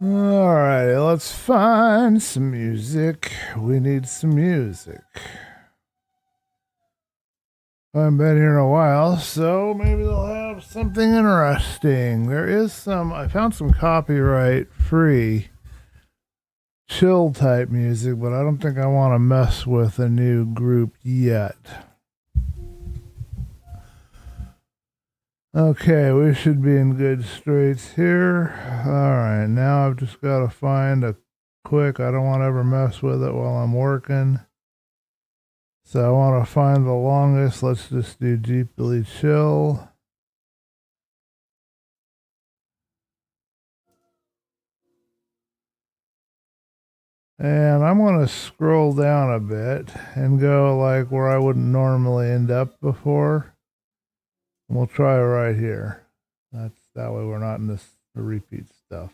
Alright, let's find some music. We need some music. I haven't been here in a while, so maybe they'll have something interesting. There is some, I found some copyright free chill type music, but I don't think I want to mess with a new group yet. Okay, we should be in good straits here. Alright, now I've just got to find a quick, I don't want to ever mess with it while I'm working. So I want to find the longest. Let's just do deeply chill. And I'm going to scroll down a bit and go like where I wouldn't normally end up before. We'll try right here. That way we're not in this repeat stuff.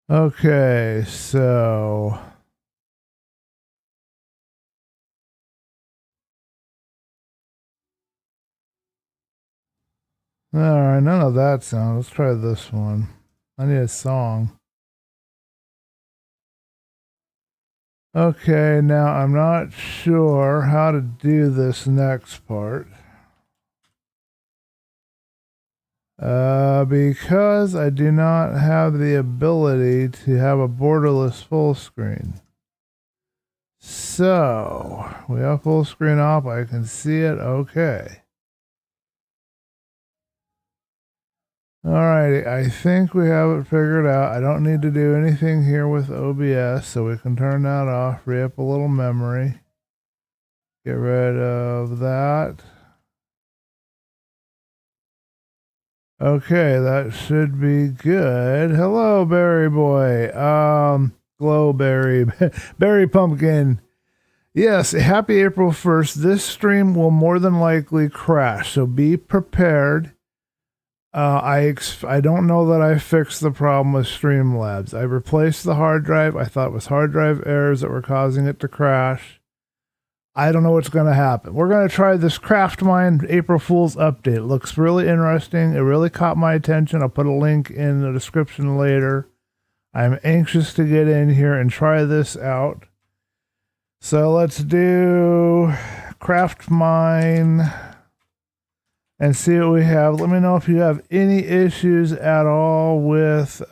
Okay, so alright, none of that sound. Let's try this one. I need a song. Okay, now I'm not sure how to do this next part. Because I do not have the ability to have a borderless full screen. So, we have full screen off. I can see it. Okay. Alrighty, I think we have it figured out. I don't need to do anything here with OBS, so we can turn that off, free up a little memory. Get rid of that. Okay, that should be good. Hello, Berry Boy. Glowberry. Berry Pumpkin. Yes, happy April 1st. This stream will more than likely crash, so be prepared. I don't know that I fixed the problem with Streamlabs. I replaced the hard drive. I thought it was hard drive errors that were causing it to crash. I don't know what's going to happen. We're going to try this CraftMine April Fool's update. It looks really interesting. It really caught my attention. I'll put a link in the description later. I'm anxious to get in here and try this out. So let's do CraftMine and see what we have. Let me know if you have any issues at all with,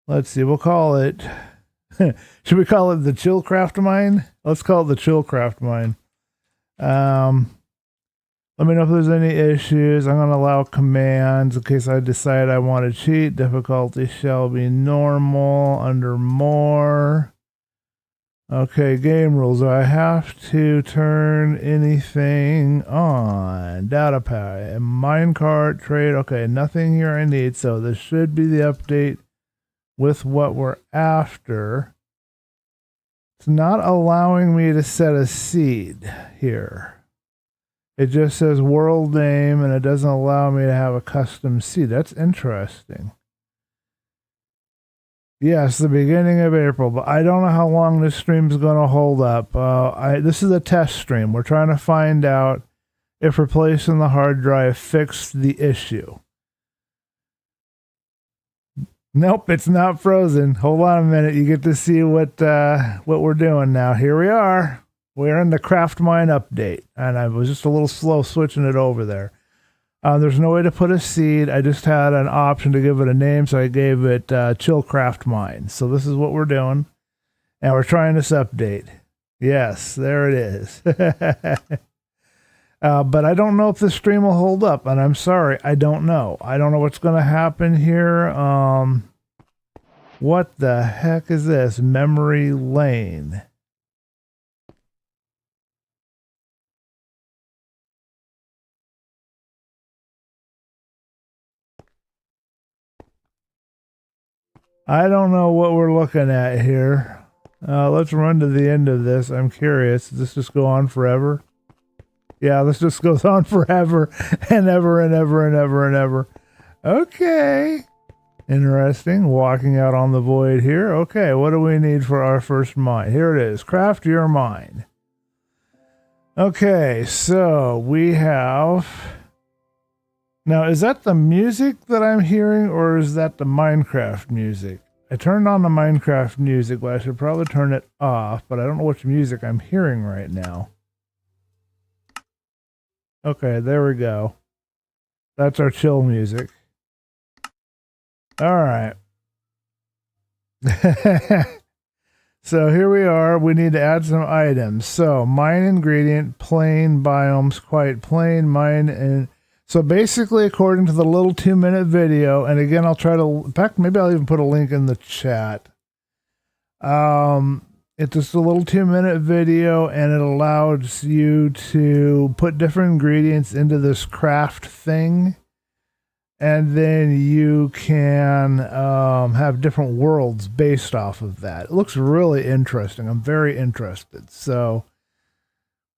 let's see, we'll call it, should we call it the ChillCraft Mine? Let's call it the ChillCraft Mine. Let me know if there's any issues. I'm going to allow commands in case I decide I want to cheat. Difficulty shall be normal under more. Okay, game rules. Do I have to turn anything on? Data pack, minecart, trade. Okay, nothing here I need. So this should be the update with what we're after. It's not allowing me to set a seed here. It just says world name and it doesn't allow me to have a custom seed. That's interesting. Yes, the beginning of April, but I don't know how long this stream is going to hold up. This is a test stream. We're trying to find out if replacing the hard drive fixed the issue. Nope, it's not frozen. Hold on a minute. You get to see what we're doing now. Here we are. We're in the CraftMine update, and I was just a little slow switching it over there. There's no way to put a seed. I just had an option to give it a name, so I gave it ChillCraft Mine. So this is what we're doing, and we're trying this update. Yes, there it is. But I don't know if the stream will hold up, and I'm sorry, I don't know. I don't know what's going to happen here. What the heck is this? Memory lane. I don't know what we're looking at here. Let's run to the end of this. I'm curious. Does this just go on forever? Yeah, this just goes on forever and ever and ever and ever and ever. Okay. Interesting. Walking out on the void here. Okay, what do we need for our first mine? Here it is. Craft your mine. Okay, so we have... Now, is that the music that I'm hearing, or is that the Minecraft music? I turned on the Minecraft music, but I should probably turn it off, but I don't know which music I'm hearing right now. Okay, there we go. That's our chill music. All right. So here we are. We need to add some items. So mine ingredient, plain biomes, quite plain, mine and... So basically, according to the little 2-minute video, and again, I'll try to, in fact, maybe I'll even put a link in the chat. It's just a little 2-minute video, and it allows you to put different ingredients into this craft thing, and then you can have different worlds based off of that. It looks really interesting. I'm very interested. So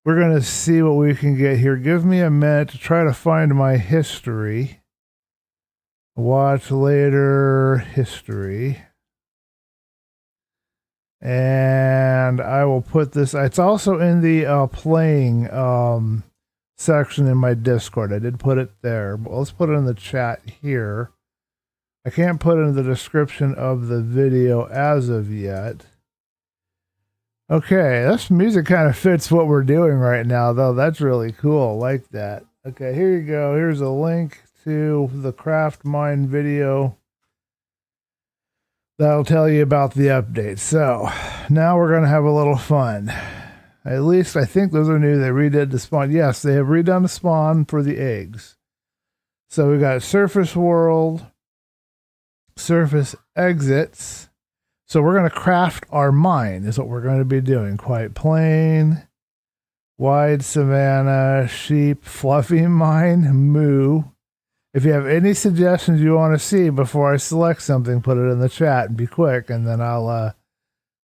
we're going to see what we can get here. Give me a minute to try to find my history. Watch later history. And I will put this, it's also in the playing section in my Discord. I did put it there, but let's put it in the chat here. I can't put it in the description of the video as of yet. Okay, this music kind of fits what we're doing right now, though. That's really cool. I like that. Okay, here you go. Here's a link to the CraftMine video that'll tell you about the update. So now we're going to have a little fun. At least I think those are new. They redid the spawn. Yes, they have redone the spawn for the eggs. So we got surface world, surface exits. So we're going to craft our mine is what we're going to be doing. Quite plain, wide savanna, sheep, fluffy mine, moo. If you have any suggestions you want to see before I select something, put it in the chat and be quick, and then I'll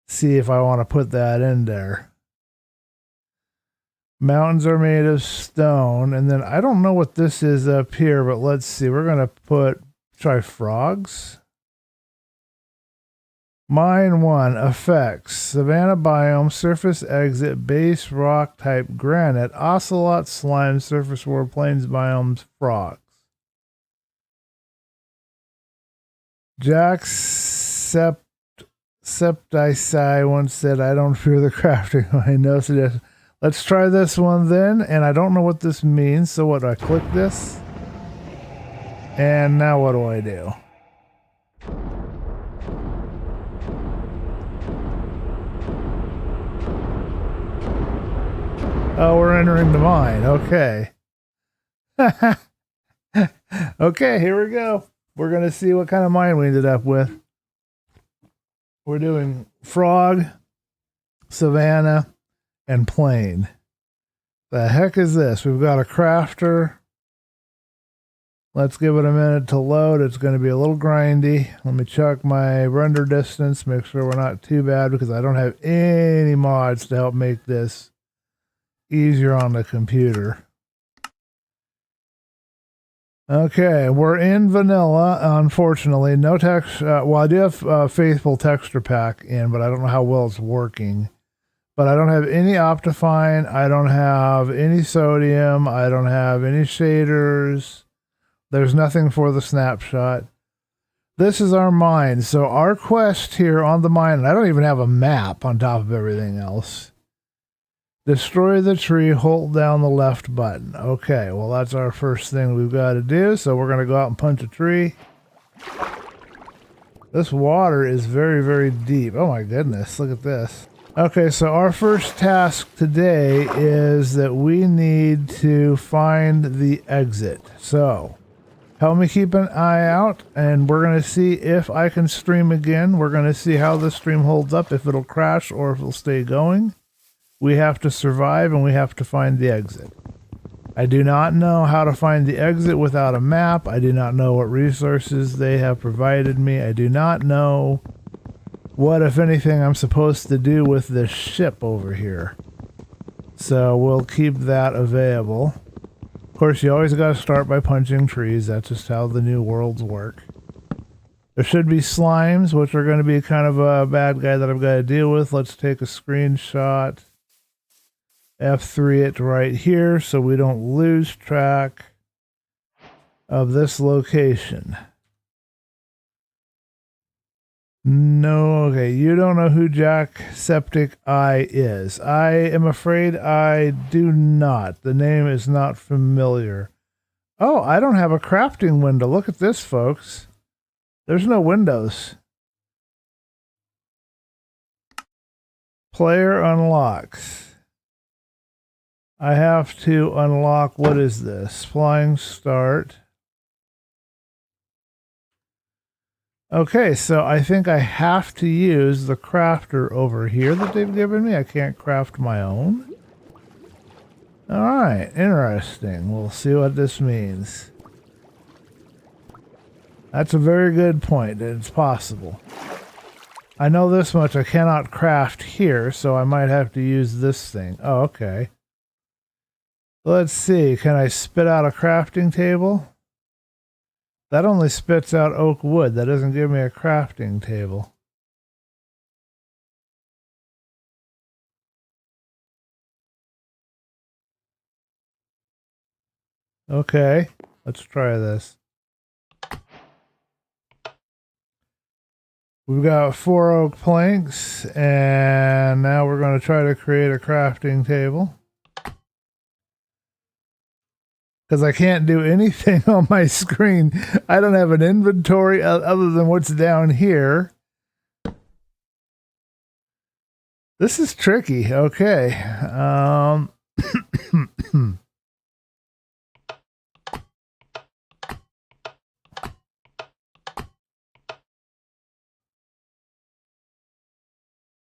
see if I want to put that in there. Mountains are made of stone, and then I don't know what this is up here, but let's see. We're going to try frogs. Mine 1, effects, savanna biome, surface exit, base rock type granite, ocelot slime, surface world, plains biomes, frogs. Jack Septicii once said, I don't fear the crafting. I know suggestion. Let's try this one then, and I don't know what this means, so what, do I click this? And now what do I do? Oh, we're entering the mine. Okay. Okay, here we go. We're going to see what kind of mine we ended up with. We're doing frog, savanna, and plain. The heck is this? We've got a crafter. Let's give it a minute to load. It's going to be a little grindy. Let me check my render distance, make sure we're not too bad, because I don't have any mods to help make this easier on the computer. Okay, we're in vanilla, unfortunately. No text. Well, I do have Faithful Texture Pack in, but I don't know how well it's working. But I don't have any Optifine. I don't have any sodium. I don't have any shaders. There's nothing for the snapshot. This is our mine. So our quest here on the mine, and I don't even have a map on top of everything else. Destroy the tree, hold down the left button. Okay, well, that's our first thing we've got to do. So we're going to go out and punch a tree. This water is very, very deep. Oh my goodness, look at this. Okay, so our first task today is that we need to find the exit. So help me keep an eye out, and we're going to see if I can stream again. We're going to see how the stream holds up, if it'll crash or if it'll stay going. We have to survive, and we have to find the exit. I do not know how to find the exit without a map. I do not know what resources they have provided me. I do not know what, if anything, I'm supposed to do with this ship over here. So we'll keep that available. Of course, you always got to start by punching trees. That's just how the new worlds work. There should be slimes, which are going to be kind of a bad guy that I've got to deal with. Let's take a screenshot. F3 it right here so we don't lose track of this location. No, okay, you don't know who Jacksepticeye is. I am afraid I do not. The name is not familiar. Oh, I don't have a crafting window. Look at this, folks. There's no windows. Player unlocks. I have to unlock, what is this? Flying start. Okay, so I think I have to use the crafter over here that they've given me. I can't craft my own. Alright, interesting. We'll see what this means. That's a very good point. It's possible. I know this much. I cannot craft here, so I might have to use this thing. Oh, okay. Let's see, can I spit out a crafting table? That only spits out oak wood. That doesn't give me a crafting table. Okay, let's try this. We've got 4 oak planks, and now we're going to try to create a crafting table. Because I can't do anything on my screen. I don't have an inventory other than what's down here. This is tricky. Okay.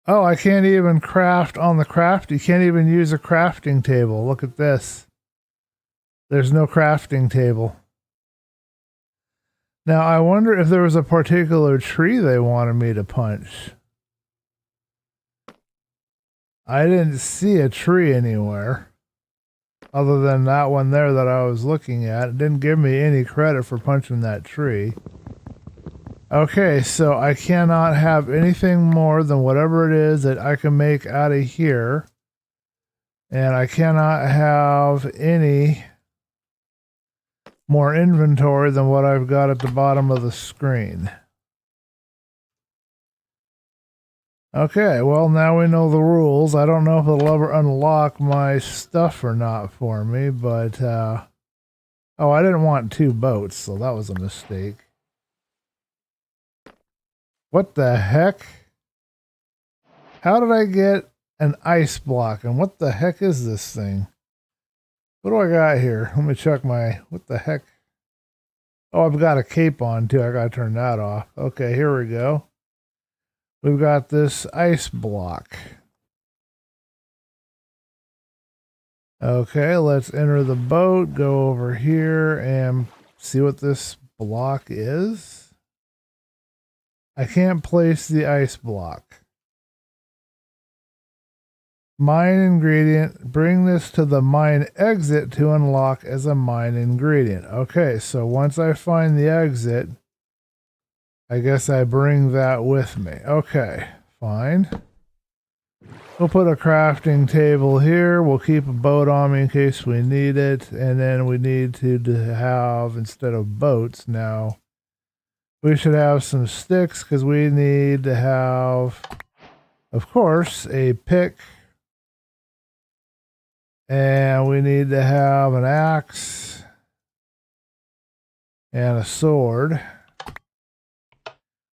Oh, I can't even craft on the craft. You can't even use a crafting table. Look at this. There's no crafting table. Now, I wonder if there was a particular tree they wanted me to punch. I didn't see a tree anywhere other than that one there that I was looking at. It didn't give me any credit for punching that tree. Okay, so I cannot have anything more than whatever it is that I can make out of here. And I cannot have any more inventory than what I've got at the bottom of the screen. Okay, well, now we know the rules. I don't know if it'll ever unlock my stuff or not for me, but oh, I didn't want 2 boats, so that was a mistake. What the heck? How did I get an ice block, and what the heck is this thing? What do I got here? Let me check my... What the heck? Oh, I've got a cape on, too. I gotta turn that off. Okay, here we go. We've got this ice block. Okay, let's enter the boat, go over here, and see what this block is. I can't place the ice block. Mine ingredient, bring this to the mine exit to unlock as a mine ingredient. Okay, so once I find the exit, I guess I bring that with me. Okay, fine. We'll put a crafting table here. We'll keep a boat on me in case we need it. And then we need to have, instead of boats now, we should have some sticks because we need to have, of course, a pick. And we need to have an axe and a sword.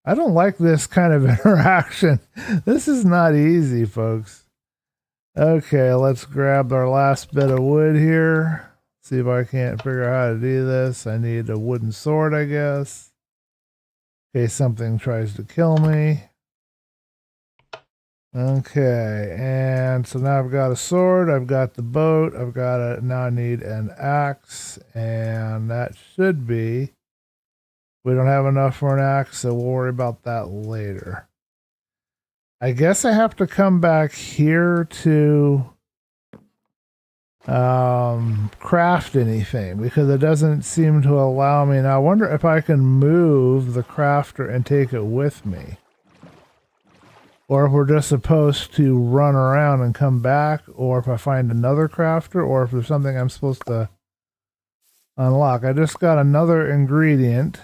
I don't like this kind of interaction. This is not easy, folks. Okay, let's grab our last bit of wood here. See if I can't figure out how to do this. I need a wooden sword, I guess. In case something tries to kill me. Okay, and so now I've got a sword, I've got the boat, now I need an axe, and that should be, we don't have enough for an axe, so we'll worry about that later. I guess I have to come back here to craft anything because it doesn't seem to allow me. Now I wonder if I can move the crafter and take it with me. Or if we're just supposed to run around and come back, or if I find another crafter, or if there's something I'm supposed to unlock. I just got another ingredient.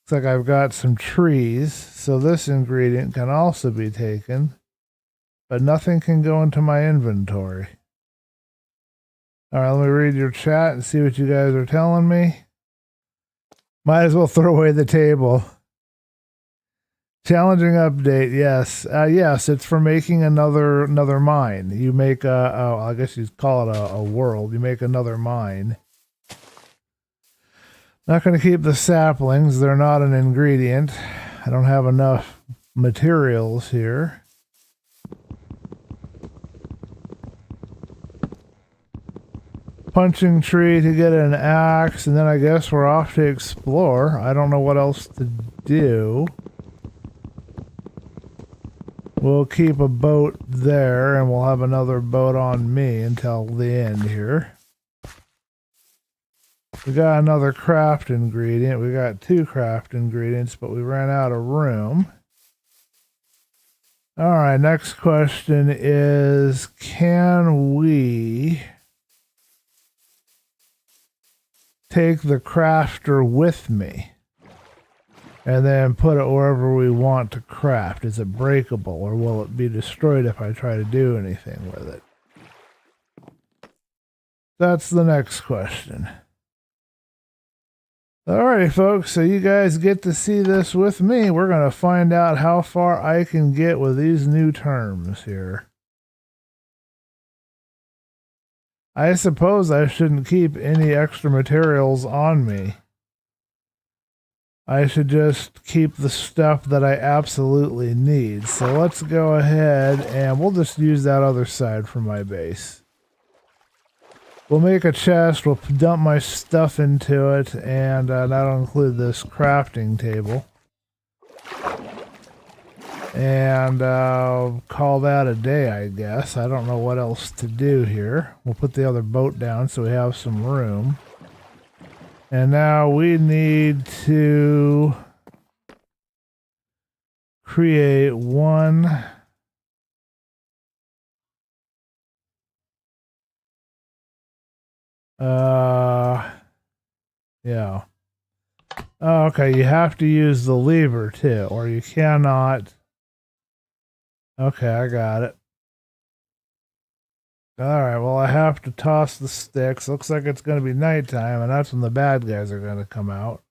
Looks like I've got some trees, so this ingredient can also be taken, but nothing can go into my inventory. Alright, let me read your chat and see what you guys are telling me. Might as well throw away the table. Challenging update, yes. Yes, it's for making another mine. You make I guess you'd call it a world. You make another mine. Not going to keep the saplings. They're not an ingredient. I don't have enough materials here. Punching tree to get an axe, and then I guess we're off to explore. I don't know what else to do. We'll keep a boat there, and we'll have another boat on me until the end here. We got another craft ingredient. We got 2 craft ingredients, but we ran out of room. Alright, next question is, can we take the crafter with me? And then put it wherever we want to craft. Is it breakable, or will it be destroyed if I try to do anything with it? That's the next question. Alrighty, folks, so you guys get to see this with me. We're going to find out how far I can get with these new terms here. I suppose I shouldn't keep any extra materials on me. I should just keep the stuff that I absolutely need. So let's go ahead and we'll just use that other side for my base. We'll make a chest, we'll dump my stuff into it, and that'll include this crafting table. And call that a day, I guess. I don't know what else to do here. We'll put the other boat down so we have some room. And now we need to create one yeah. Oh, okay, you have to use the lever too, or you cannot. Okay, I got it. Alright, well, I have to toss the sticks. Looks like it's going to be nighttime, and that's when the bad guys are going to come out.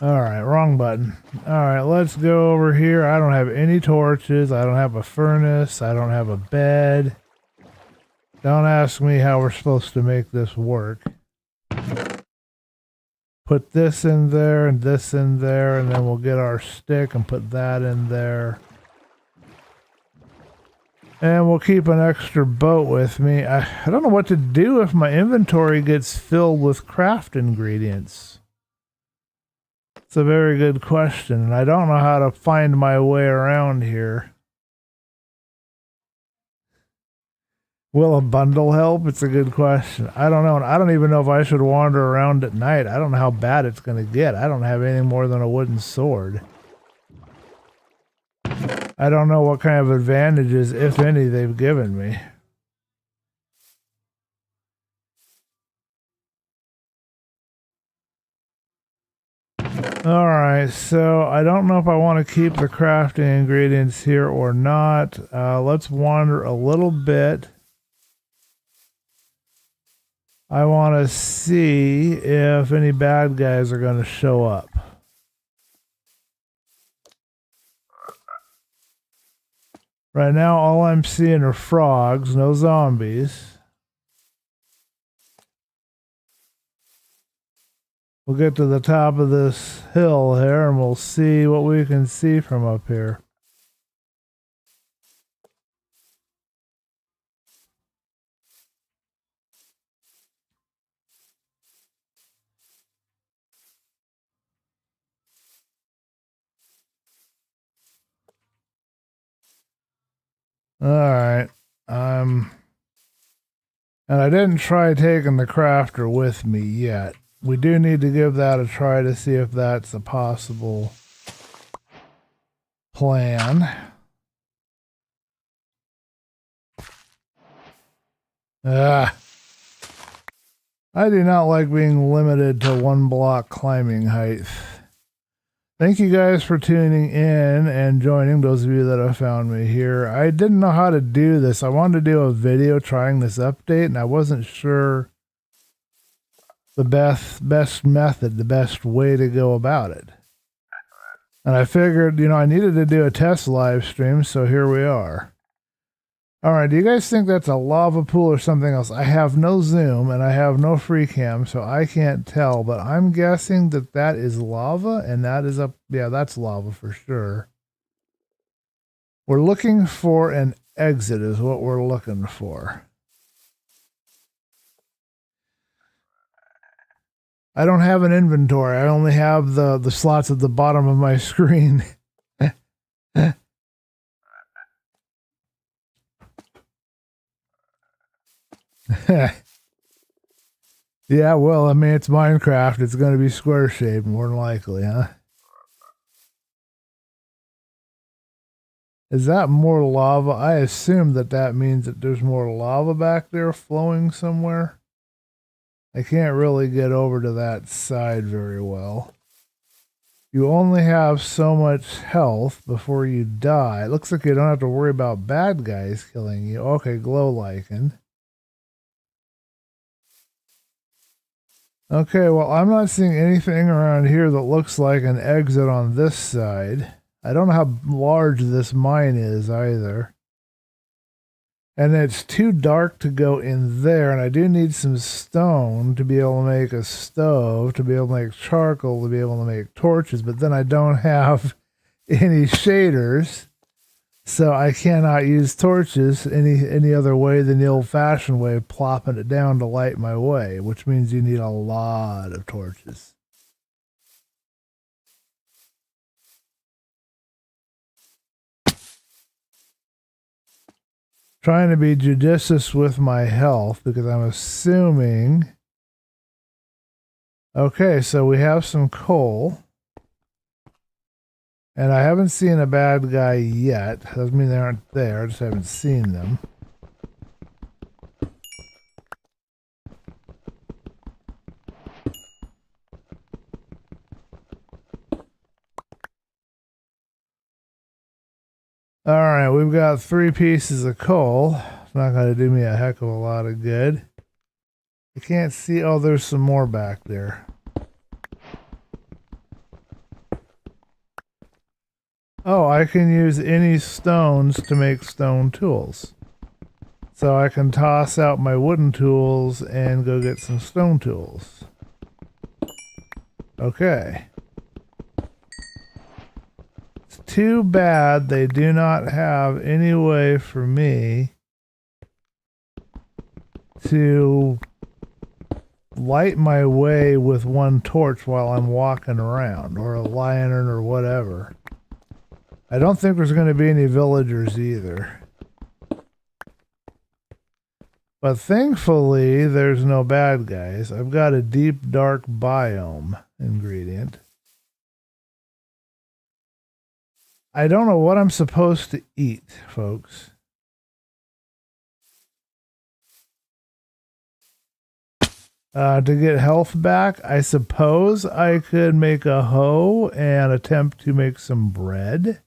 Alright, wrong button. Alright, let's go over here. I don't have any torches. I don't have a furnace. I don't have a bed. Don't ask me how we're supposed to make this work. Put this in there and this in there, and then we'll get our stick and put that in there. And we'll keep an extra boat with me. I don't know what to do if my inventory gets filled with craft ingredients. It's a very good question, and I don't know how to find my way around here. Will a bundle help? It's a good question. I don't know, and I don't even know if I should wander around at night. I don't know how bad it's going to get. I don't have anything more than a wooden sword. I don't know what kind of advantages, if any, they've given me. Alright, so I don't know if I want to keep the crafting ingredients here or not. Let's wander a little bit. I want to see if any bad guys are going to show up. Right now, all I'm seeing are frogs, no zombies. We'll get to the top of this hill here and we'll see what we can see from up here. All right. And I didn't try taking the crafter with me yet. We do need to give that a try to see if that's a possible plan. Ah. I do not like being limited to 1 block climbing height. Thank you guys for tuning in and joining, those of you that have found me here. I didn't know how to do this. I wanted to do a video trying this update, and I wasn't sure the best method, the best way to go about it. And I figured, I needed to do a test live stream, so here we are. All right, do you guys think that's a lava pool or something else? I have no zoom and I have no free cam, so I can't tell, but I'm guessing that that is lava, and that is yeah, that's lava for sure. We're looking for an exit is what we're looking for. I don't have an inventory. I only have the slots at the bottom of my screen. Yeah, well, I mean, it's Minecraft. It's going to be square shaped, more than likely, huh? Is that more lava? I assume that means that there's more lava back there flowing somewhere. I can't really get over to that side very well. You only have so much health before you die. It looks like you don't have to worry about bad guys killing you. Okay, glow lichen. Okay, well, I'm not seeing anything around here that looks like an exit on this side. I don't know how large this mine is either. And it's too dark to go in there, and I do need some stone to be able to make a stove, to be able to make charcoal, to be able to make torches, but then I don't have any shaders, so I cannot use torches any other way than the old-fashioned way of plopping it down to light my way, which means you need a lot of torches. Trying to be judicious with my health because I'm assuming. Okay, so we have some coal. And I haven't seen a bad guy yet. Doesn't mean they aren't there, I just haven't seen them. All right, we've got 3 pieces of coal. It's not going to do me a heck of a lot of good. I can't see. Oh, there's some more back there. Oh, I can use any stones to make stone tools. So I can toss out my wooden tools and go get some stone tools. Okay. It's too bad they do not have any way for me to light my way with one torch while I'm walking around, or a lantern or whatever. I don't think there's going to be any villagers either. But thankfully, there's no bad guys. I've got a deep, dark biome ingredient. I don't know what I'm supposed to eat, folks. To get health back, I suppose I could make a hoe and attempt to make some bread.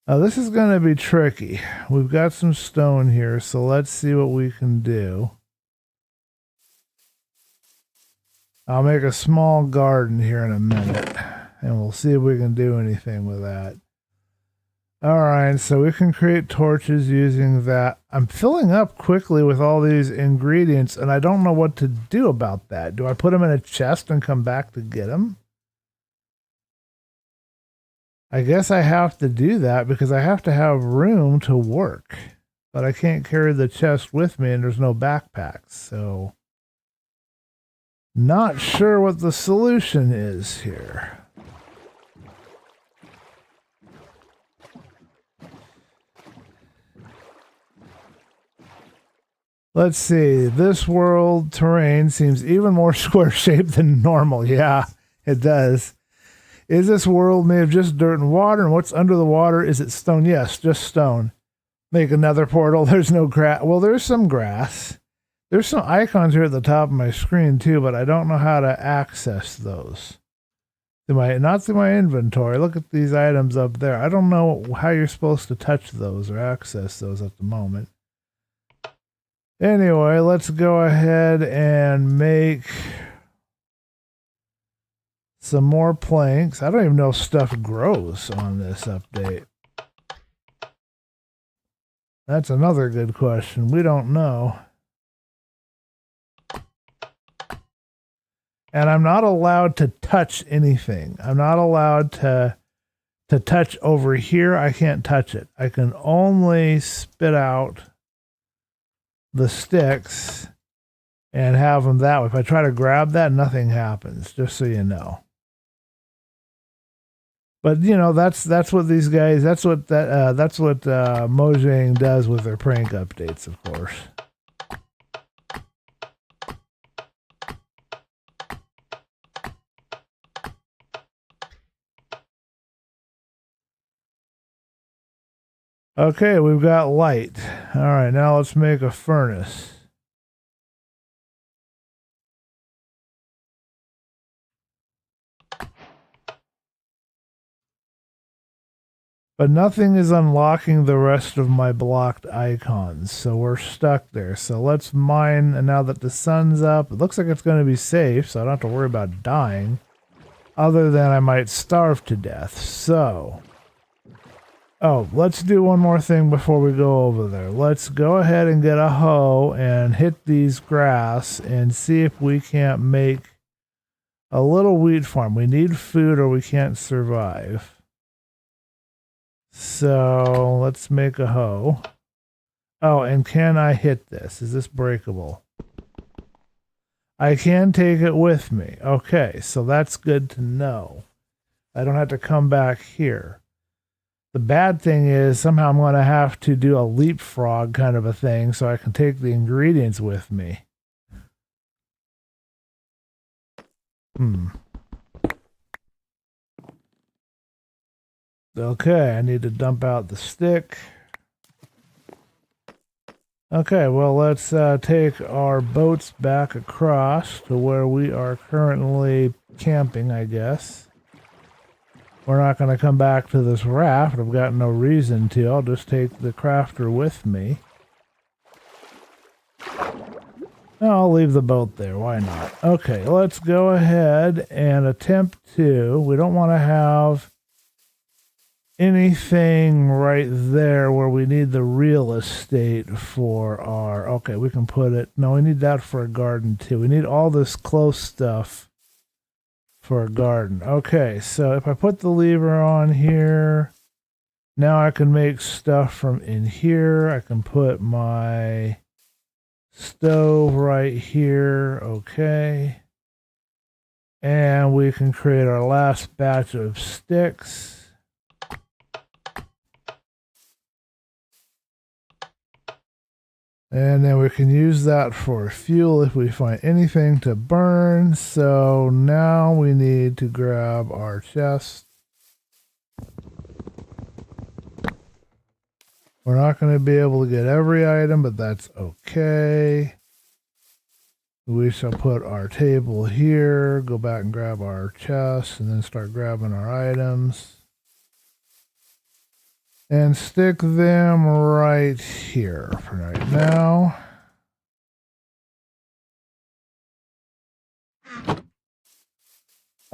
This is going to be tricky. We've got some stone here, so let's see what we can do. I'll make a small garden here in a minute, and we'll see if we can do anything with that. All right, so we can create torches using that. I'm filling up quickly with all these ingredients, and I don't know what to do about that. Do I put them in a chest and come back to get them? I guess I have to do that because I have to have room to work. But I can't carry the chest with me, and there's no backpacks, so not sure what the solution is here. Let's see. This world terrain seems even more square-shaped than normal. Yeah, it does. Is this world made of just dirt and water? And what's under the water? Is it stone? Yes, just stone. Make another portal. There's no grass. Well, there's some grass. There's some icons here at the top of my screen too, but I don't know how to access those. Not through my inventory. Look at these items up there. I don't know how you're supposed to touch those or access those at the moment. Anyway, let's go ahead and make some more planks. I don't even know if stuff grows on this update. That's another good question. We don't know. And I'm not allowed to touch anything. I'm not allowed to touch over here. I can't touch it. I can only spit out the sticks and have them that way. If I try to grab that, nothing happens, just so you know. But you know, that's what these guys, that's what Mojang does with their prank updates, of course. Okay, we've got light. All right, now let's make a furnace. But nothing is unlocking the rest of my blocked icons, so we're stuck there. So let's mine, and now that the sun's up, it looks like it's going to be safe, so I don't have to worry about dying. Other than I might starve to death, so... Oh, let's do one more thing before we go over there. Let's go ahead and get a hoe and hit these grass and see if we can't make a little wheat farm. We need food or we can't survive. So let's make a hoe. Oh, and can I hit this? Is this breakable? I can take it with me. Okay, so that's good to know. I don't have to come back here. The bad thing is somehow I'm going to have to do a leapfrog kind of a thing so I can take the ingredients with me. Okay, I need to dump out the stick. Okay, well, let's take our boats back across to where we are currently camping, I guess. We're not going to come back to this raft. I've got no reason to. I'll just take the crafter with me. I'll leave the boat there. Why not? Okay, let's go ahead and attempt to. We don't want to have anything right there where we need the real estate for our... Okay, we can put it... No, we need that for a garden too. We need all this close stuff for a garden. Okay, so if I put the lever on here, now I can make stuff from in here. I can put my stove right here. Okay. And we can create our last batch of sticks. And then we can use that for fuel if we find anything to burn. So now we need to grab our chest. We're not going to be able to get every item, but that's okay. We shall put our table here, go back and grab our chest, and then start grabbing our items. And stick them right here for right now.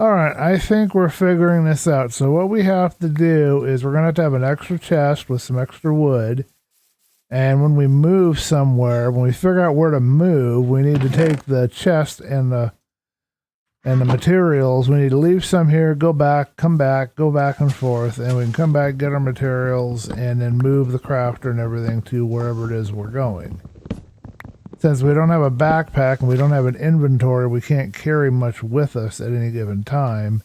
All right, I think we're figuring this out. So what we have to do is we're going to have an extra chest with some extra wood. And when we move somewhere, when we figure out where to move, we need to take the chest and the materials. We need to leave some here, go back, come back, go back and forth, and we can come back, get our materials, and then move the crafter and everything to wherever it is we're going. Since we don't have a backpack and we don't have an inventory, we can't carry much with us at any given time.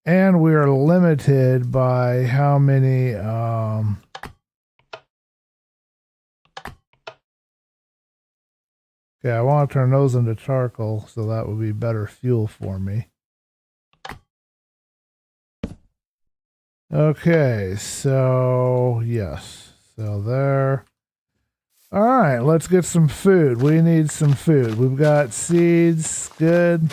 And we are limited by how many okay, I want to turn those into charcoal, so that would be better fuel for me. Okay, so yes. So there. All right, let's get some food. We need some food. We've got seeds. Good.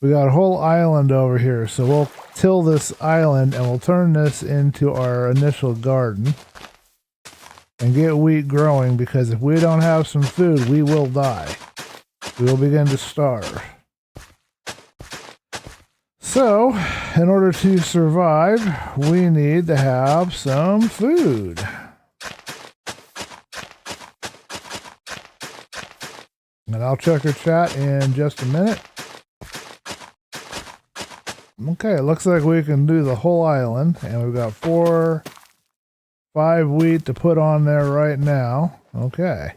We got a whole island over here, so we'll till this island and we'll turn this into our initial garden and get wheat growing, because if we don't have some food, we will die. We will begin to starve. So, in order to survive, we need to have some food. And I'll check your chat in just a minute. Okay, it looks like we can do the whole island, and we've got 5 wheat to put on there right now. Okay.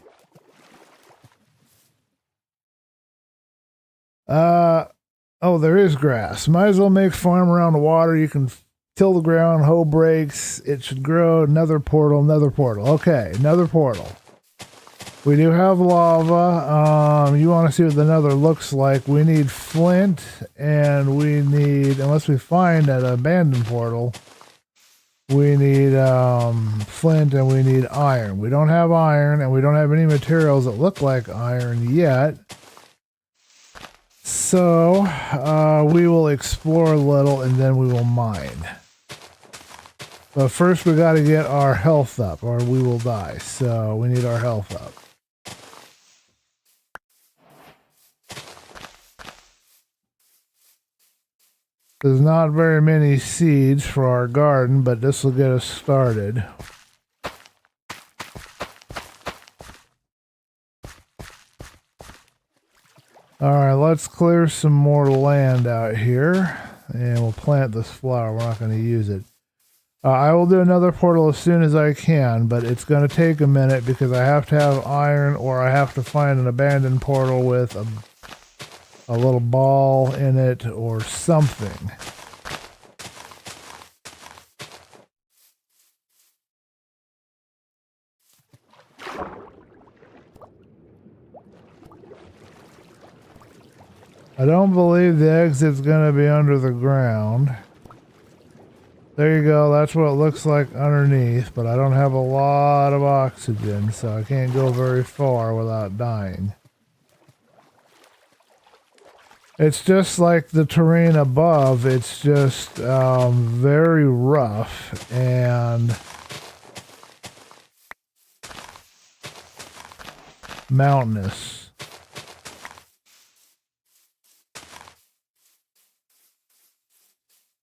Oh, there is grass. Might as well make farm around the water. You can till the ground, hoe breaks. It should grow. Another portal, another portal. Okay, another portal. We do have lava. You want to see what the nether looks like. We need flint, and we need, unless we find an abandoned portal, we need flint and we need iron. We don't have iron, and we don't have any materials that look like iron yet. So we will explore a little and then we will mine. But first we got to get our health up or we will die. So we need our health up. There's not very many seeds for our garden, but this will get us started. Alright, let's clear some more land out here. And we'll plant this flower. We're not going to use it. I will do another portal as soon as I can, but it's going to take a minute because I have to have iron or I have to find an abandoned portal with a little ball in it or something. I don't believe the exit's going to be under the ground. There you go. That's what it looks like underneath, but I don't have a lot of oxygen, so I can't go very far without dying. It's just like the terrain above. It's just very rough and mountainous.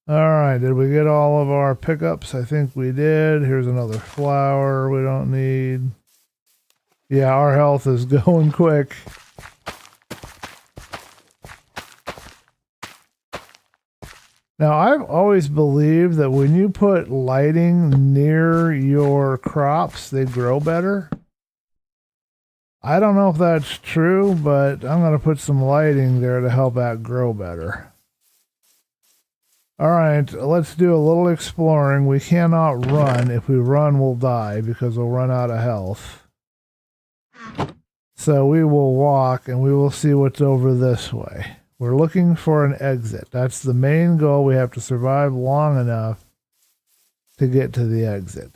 Alright, did we get all of our pickups? I think we did. Here's another flower we don't need. Yeah, our health is going quick. Now, I've always believed that when you put lighting near your crops, they grow better. I don't know if that's true, but I'm going to put some lighting there to help that grow better. Alright, let's do a little exploring. We cannot run. If we run, we'll die because we'll run out of health. So we will walk and we will see what's over this way. We're looking for an exit. That's the main goal. We have to survive long enough to get to the exit.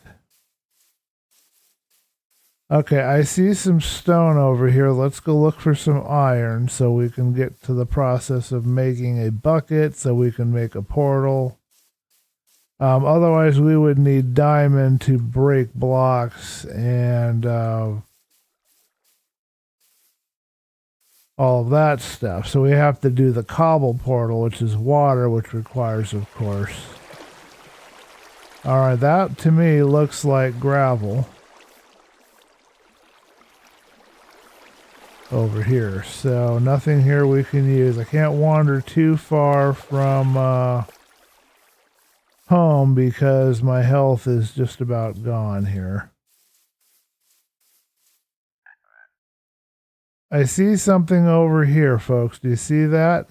Okay, I see some stone over here. Let's go look for some iron so we can get to the process of making a bucket so we can make a portal. Otherwise, we would need diamond to break blocks and all of that stuff. So we have to do the cobble portal, which is water, which requires, of course. All right, that to me looks like gravel over here. So nothing here we can use. I can't wander too far from home because my health is just about gone here. I see something over here, folks. Do you see that?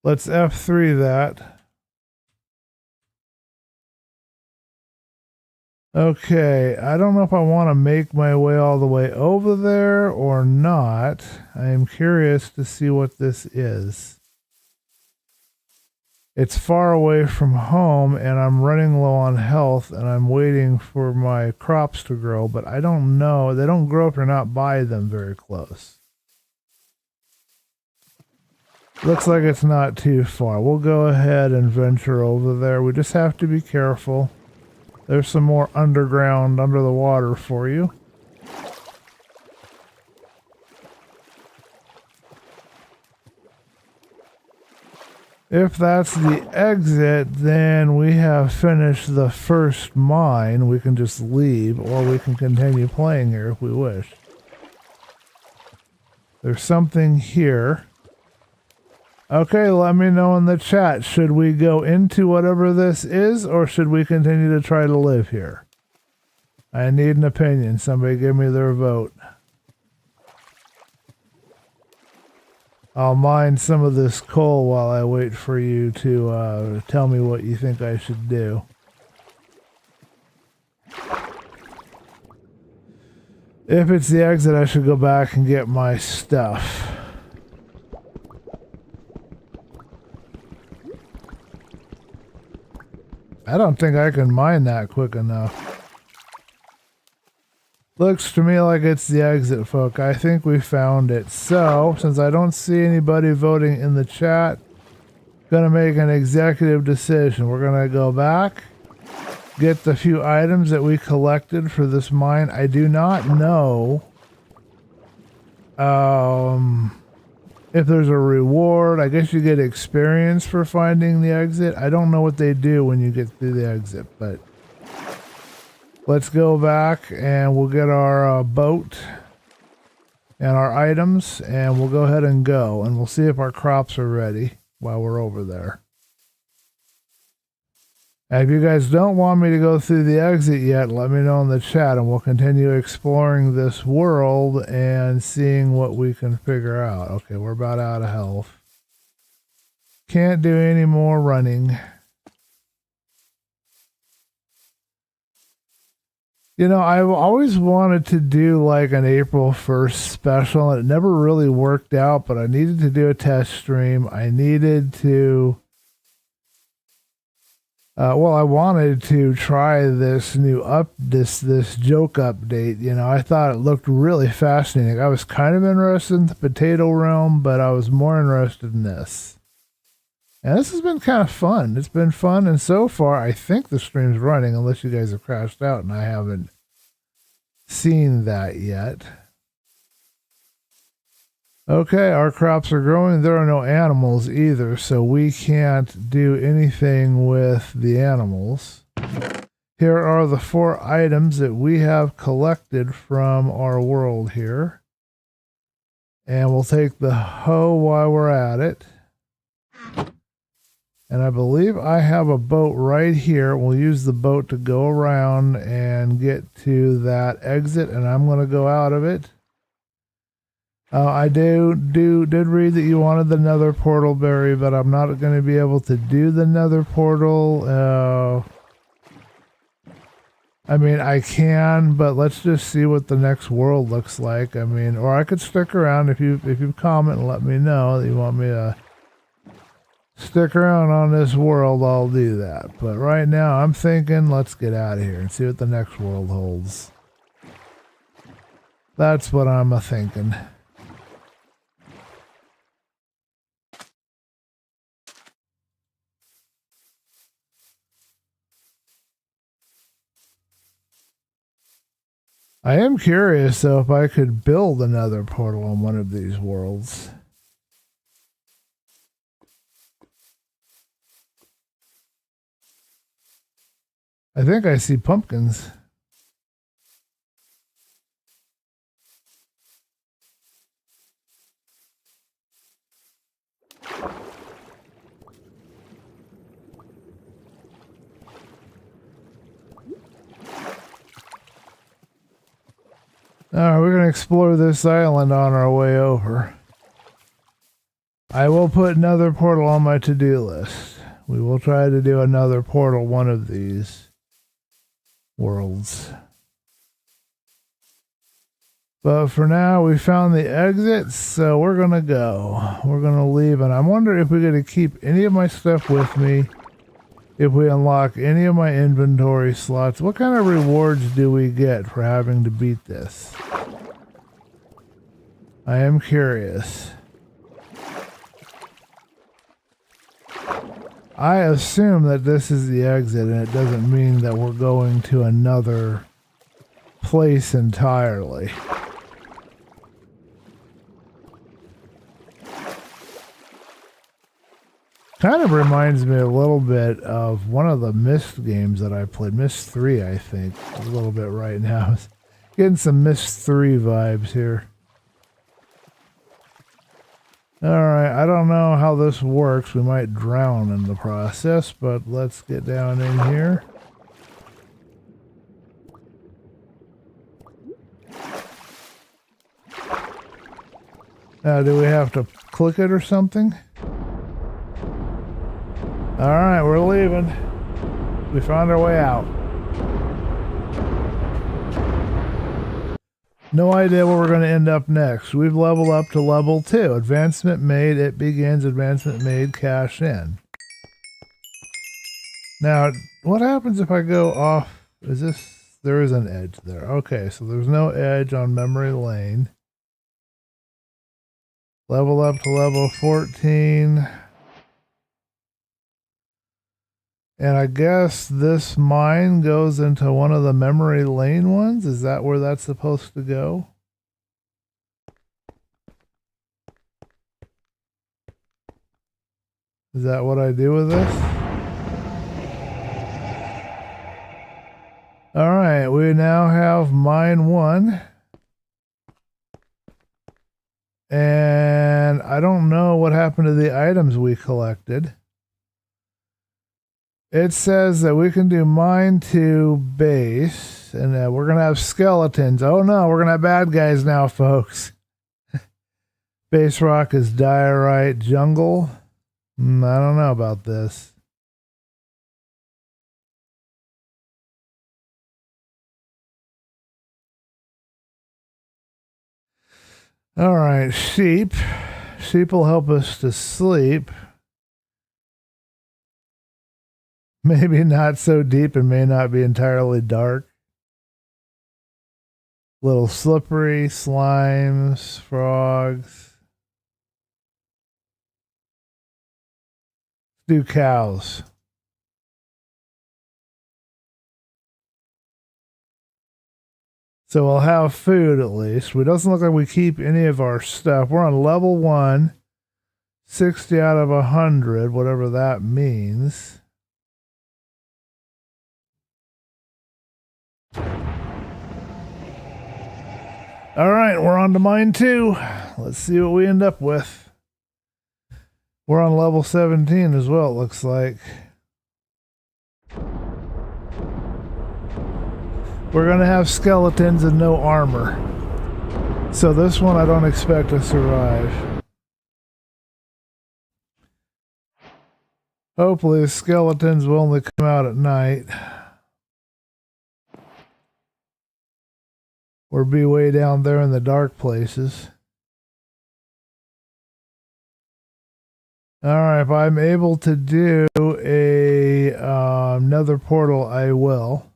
Let's F3 that. Okay, I don't know if I want to make my way all the way over there or not. I am curious to see what this is. It's far away from home and I'm running low on health and I'm waiting for my crops to grow, but I don't know. They don't grow if you're not by them very close. Looks like it's not too far. We'll go ahead and venture over there. We just have to be careful. There's some more underground, under the water for you. If that's the exit, then we have finished the first mine. We can just leave, or we can continue playing here if we wish. There's something here. Okay, let me know in the chat. Should we go into whatever this is, or should we continue to try to live here? I need an opinion. Somebody give me their vote. I'll mine some of this coal while I wait for you to tell me what you think I should do. If it's the exit, I should go back and get my stuff. I don't think I can mine that quick enough. Looks to me like it's the exit, folk. I think we found it. So, since I don't see anybody voting in the chat, gonna make an executive decision. We're gonna go back, get the few items that we collected for this mine. I do not know if there's a reward. I guess you get experience for finding the exit. I don't know what they do when you get through the exit, but let's go back and we'll get our boat and our items and we'll go ahead and go, and we'll see if our crops are ready while we're over there. And if you guys don't want me to go through the exit yet, let me know in the chat and we'll continue exploring this world and seeing what we can figure out. Okay, we're about out of health. Can't do any more running. You know, I've always wanted to do like an April 1st special, and it never really worked out, but I needed to do a test stream. I needed to, I wanted to try this new this joke update. You know, I thought it looked really fascinating. I was kind of interested in the potato realm, but I was more interested in this. And this has been kind of fun. It's been fun, and so far, I think the stream's running, unless you guys have crashed out, and I haven't seen that yet. Okay, our crops are growing. There are no animals either, so we can't do anything with the animals. Here are the 4 items that we have collected from our world here. And we'll take the hoe while we're at it. And I believe I have a boat right here. We'll use the boat to go around and get to that exit, and I'm going to go out of it. I did read that you wanted the nether portal berry, but I'm not going to be able to do the nether portal. I mean, I can, but let's just see what the next world looks like. I mean, or I could stick around if you comment and let me know that you want me to stick around on this world. I'll do that. But right now, I'm thinking let's get out of here and see what the next world holds. That's what I'm a-thinking. I am curious, though, if I could build another portal on one of these worlds. I think I see pumpkins. Alright, we're going to explore this island on our way over. I will put another portal on my to-do list. We will try to do another portal one of these worlds. But for now, we found the exit, so we're going to go. We're going to leave, and I'm wondering if we're going to keep any of my stuff with me. If we unlock any of my inventory slots, what kind of rewards do we get for having to beat this? I am curious. I assume that this is the exit, and it doesn't mean that we're going to another place entirely. Kind of reminds me a little bit of one of the Myst games that I played. Myst 3, I think. A little bit right now. Getting some Myst 3 vibes here. Alright, I don't know how this works. We might drown in the process, but let's get down in here. Now, do we have to click it or something? Alright, we're leaving. We found our way out. No idea where we're going to end up next. We've leveled up to level 2. Advancement made, it begins. Advancement made, cash in. Now, what happens if I go off? Is this... There is an edge there. Okay, so there's no edge on memory lane. Level up to level 14. And I guess this mine goes into one of the memory lane ones? Is that where that's supposed to go? Is that what I do with this? Alright, we now have mine 1. And I don't know what happened to the items we collected. It says that we can do mine 2 base, and we're going to have skeletons. Oh no, we're going to have bad guys now, folks. Base rock is diorite jungle. I don't know about this. Alright, sheep. Sheep will help us to sleep. Maybe not so deep and may not be entirely dark. Little slippery, slimes, frogs. Do cows. So we'll have food at least. It doesn't look like we keep any of our stuff. We're on level 1. 60 out of 100, whatever that means. Alright, we're on to mine 2. Let's see what we end up with. We're on level 17 as well, it looks like. We're going to have skeletons and no armor. So this one I don't expect to survive. Hopefully the skeletons will only come out at night. Or be way down there in the dark places. Alright, if I'm able to do another portal, I will.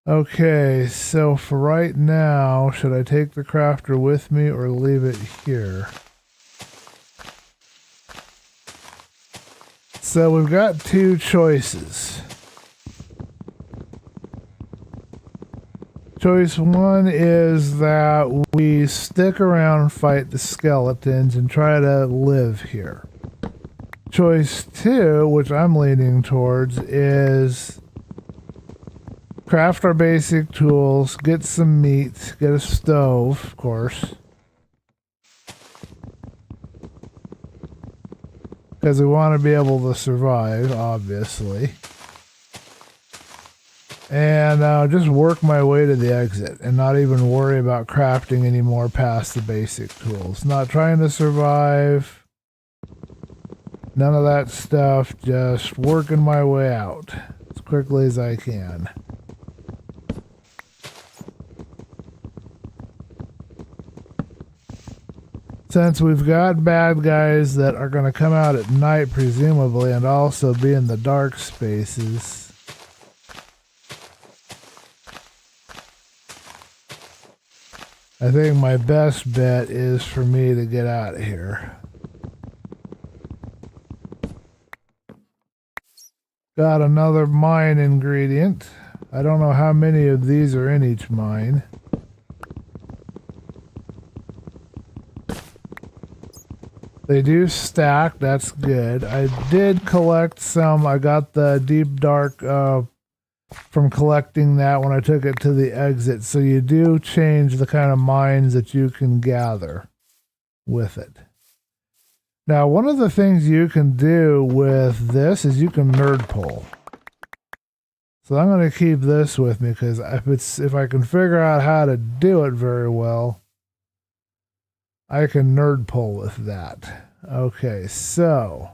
Okay, so for right now, should I take the crafter with me or leave it here? So we've got 2 choices. Choice one is that we stick around and fight the skeletons and try to live here. Choice two, which I'm leaning towards, is craft our basic tools, get some meat, get a stove, of course. Because we want to be able to survive, obviously. And just work my way to the exit and not even worry about crafting anymore past the basic tools. Not trying to survive. None of that stuff. Just working my way out as quickly as I can. Since we've got bad guys that are going to come out at night, presumably, and also be in the dark spaces. I think my best bet is for me to get out of here. Got another mine ingredient. I don't know how many of these are in each mine. They do stack, that's good. I did collect some. I got the deep dark from collecting that when I took it to the exit. So you do change the kind of mines that you can gather with it. Now, one of the things you can do with this is you can nerd pull. So I'm going to keep this with me because if I can figure out how to do it very well, I can nerd pull with that. Okay, so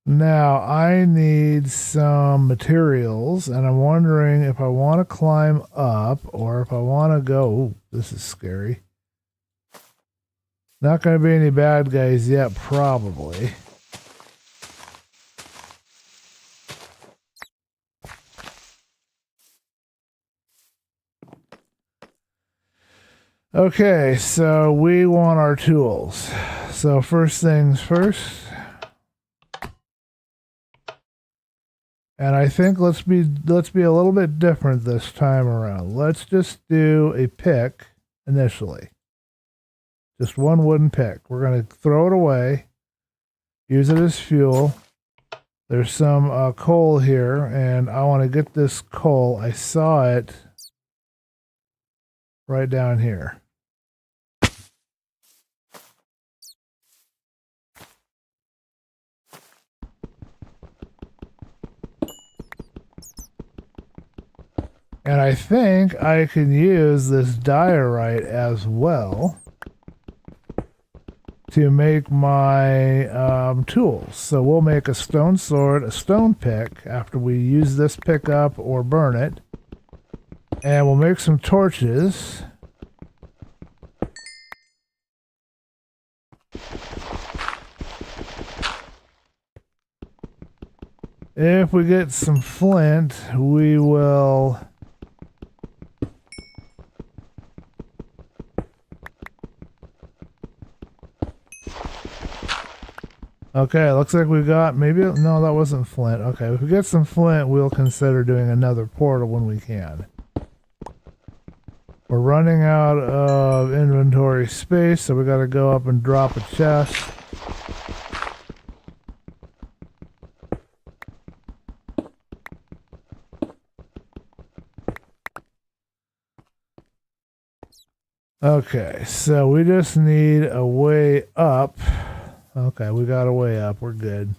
now I need some materials, and I'm wondering if I want to climb up or if I want to go. Ooh, this is scary. Not going to be any bad guys yet, probably. Okay, so we want our tools. So first things first. And I think let's be a little bit different this time around. Let's just do a pick initially. Just one wooden pick. We're going to throw it away. Use it as fuel. There's some coal here, and I want to get this coal. I saw it right down here. And I think I can use this diorite as well to make my tools. So we'll make a stone sword, a stone pick after we use this pick up or burn it. And we'll make some torches. If we get some flint, we will... Okay, looks like we got maybe... No, that wasn't flint. Okay, if we get some flint, we'll consider doing another portal when we can. We're running out of inventory space, so we got to go up and drop a chest. Okay, so we just need a way up. Okay, we got a way up. We're good.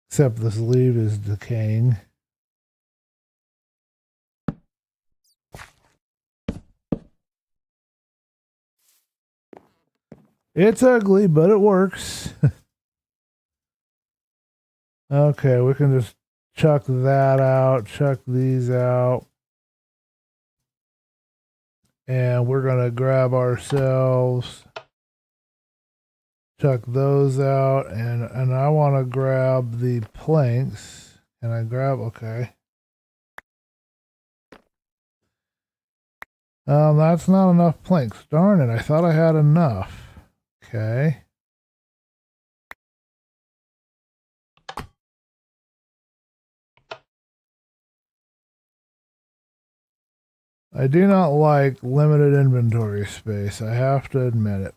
Except this leaf is decaying. It's ugly, but it works. Okay, we can just chuck that out, chuck these out. And we're going to grab ourselves, chuck those out, and I want to grab the planks. Can I grab? Okay. That's not enough planks. Darn it, I thought I had enough. Okay. I do not like limited inventory space. I have to admit it.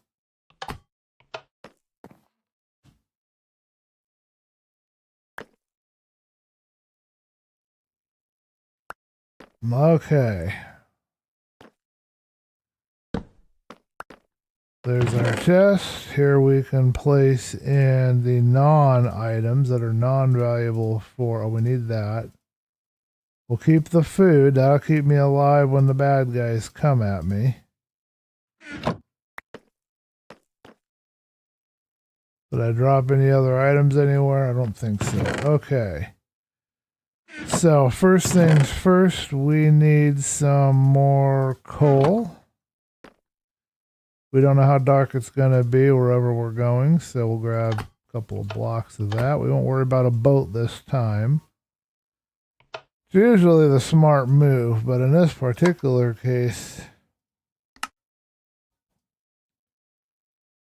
Okay. There's our chest. Here we can place in the non-items that are non-valuable for... Oh, we need that. We'll keep the food. That'll keep me alive when the bad guys come at me. Did I drop any other items anywhere? I don't think so. Okay. So, first things first, we need some more coal. We don't know how dark it's going to be wherever we're going, so we'll grab a couple of blocks of that. We won't worry about a boat this time. It's usually the smart move, but in this particular case...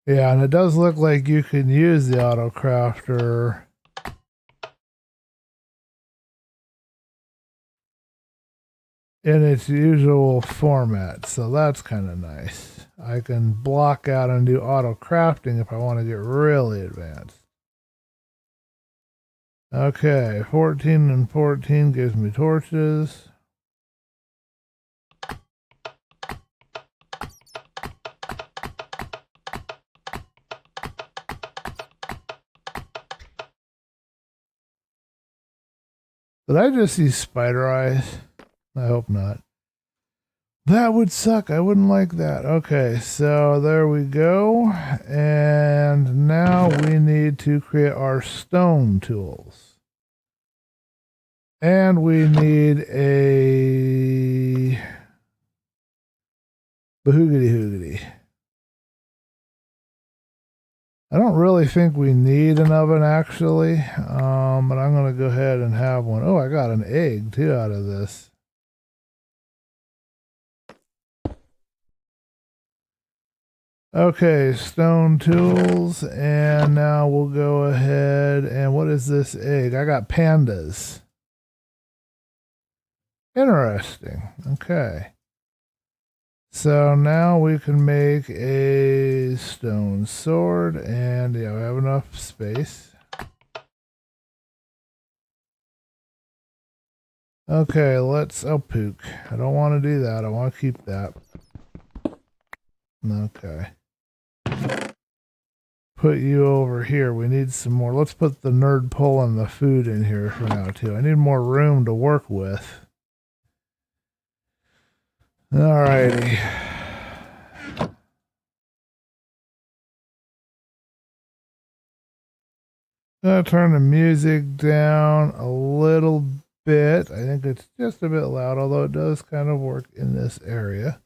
Yeah, and it does look like you can use the auto crafter in its usual format, so that's kind of nice. I can block out and do auto crafting if I want to get really advanced. Okay, 14 and 14 gives me torches. Did I just see spider eyes? I hope not. That would suck. I wouldn't like that. Okay, so there we go. And now we need to create our stone tools. And we need a bahoogity hoogity. I don't really think we need an oven actually, but I'm going to go ahead and have one. Oh, I got an egg too out of this. Okay, stone tools, and now we'll go ahead and what is this egg? I got pandas. Interesting. Okay. So now we can make a stone sword, and yeah, we have enough space. Okay, let's, oh, pook. I don't want to do that. I want to keep that. Okay. Put you over here. We need some more. Let's put the nerd pull and the food in here for now, too. I need more room to work with. Alrighty. Gonna turn the music down a little bit. I think it's just a bit loud, although it does kind of work in this area.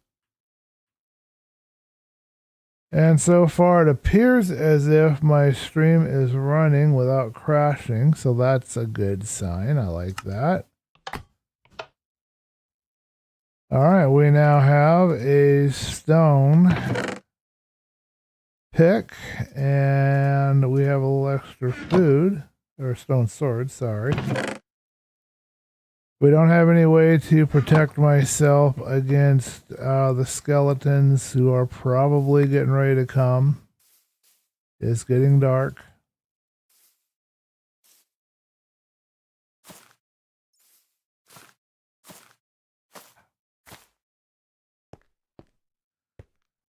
And so far, it appears as if my stream is running without crashing, so that's a good sign. I like that. Alright, we now have a stone pick, and we have a little extra food, or stone sword, sorry. We don't have any way to protect myself against the skeletons who are probably getting ready to come. It's getting dark.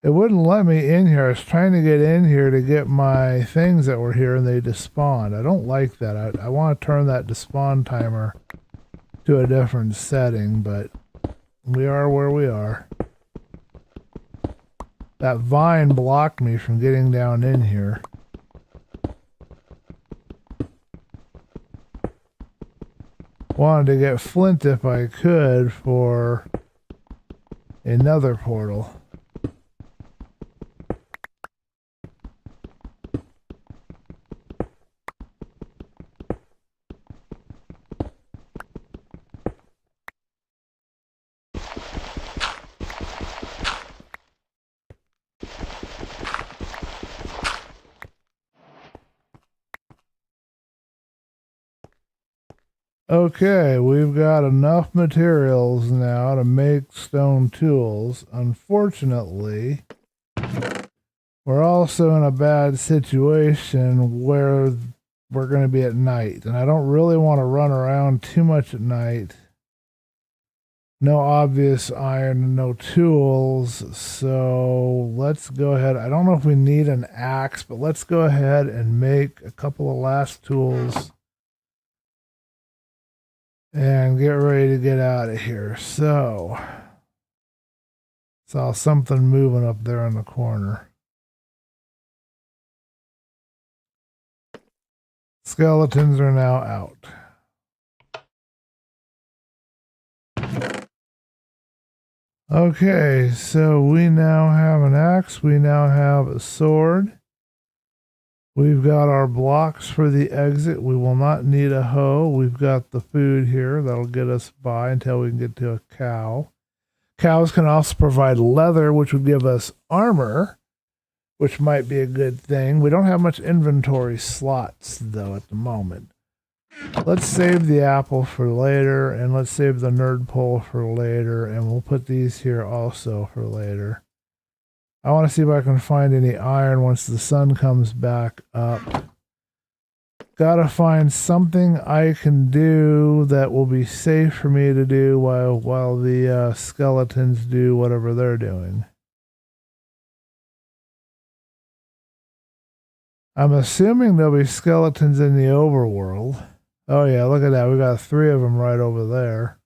It wouldn't let me in here. I was trying to get in here to get my things that were here and they despawned. I don't like that. I want to turn that despawn timer to a different setting, but we are where we are. That vine blocked me from getting down in here. Wanted to get flint if I could for another portal. Okay, we've got enough materials now to make stone tools. Unfortunately, we're also in a bad situation where we're going to be at night, and I don't really want to run around too much at night. No obvious iron, no tools, so let's go ahead. I don't know if we need an axe, but let's go ahead and make a couple of last tools and get ready to get out of here. So, saw something moving up there in the corner. Skeletons are now out. Okay, so we now have an axe. We now have a sword. We've got our blocks for the exit. We will not need a hoe. We've got the food here. That'll get us by until we can get to a cow. Cows can also provide leather, which would give us armor, which might be a good thing. We don't have much inventory slots, though, at the moment. Let's save the apple for later, and let's save the nerd pole for later, and we'll put these here also for later. I want to see if I can find any iron once the sun comes back up. Gotta find something I can do that will be safe for me to do while the skeletons do whatever they're doing. I'm assuming there'll be skeletons in the overworld. Oh yeah, look at that. We got 3 of them right over there.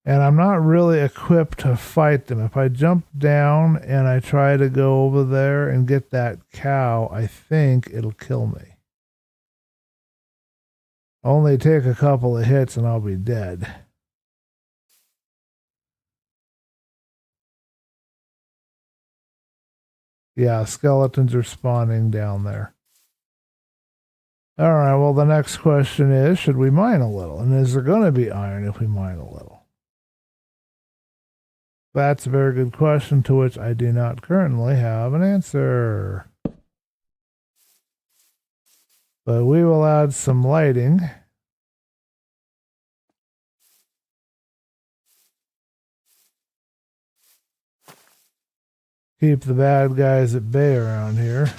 And I'm not really equipped to fight them. If I jump down and I try to go over there and get that cow, I think it'll kill me. Only take a couple of hits and I'll be dead. Yeah, skeletons are spawning down there. All right, well, the next question is, should we mine a little? And is there going to be iron if we mine a little? That's a very good question to which I do not currently have an answer. But we will add some lighting. Keep the bad guys at bay around here.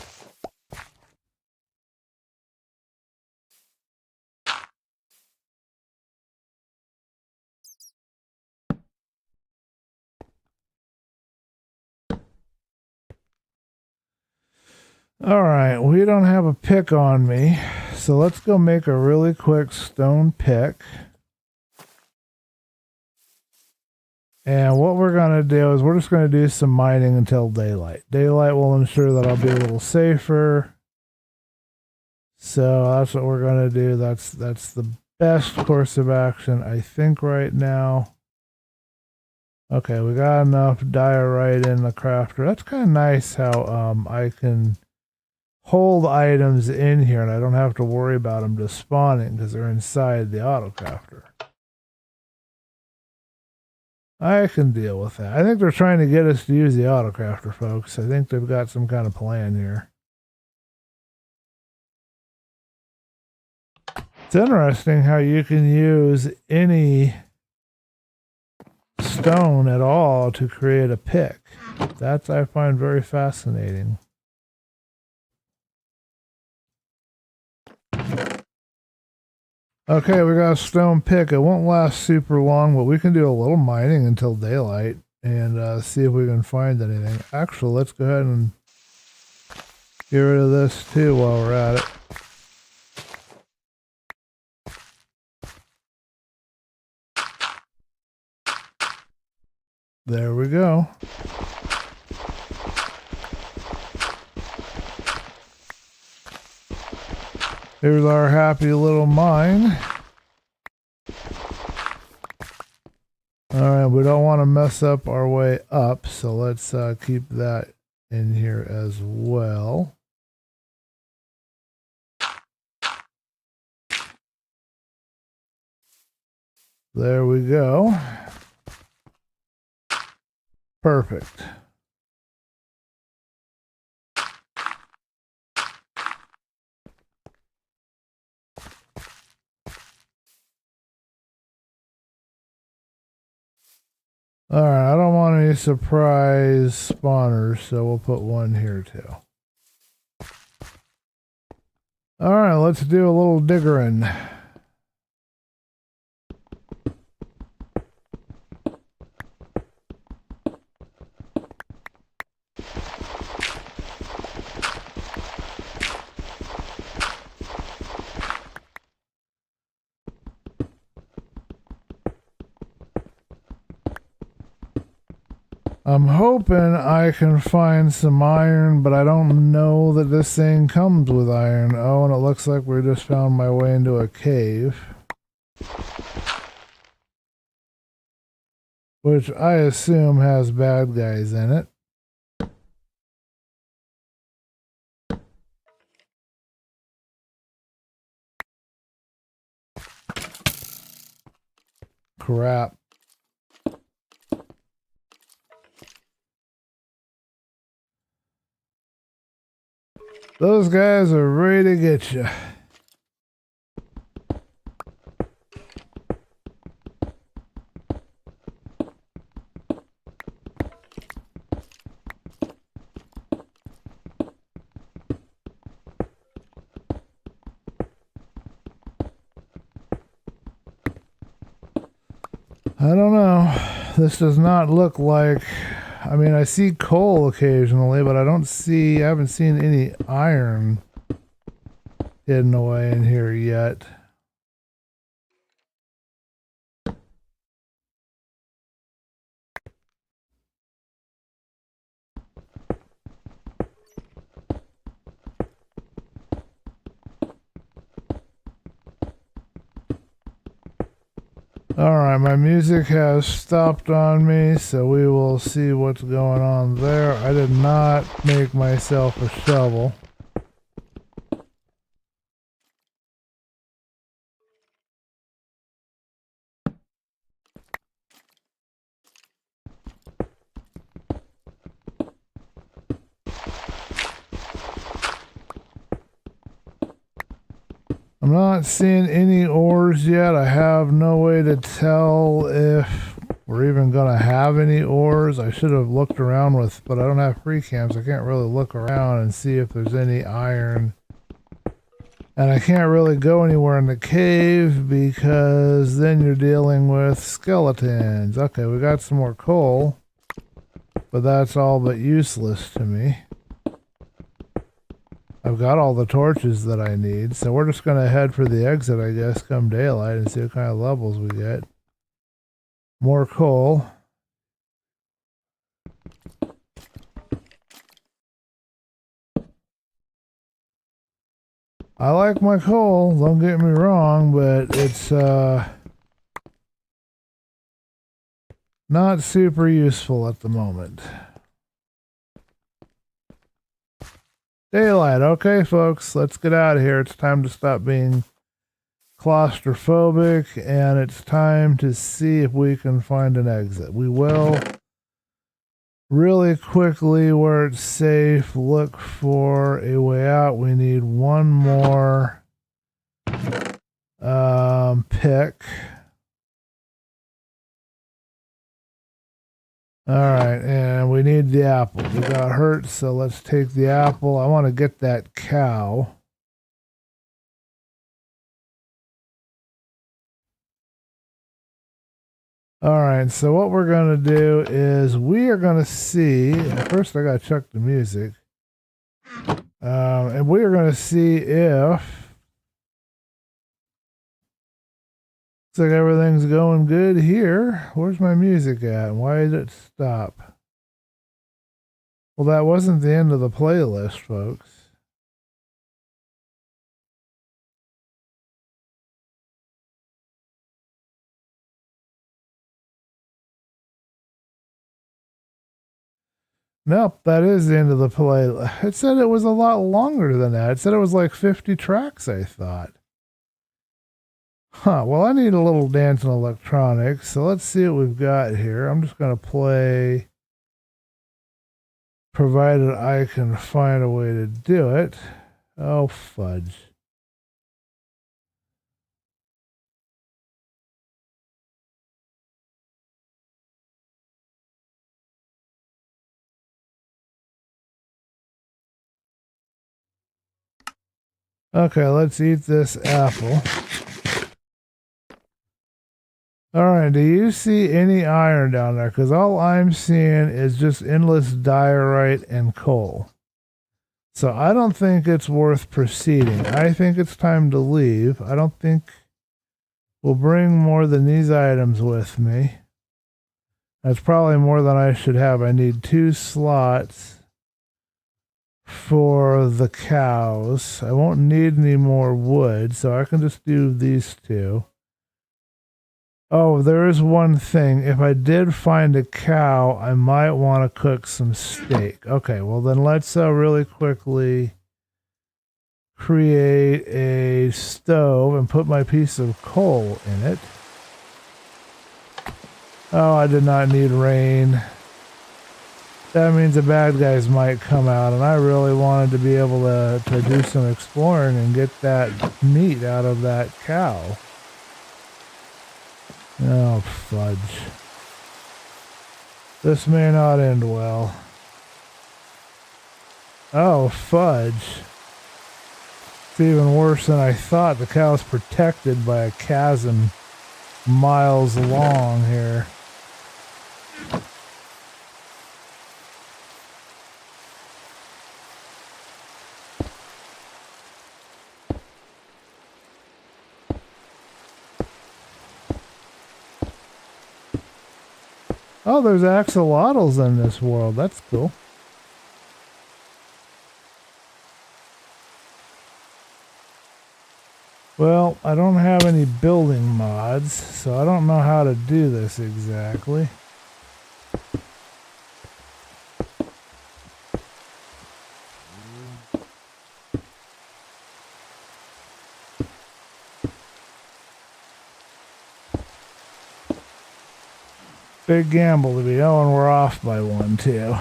All right, we don't have a pick on me, so let's go make a really quick stone pick. And what we're going to do is we're just going to do some mining until daylight. Daylight will ensure that I'll be a little safer. So that's what we're going to do. That's the best course of action, I think, right now. Okay, we got enough diorite in the crafter. That's kind of nice how I can hold items in here and I don't have to worry about them just spawning because they're inside the auto crafter. I can deal with that. I think they're trying to get us to use the auto crafter, folks. I think they've got some kind of plan here. It's interesting how you can use any stone at all to create a pick. That I find very fascinating. Okay, we got a stone pick. It won't last super long, but we can do a little mining until daylight and see if we can find anything. Actually, let's go ahead and get rid of this too while we're at it. There we go. Here's our happy little mine. Alright, we don't want to mess up our way up, so let's keep that in here as well. There we go. Perfect. All right, I don't want any surprise spawners, so we'll put one here too. All right, let's do a little diggering. I'm hoping I can find some iron, but I don't know that this thing comes with iron. Oh, and it looks like we just found my way into a cave. Which I assume has bad guys in it. Crap. Those guys are ready to get you. I don't know. This does not look like... I mean, I see coal occasionally, but I haven't seen any iron hidden away in here yet. Alright, my music has stopped on me, so we will see what's going on there. I did not make myself a shovel. I'm not seeing any ores yet. I have no way to tell if we're even going to have any ores. I should have looked around but I don't have free cams. I can't really look around and see if there's any iron. And I can't really go anywhere in the cave because then you're dealing with skeletons. Okay, we got some more coal, but that's all but useless to me. I've got all the torches that I need, so we're just going to head for the exit, I guess, come daylight and see what kind of levels we get. More coal. I like my coal, don't get me wrong, but it's not super useful at the moment. Daylight. Okay, folks, let's get out of here. It's time to stop being claustrophobic, and it's time to see if we can find an exit. We will really quickly, where it's safe, look for a way out. We need one more pick. Alright, and we need the apple. We got hurt, so let's take the apple. I want to get that cow. Alright, so what we're going to do is we are going to see... First, I got to check the music. And we are going to see if... Looks like everything's going good here. Where's my music at? Why did it stop? Well, that wasn't the end of the playlist, folks. Nope, that is the end of the playlist. It said it was a lot longer than that. It said it was like 50 tracks, I thought. Huh, well, I need a little dancing electronics, so let's see what we've got here. I'm just going to play, provided I can find a way to do it. Oh, fudge. Okay, let's eat this apple. Alright, do you see any iron down there? Because all I'm seeing is just endless diorite and coal. So I don't think it's worth proceeding. I think it's time to leave. I don't think we'll bring more than these items with me. That's probably more than I should have. I need 2 slots for the cows. I won't need any more wood, so I can just do these 2. Oh, there is one thing. If I did find a cow, I might want to cook some steak. Okay, well then let's really quickly create a stove and put my piece of coal in it. Oh, I did not need rain. That means the bad guys might come out, and I really wanted to be able to do some exploring and get that meat out of that cow. Oh, fudge. This may not end well. Oh, fudge. It's even worse than I thought. The cow's protected by a chasm miles long here. Oh, there's axolotls in this world. That's cool. Well, I don't have any building mods, so I don't know how to do this exactly. Big gamble to be. Oh, and we're off by 1 too.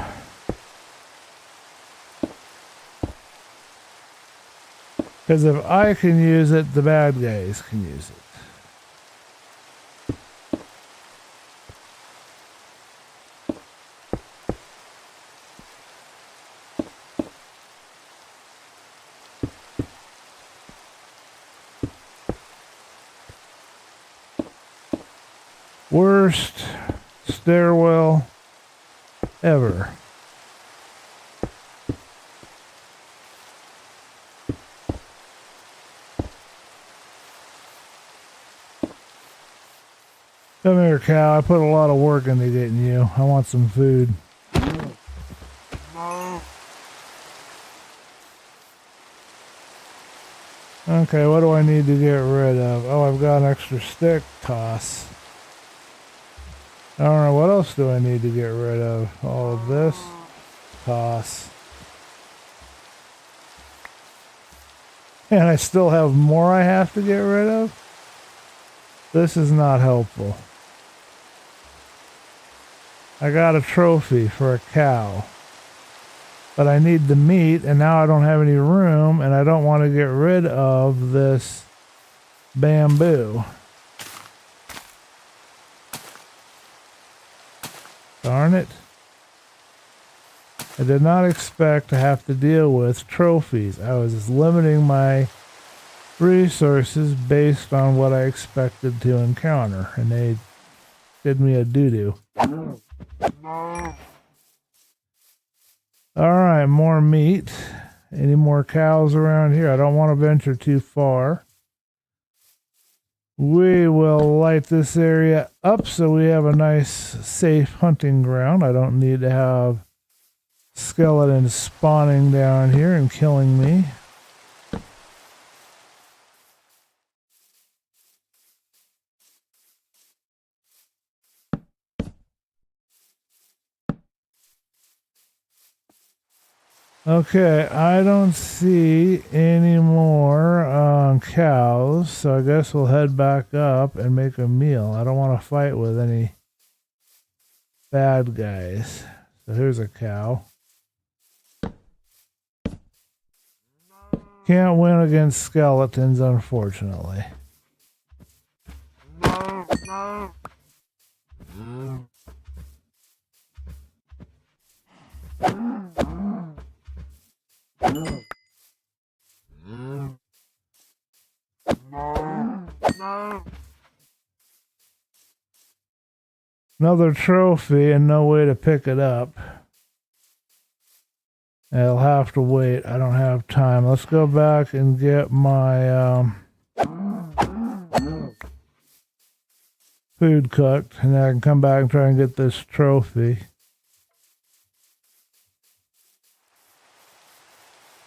Because if I can use it, the bad guys can use it. Worst stairwell ever. Come here, cow. I put a lot of work into getting you. I want some food. Okay, what do I need to get rid of? Oh, I've got an extra stick. Toss. I don't know. What else do I need to get rid of? All of this. Toss. And I still have more I have to get rid of? This is not helpful. I got a trophy for a cow. But I need the meat, and now I don't have any room, and I don't want to get rid of this bamboo. Darn it. I did not expect to have to deal with trophies. I was just limiting my resources based on what I expected to encounter, and they did me a doo-doo. Alright, more meat. Any more cows around here? I don't want to venture too far. We will light this area up so we have a nice, safe hunting ground. I don't need to have skeletons spawning down here and killing me. Okay, I don't see any more cows, so I guess we'll head back up and make a meal. I don't want to fight with any bad guys. So here's a cow. Can't win against skeletons, unfortunately. Another trophy and no way to pick it up. I'll have to wait. I don't have time. Let's go back and get my food cooked, and then I can come back and try and get this trophy.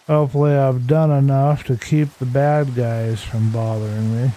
Hopefully I've done enough to keep the bad guys from bothering me.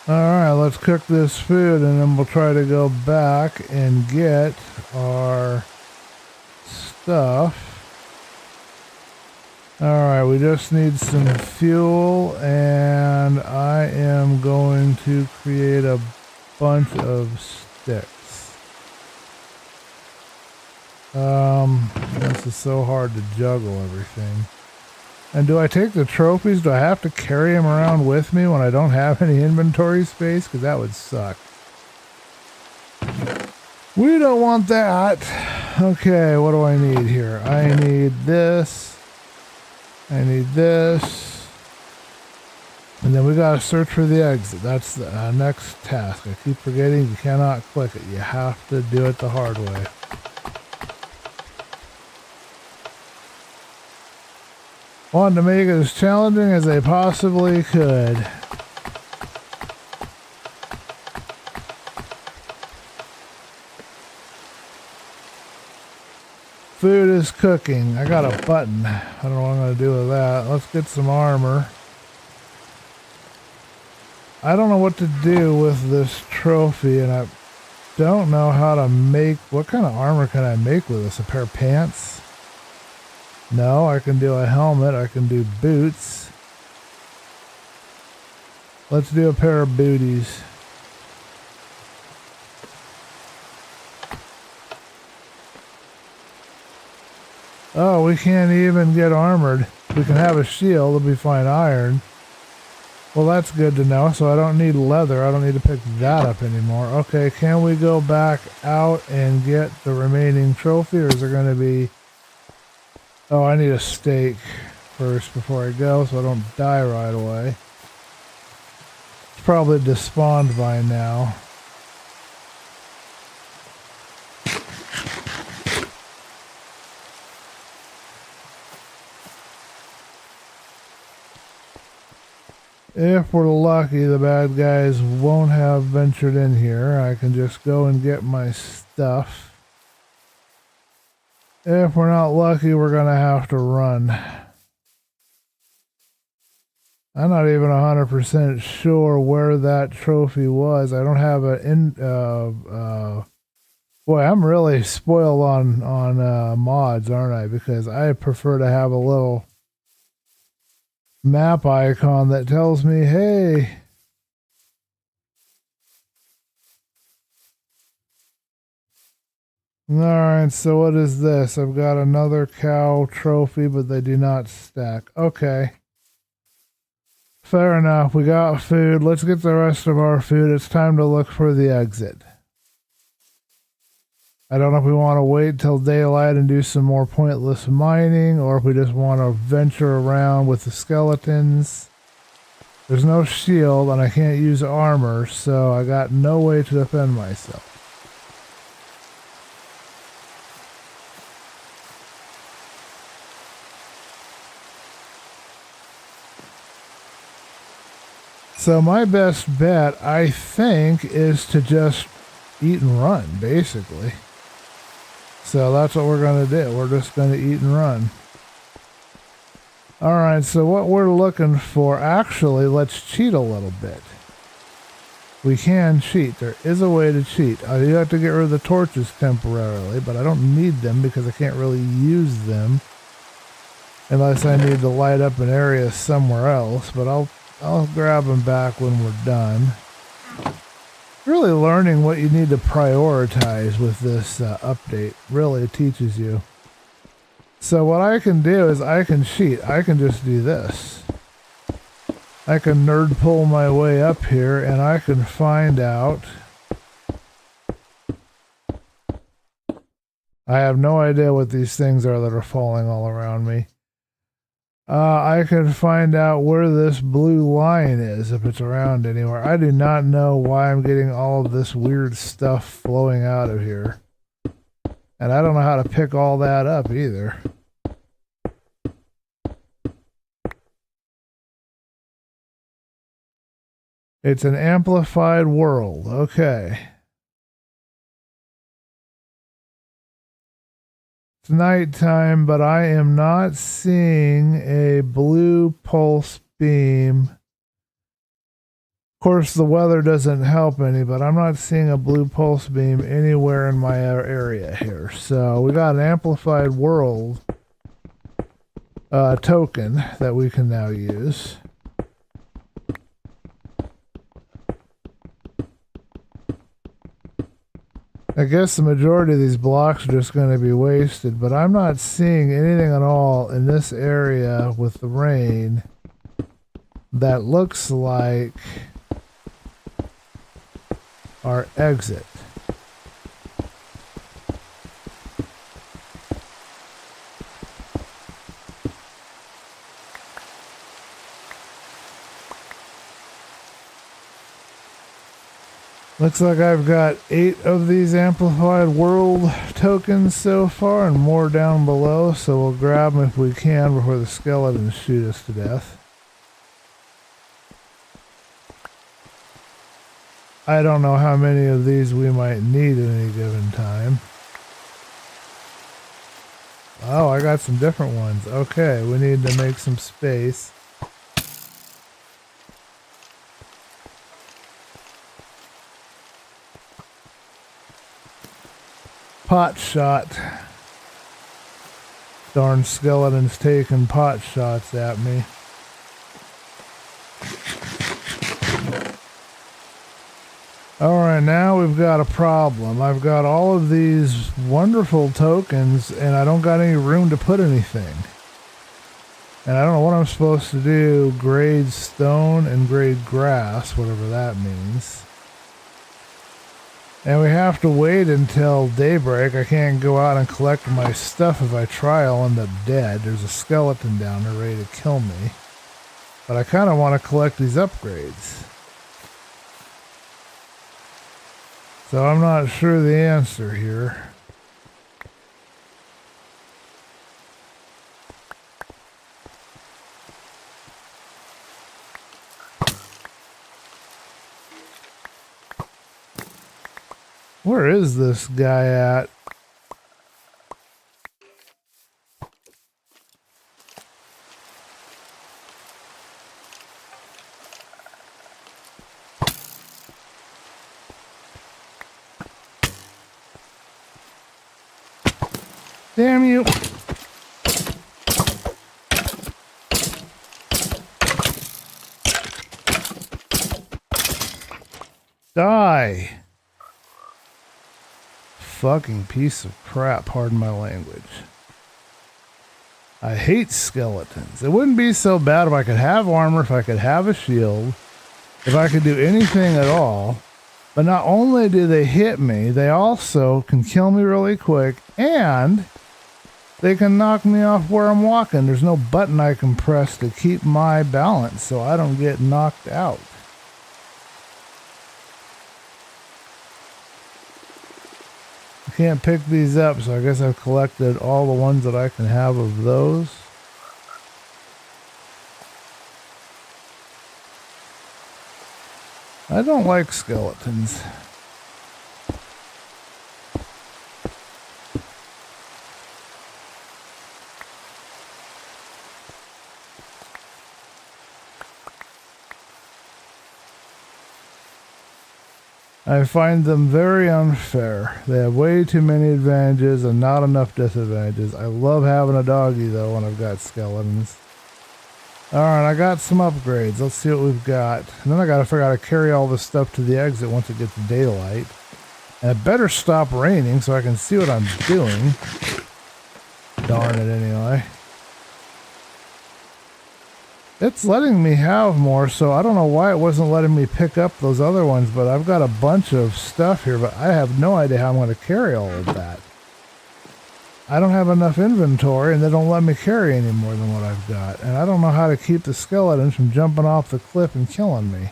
Alright, let's cook this food and then we'll try to go back and get our stuff. Alright, we just need some fuel and I am going to create a bunch of sticks. This is so hard to juggle everything. And do I take the trophies? Do I have to carry them around with me when I don't have any inventory space? Because that would suck. We don't want that. Okay, what do I need here? I need this. I need this. And then we gotta search for the exit. That's the next task. I keep forgetting you cannot click it. You have to do it the hard way. Wanted to make it as challenging as they possibly could. Food is cooking. I got a button. I don't know what I'm going to do with that. Let's get some armor. I don't know what to do with this trophy, and I don't know how to make... What kind of armor can I make with this? A pair of pants? No, I can do a helmet. I can do boots. Let's do a pair of booties. Oh, we can't even get armored. We can have a shield if we find iron. Well, that's good to know. So I don't need leather. I don't need to pick that up anymore. Okay, can we go back out and get the remaining trophy, or is there going to be... Oh, I need a steak first before I go so I don't die right away. It's probably despawned by now. If we're lucky, the bad guys won't have ventured in here. I can just go and get my stuff. If we're not lucky, we're going to have to run. I'm not even 100% sure where that trophy was. I don't have boy, I'm really spoiled on mods, aren't I? Because I prefer to have a little map icon that tells me, hey, alright, so what is this? I've got another cow trophy, but they do not stack. Okay. Fair enough. We got food. Let's get the rest of our food. It's time to look for the exit. I don't know if we want to wait till daylight and do some more pointless mining, or if we just want to venture around with the skeletons. There's no shield, and I can't use armor, so I got no way to defend myself. So my best bet, I think, is to just eat and run, basically. So that's what we're going to do. We're just going to eat and run. Alright, so what we're looking for, actually, let's cheat a little bit. We can cheat. There is a way to cheat. I do have to get rid of the torches temporarily, but I don't need them because I can't really use them. Unless I need to light up an area somewhere else, but I'll grab them back when we're done. Really learning what you need to prioritize with this update. Really teaches you. So what I can do is I can cheat. I can just do this. I can nerd pull my way up here and I can find out. I have no idea what these things are that are falling all around me. I can find out where this blue line is if it's around anywhere. I do not know why I'm getting all of this weird stuff flowing out of here. And I don't know how to pick all that up either. It's an amplified world. Okay. It's nighttime, but I am not seeing a blue pulse beam. Of course, the weather doesn't help any, but I'm not seeing a blue pulse beam anywhere in my area here. So we got an amplified world token that we can now use. I guess the majority of these blocks are just going to be wasted, but I'm not seeing anything at all in this area with the rain that looks like our exit. Looks like I've got 8 of these amplified world tokens so far and more down below, so we'll grab them if we can before the skeletons shoot us to death. I don't know how many of these we might need at any given time. Oh, I got some different ones. Okay, we need to make some space. Pot shot. Darn skeletons taking pot shots at me. Alright, now we've got a problem. I've got all of these wonderful tokens and I don't got any room to put anything. And I don't know what I'm supposed to do. Grade stone and grade grass, whatever that means. And we have to wait until daybreak. I can't go out and collect my stuff. If I try, I'll end up dead. There's a skeleton down there ready to kill me. But I kind of want to collect these upgrades. So I'm not sure the answer here. Where is this guy at? Damn you. Die. Fucking piece of crap, pardon my language. I hate skeletons. It wouldn't be so bad if I could have armor, if I could have a shield, if I could do anything at all. But not only do they hit me, they also can kill me really quick, and they can knock me off where I'm walking. There's no button I can press to keep my balance so I don't get knocked out. Can't pick these up, so I guess I've collected all the ones that I can have of those. I don't like skeletons. I find them very unfair. They have way too many advantages and not enough disadvantages. I love having a doggy though when I've got skeletons. Alright, I got some upgrades. Let's see what we've got. And then I gotta figure out how to carry all this stuff to the exit once it gets daylight. And it better stop raining so I can see what I'm doing. Darn it anyway. It's letting me have more, so I don't know why it wasn't letting me pick up those other ones, but I've got a bunch of stuff here, but I have no idea how I'm going to carry all of that. I don't have enough inventory, and they don't let me carry any more than what I've got. And I don't know how to keep the skeletons from jumping off the cliff and killing me.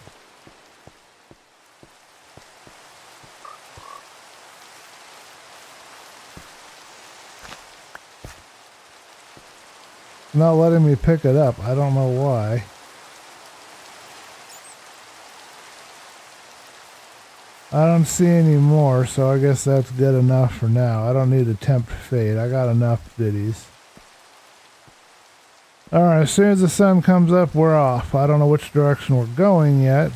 Not letting me pick it up. I don't know why. I don't see any more, so I guess that's good enough for now. I don't need to tempt fate. I got enough biddies. Alright, as soon as the sun comes up, we're off. I don't know which direction we're going yet.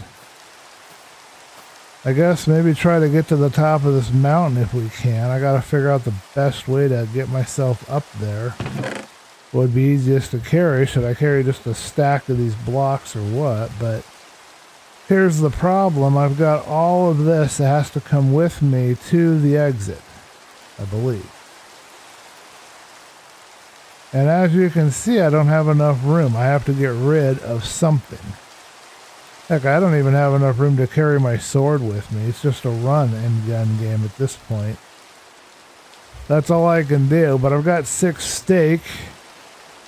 I guess maybe try to get to the top of this mountain if we can. I gotta figure out the best way to get myself up there. Would be easiest to carry. Should I carry just a stack of these blocks or what? But here's the problem. I've got all of this that has to come with me to the exit, I believe. And as you can see, I don't have enough room. I have to get rid of something. Heck, I don't even have enough room to carry my sword with me. It's just a run and gun game at this point. That's all I can do, but I've got 6 steak.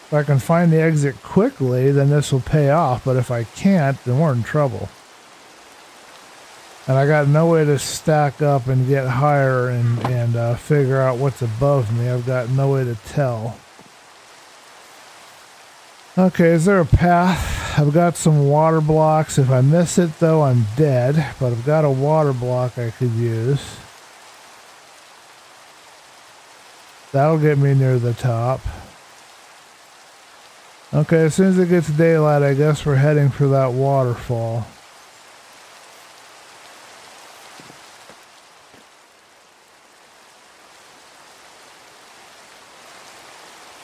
If I can find the exit quickly, then this will pay off. But if I can't, then we're in trouble. And I got no way to stack up and get higher and figure out what's above me. I've got no way to tell. Okay, is there a path? I've got some water blocks. If I miss it, though, I'm dead. But I've got a water block I could use. That'll get me near the top. Okay, as soon as it gets daylight, I guess we're heading for that waterfall.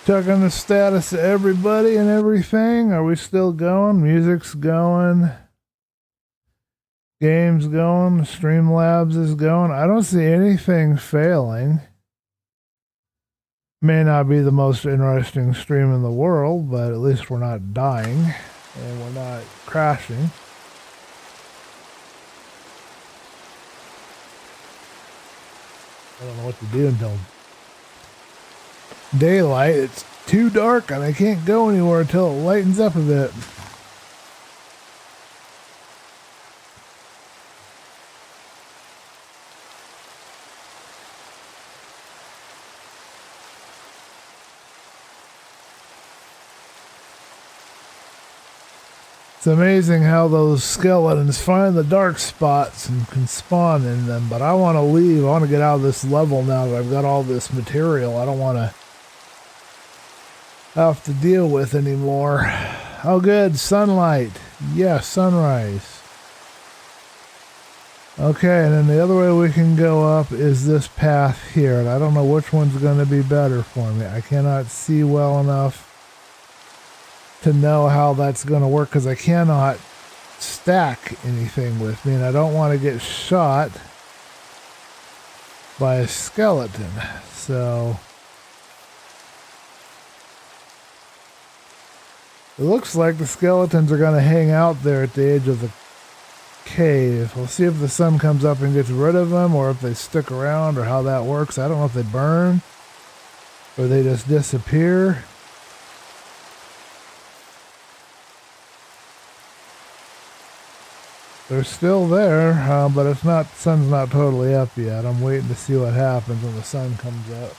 Checking the status of everybody and everything. Are we still going? Music's going. Game's going. Streamlabs is going. I don't see anything failing. May not be the most interesting stream in the world, but at least we're not dying and we're not crashing. I don't know what to do until daylight. It's too dark and I can't go anywhere until it lightens up a bit. It's amazing how those skeletons find the dark spots and can spawn in them, but I want to leave. I want to get out of this level now that I've got all this material. I don't want to have to deal with anymore. Oh good, sunlight. Yes, sunrise. Okay, and then the other way we can go up is this path here, and I don't know which one's going to be better for me. I cannot see well enough to know how that's going to work because I cannot stack anything with me, and I don't want to get shot by a skeleton. So it looks like the skeletons are going to hang out there at the edge of the cave. We'll see if the sun comes up and gets rid of them, or if they stick around, or how that works. I don't know if they burn or they just disappear. They're still there, but it's not. Sun's not totally up yet. I'm waiting to see what happens when the sun comes up.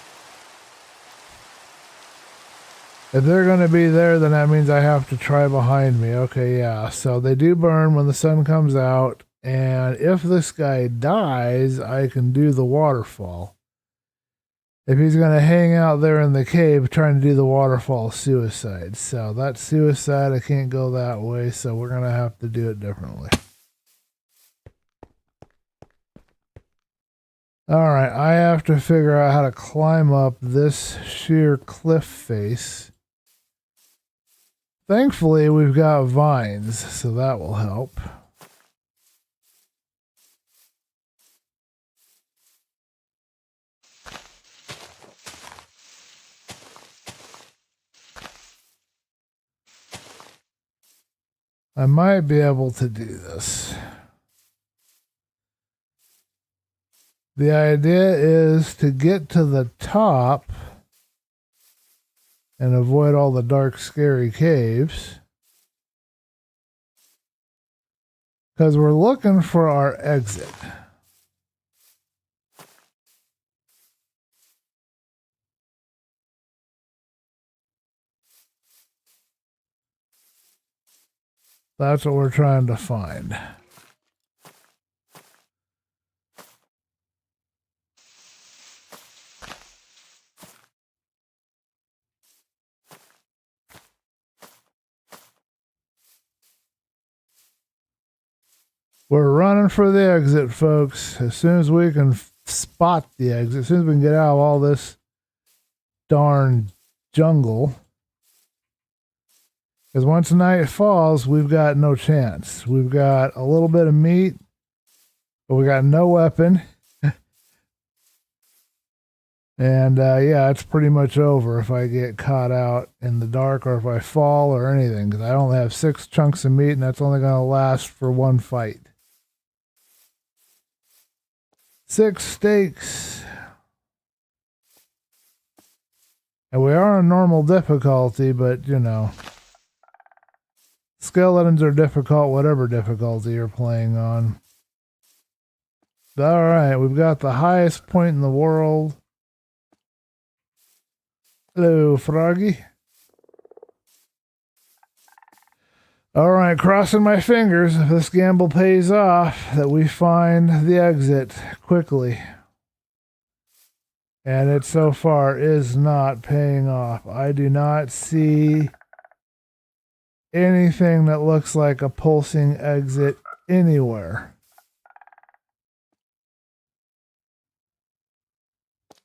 If they're going to be there, then that means I have to try behind me. Okay, yeah. So they do burn when the sun comes out, and if this guy dies, I can do the waterfall. If he's going to hang out there in the cave trying to do the waterfall, suicide. So that's suicide. I can't go that way, so we're going to have to do it differently. Alright, I have to figure out how to climb up this sheer cliff face Thankfully, we've got vines, so that will help. I might be able to do this. The idea is to get to the top and avoid all the dark, scary caves. Because we're looking for our exit. That's what we're trying to find. We're running for the exit, folks. As soon as we can spot the exit, as soon as we can get out of all this darn jungle. Because once night falls, we've got no chance. We've got a little bit of meat, but we got no weapon. And yeah, it's pretty much over if I get caught out in the dark or if I fall or anything. Because I only have 6 chunks of meat, and that's only going to last for one fight. 6 steaks. And we are on normal difficulty, but you know, skeletons are difficult, whatever difficulty you're playing on. All right, we've got the highest point in the world. Hello, Froggy. All right, crossing my fingers if this gamble pays off that we find the exit quickly. And it so far is not paying off. I do not see anything that looks like a pulsing exit anywhere.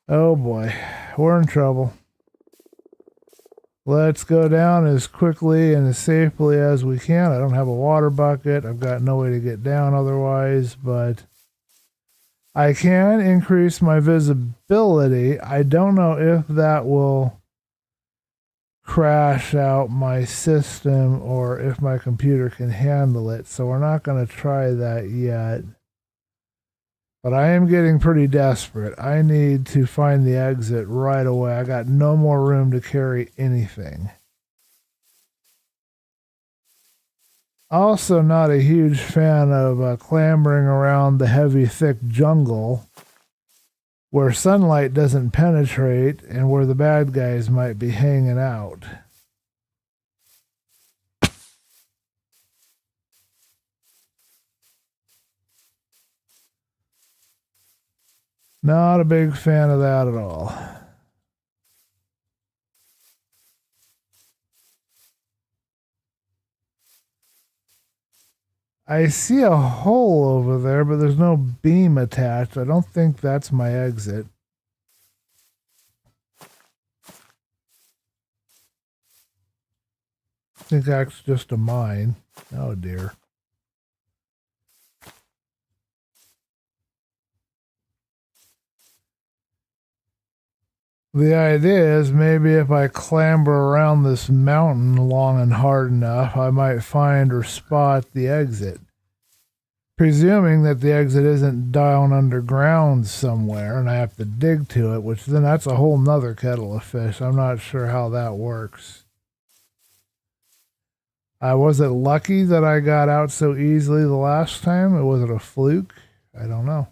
Oh boy, we're in trouble. Let's go down as quickly and as safely as we can. I don't have a water bucket. I've got no way to get down otherwise, but I can increase my visibility. I don't know if that will crash out my system or if my computer can handle it, so we're not going to try that yet. But I am getting pretty desperate. I need to find the exit right away. I got no more room to carry anything. Also not a huge fan of clambering around the heavy, thick jungle where sunlight doesn't penetrate and where the bad guys might be hanging out. Not a big fan of that at all. I see a hole over there, but there's no beam attached. I don't think that's my exit. I think that's just a mine. Oh dear. The idea is maybe if I clamber around this mountain long and hard enough, I might find or spot the exit. Presuming that the exit isn't down underground somewhere and I have to dig to it, which then that's a whole nother kettle of fish. I'm not sure how that works. Was it lucky that I got out so easily the last time? Or was it a fluke? I don't know.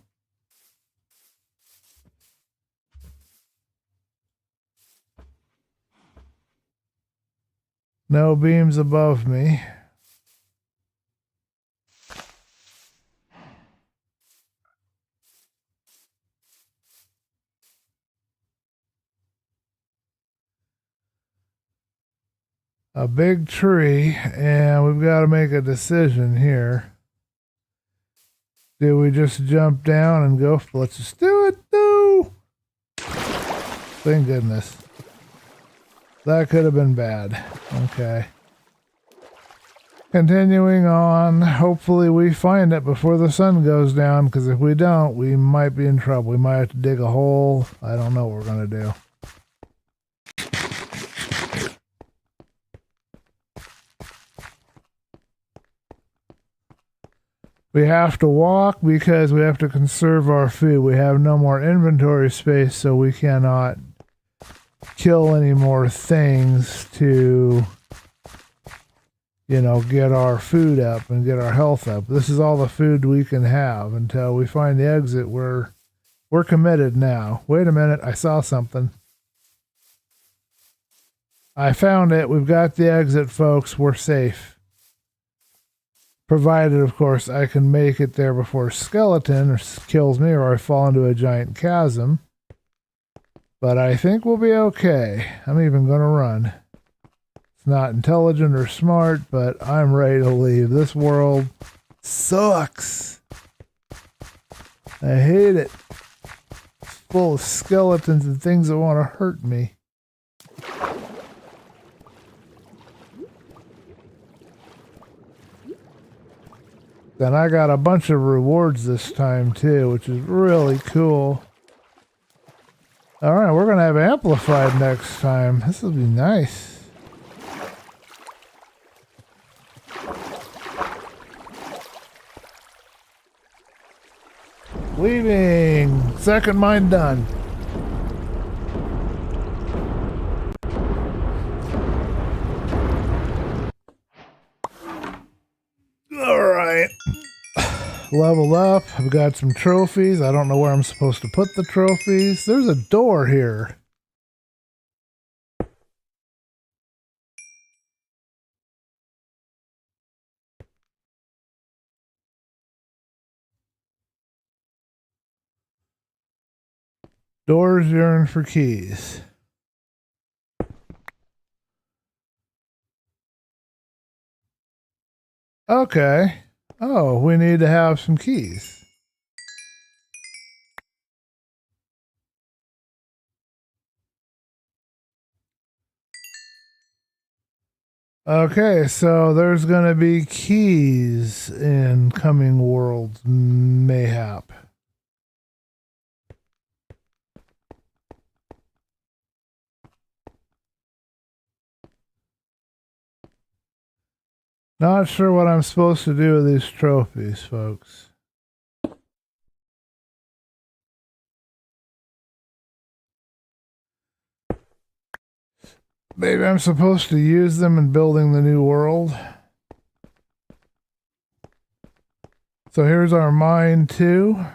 No beams above me. A big tree, and we've got to make a decision here. Do we just jump down and go? Let's just do it. No! Thank goodness. That could have been bad. Okay. Continuing on, hopefully we find it before the sun goes down, because if we don't, we might be in trouble. We might have to dig a hole. I don't know what we're going to do. We have to walk because we have to conserve our food. We have no more inventory space, so we cannot kill any more things to, you know, get our food up and get our health up. This is all the food we can have until we find the exit. We're committed now. Wait a minute, I saw something. I found it. We've got the exit, folks. We're safe. Provided, of course, I can make it there before skeleton or kills me or I fall into a giant chasm. But I think we'll be okay. I'm even going to run. It's not intelligent or smart, but I'm ready to leave. This world sucks. I hate it. It's full of skeletons and things that want to hurt me. Then I got a bunch of rewards this time too, which is really cool. Alright, we're going to have Amplified next time. This will be nice. Leaving. Second mine done. Alright. Leveled up. I've got some trophies. I don't know where I'm supposed to put the trophies. There's a door here. Doors yearn for keys. Okay. Oh, we need to have some keys. Okay, so there's going to be keys in coming worlds, mayhap. Not sure what I'm supposed to do with these trophies, folks. Maybe I'm supposed to use them in building the new world. So here's our mine 2.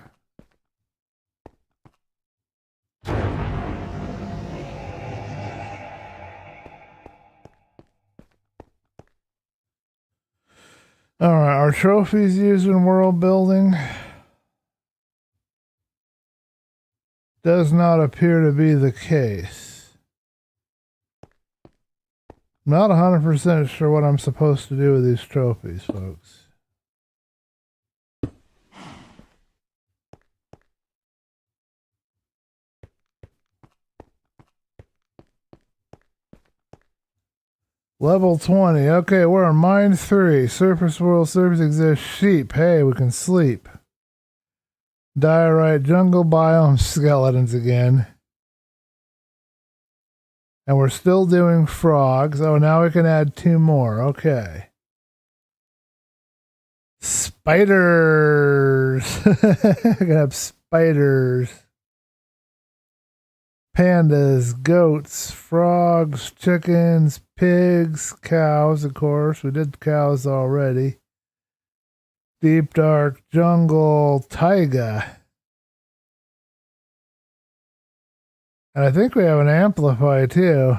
Alright, are trophies used in world building? Does not appear to be the case. Not 100% sure what I'm supposed to do with these trophies, folks. Level 20. Okay, we're on mine 3. Surface world, surface exists. Sheep. Hey, we can sleep. Diorite, jungle biome, skeletons again. And we're still doing frogs. Oh, now we can add 2 more. Okay. Spiders. I can have spiders. Pandas, goats, frogs, chickens, pigs, cows, of course. We did cows already. Deep dark jungle, taiga. And I think we have an amplify too.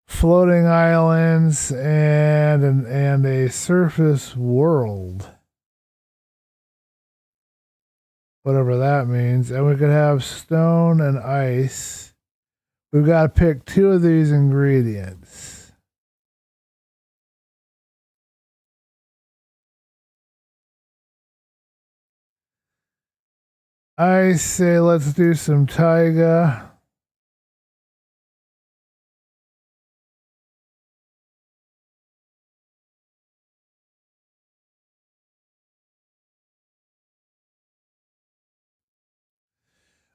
Floating islands and a surface world. Whatever that means. And we could have stone and ice. We've got to pick 2 of these ingredients. I say let's do some taiga.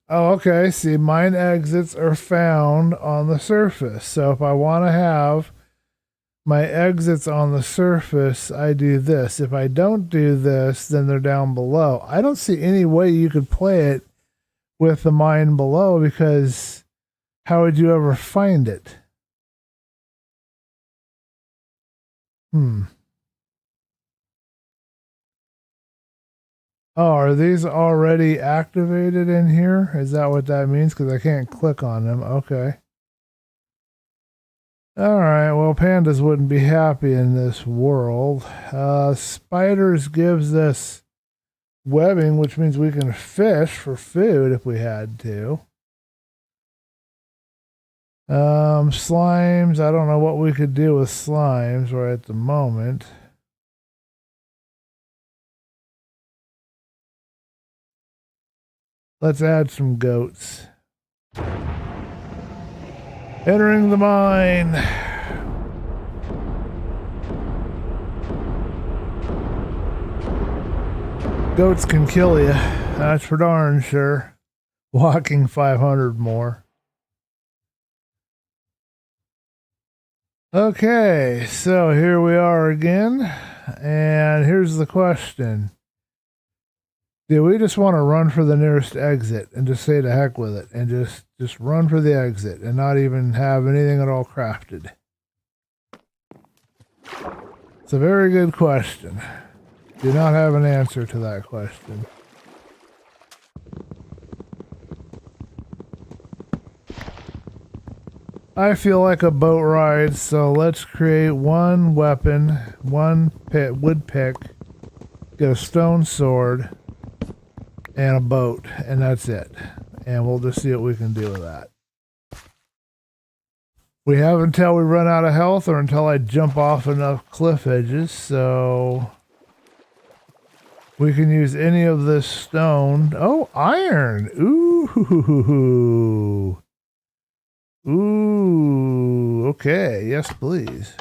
Oh, okay. See, mine exits are found on the surface. So if I want to have my exits on the surface, I do this. If I don't do this, then they're down below. I don't see any way you could play it with the mine below, because how would you ever find it? Hmm. Oh, are these already activated in here? Is that what that means? Because I can't click on them. Okay. All right. Well, pandas wouldn't be happy in this world. Spiders gives us webbing, which means we can fish for food if we had to. Slimes. I don't know what we could do with slimes right at the moment. Let's add some goats. Entering the mine. Goats can kill you. That's for darn sure. Walking 500 more. Okay, so here we are again. And here's the question. Do we just want to run for the nearest exit and just say to heck with it and just run for the exit and not even have anything at all crafted? It's a very good question. Do not have an answer to that question. I feel like a boat ride, so let's create one weapon, one wood pick, get a stone sword, and a boat, and that's it. And we'll just see what we can do with that. We have until we run out of health or until I jump off enough cliff edges, so we can use any of this stone. Oh, iron! Ooh! Ooh! Okay, yes, please.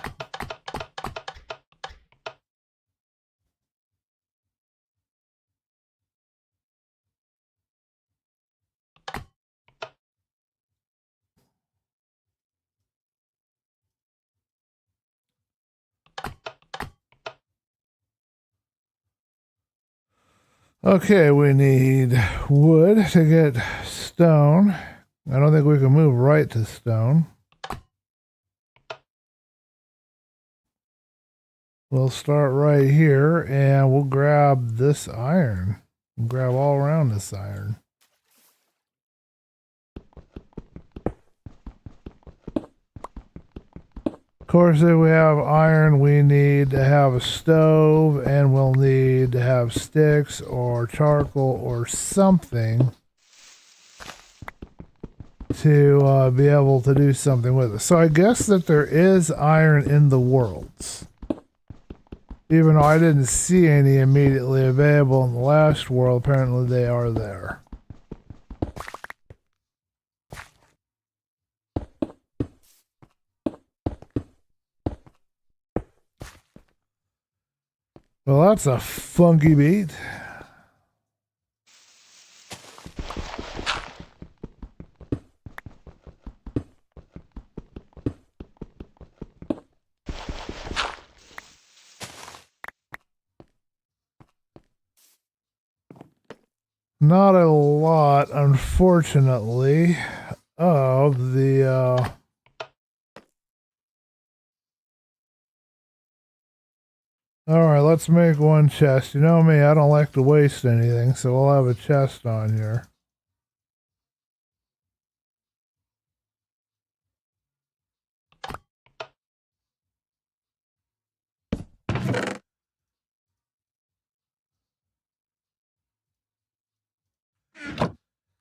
Okay, we need wood to get stone. I don't think we can move right to stone. We'll start right here and we'll grab this iron. We'll grab all around this iron. Of course, if we have iron, we need to have a stove, and we'll need to have sticks or charcoal or something to be able to do something with it. So I guess that there is iron in the worlds. Even though I didn't see any immediately available in the last world, apparently they are there. Well, that's a funky beat. Not a lot, unfortunately, of the Alright, let's make one chest. You know me, I don't like to waste anything, so we'll have a chest on here.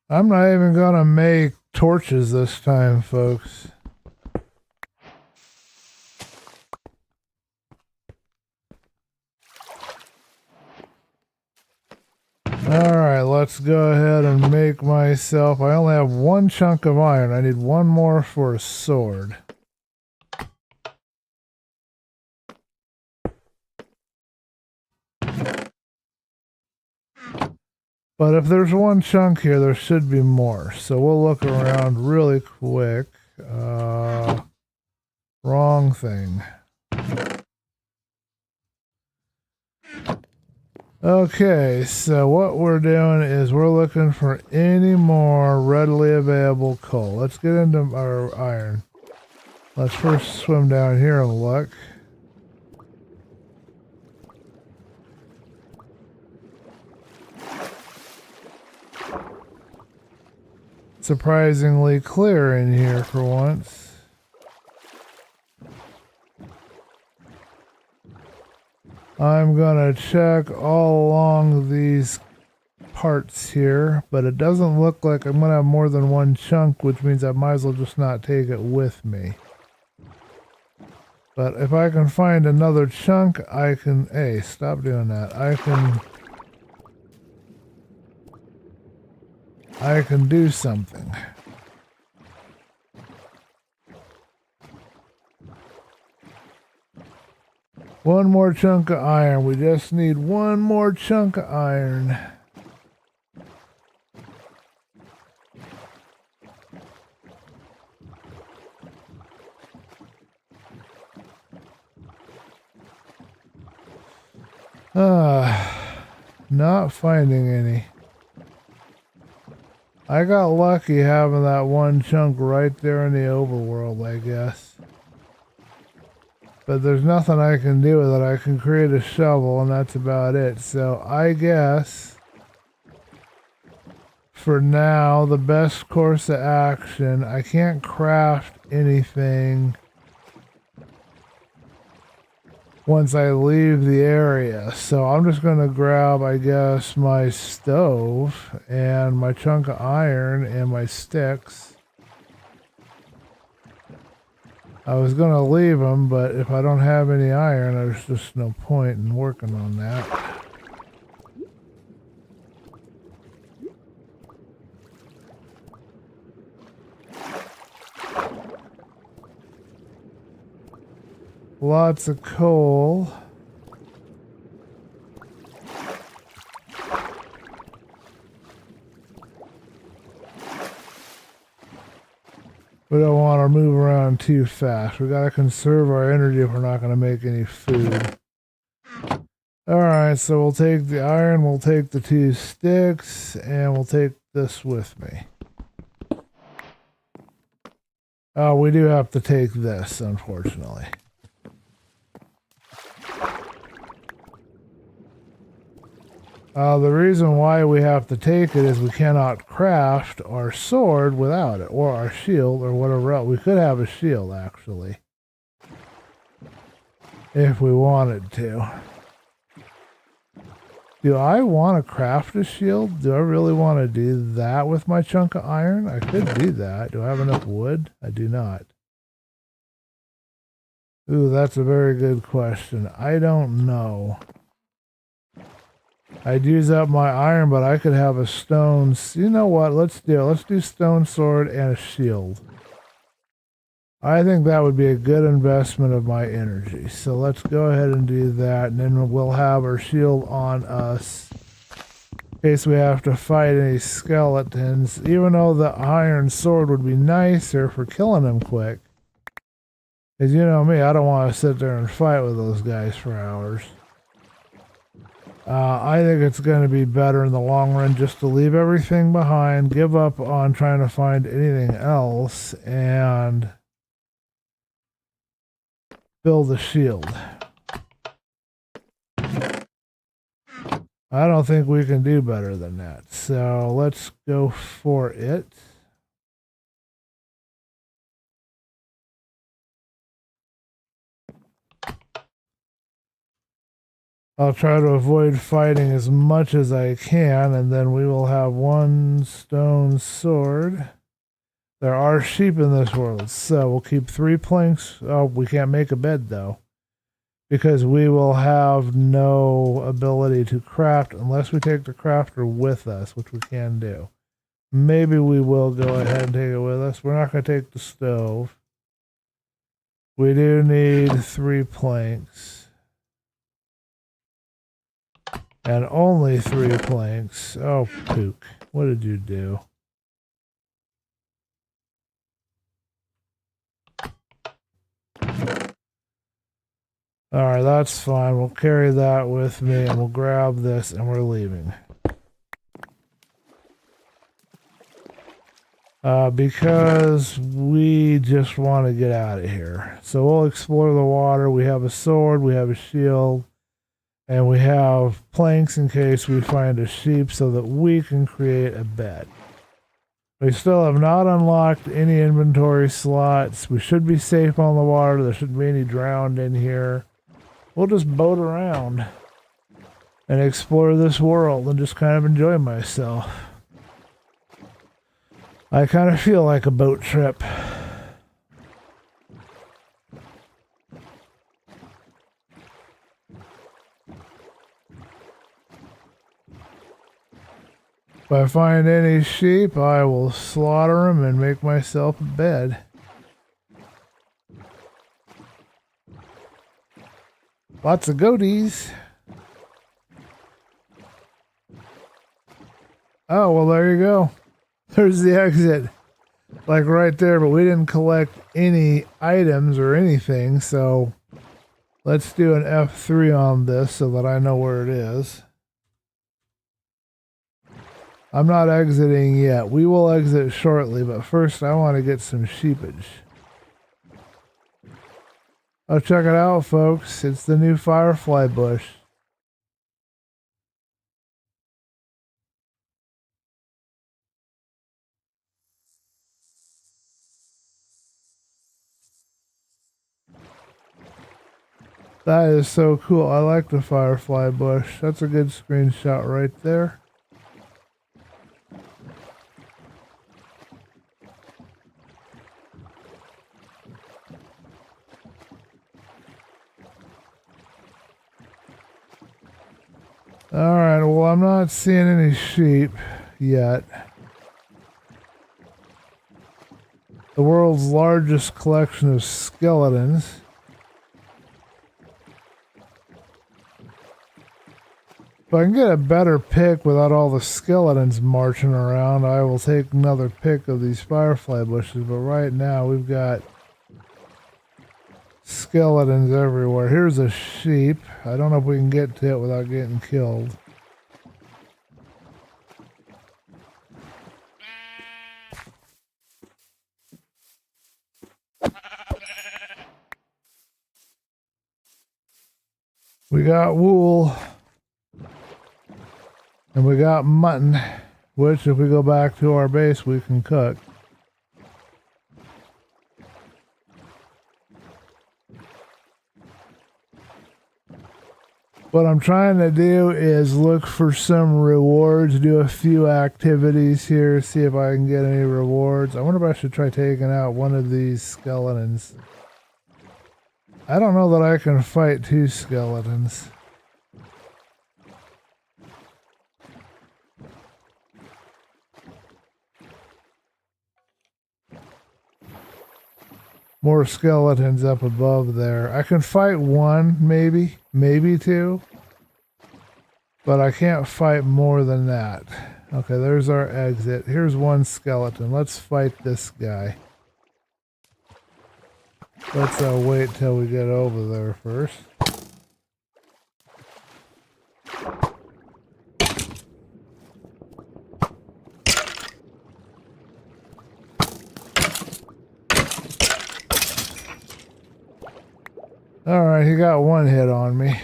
I'm not even gonna make torches this time, folks. Alright, let's go ahead and make myself... I only have one chunk of iron. I need one more for a sword. But if there's one chunk here, there should be more. So we'll look around really quick. Wrong thing. Okay, so what we're doing is we're looking for any more readily available coal. Let's get into our iron. Let's first swim down here and look. Surprisingly clear in here for once. I'm gonna check all along these parts here, but it doesn't look like I'm gonna have more than one chunk, which means I might as well just not take it with me. But if I can find another chunk, I can... Hey, stop doing that. I can do something. One more chunk of iron. We just need one more chunk of iron. Not finding any. I got lucky having that one chunk right there in the overworld, I guess. But there's nothing I can do with it. I can create a shovel and that's about it. So I guess for now, the best course of action, I can't craft anything once I leave the area. So I'm just going to grab, I guess, my stove and my chunk of iron and my sticks. I was going to leave them, but if I don't have any iron, there's just no point in working on that. Lots of coal. We don't want to move around too fast. We got to conserve our energy if we're not going to make any food. Alright, so we'll take the iron, we'll take the 2 sticks, and we'll take this with me. Oh, we do have to take this, unfortunately. The reason why we have to take it is we cannot craft our sword without it, or our shield, or whatever else. We could have a shield, actually, if we wanted to. Do I want to craft a shield? Do I really want to do that with my chunk of iron? I could do that. Do I have enough wood? I do not. Ooh, that's a very good question. I don't know. I'd use up my iron, but I could have a stone. You know what? Let's do it. Let's do stone sword and a shield. I think that would be a good investment of my energy. So let's go ahead and do that, and then we'll have our shield on us in case we have to fight any skeletons. Even though the iron sword would be nicer for killing them quick. Because you know me, I don't want to sit there and fight with those guys for hours. I think it's going to be better in the long run just to leave everything behind, give up on trying to find anything else, and build a shield. I don't think we can do better than that. So let's go for it. I'll try to avoid fighting as much as I can, and then we will have one stone sword. There are sheep in this world, so we'll keep 3 planks. Oh, we can't make a bed, though, because we will have no ability to craft unless we take the crafter with us, which we can do. Maybe we will go ahead and take it with us. We're not going to take the stove. We do need 3 planks. And only 3 planks. Oh, Pook. What did you do? Alright, that's fine. We'll carry that with me and we'll grab this and we're leaving. Because we just want to get out of here. So we'll explore the water. We have a sword, we have a shield, and we have planks in case we find a sheep so that we can create a bed. We still have not unlocked any inventory slots. We should be safe on the water. There shouldn't be any drowned in here. We'll just boat around and explore this world and just kind of enjoy myself. I kind of feel like a boat trip. If I find any sheep, I will slaughter them and make myself a bed. Lots of goatees. Oh, well, there you go. There's the exit. Like right there, but we didn't collect any items or anything, so let's do an F3 on this so that I know where it is. I'm not exiting yet. We will exit shortly, but first I want to get some sheepage. Oh, check it out, folks. It's the new firefly bush. That is so cool. I like the firefly bush. That's a good screenshot right there. Alright, well, I'm not seeing any sheep yet. The world's largest collection of skeletons. If I can get a better pick without all the skeletons marching around, I will take another pick of these firefly bushes. But right now, we've got skeletons everywhere. Here's a sheep. I don't know if we can get to it without getting killed. We got wool. And we got mutton, which if we go back to our base, we can cook. What I'm trying to do is look for some rewards, do a few activities here, see if I can get any rewards. I wonder if I should try taking out one of these skeletons. I don't know that I can fight 2 skeletons. More skeletons up above there. I can fight 1, maybe 2. But I can't fight more than that. Okay, there's our exit. Here's 1 skeleton. Let's fight this guy. Let's wait till we get over there first. Alright, he got 1 hit on me.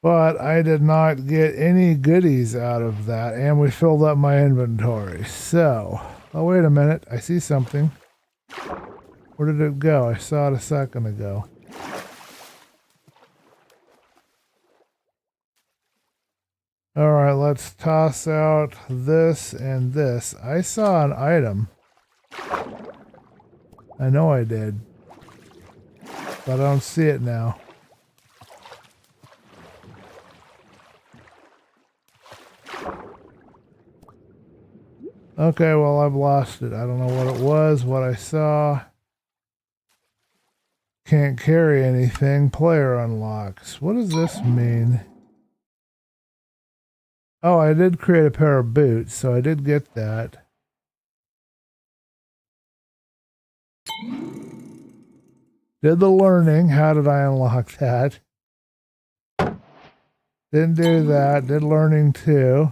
But I did not get any goodies out of that, and we filled up my inventory. So, oh wait a minute, I see something. Where did it go? I saw it a second ago. Alright, let's toss out this and this. I saw an item. I know I did. But I don't see it now. Okay, well, I've lost it. I don't know what it was, what I saw. can't carry anything. Player unlocks. What does this mean? Oh, I did create a pair of boots, so I did get that. Did the learning. How did I unlock that? Didn't do that. Did learning too.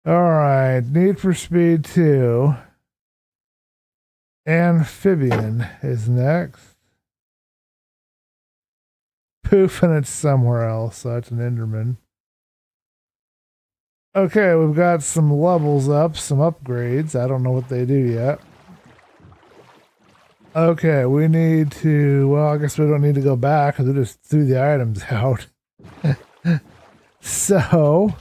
Alright, Need for Speed 2. Amphibian is next. Poof, and it's somewhere else, so it's an Enderman. Okay, we've got some levels up, some upgrades. I don't know what they do yet. Okay, we need to, well, I guess we don't need to go back because we just threw the items out. So,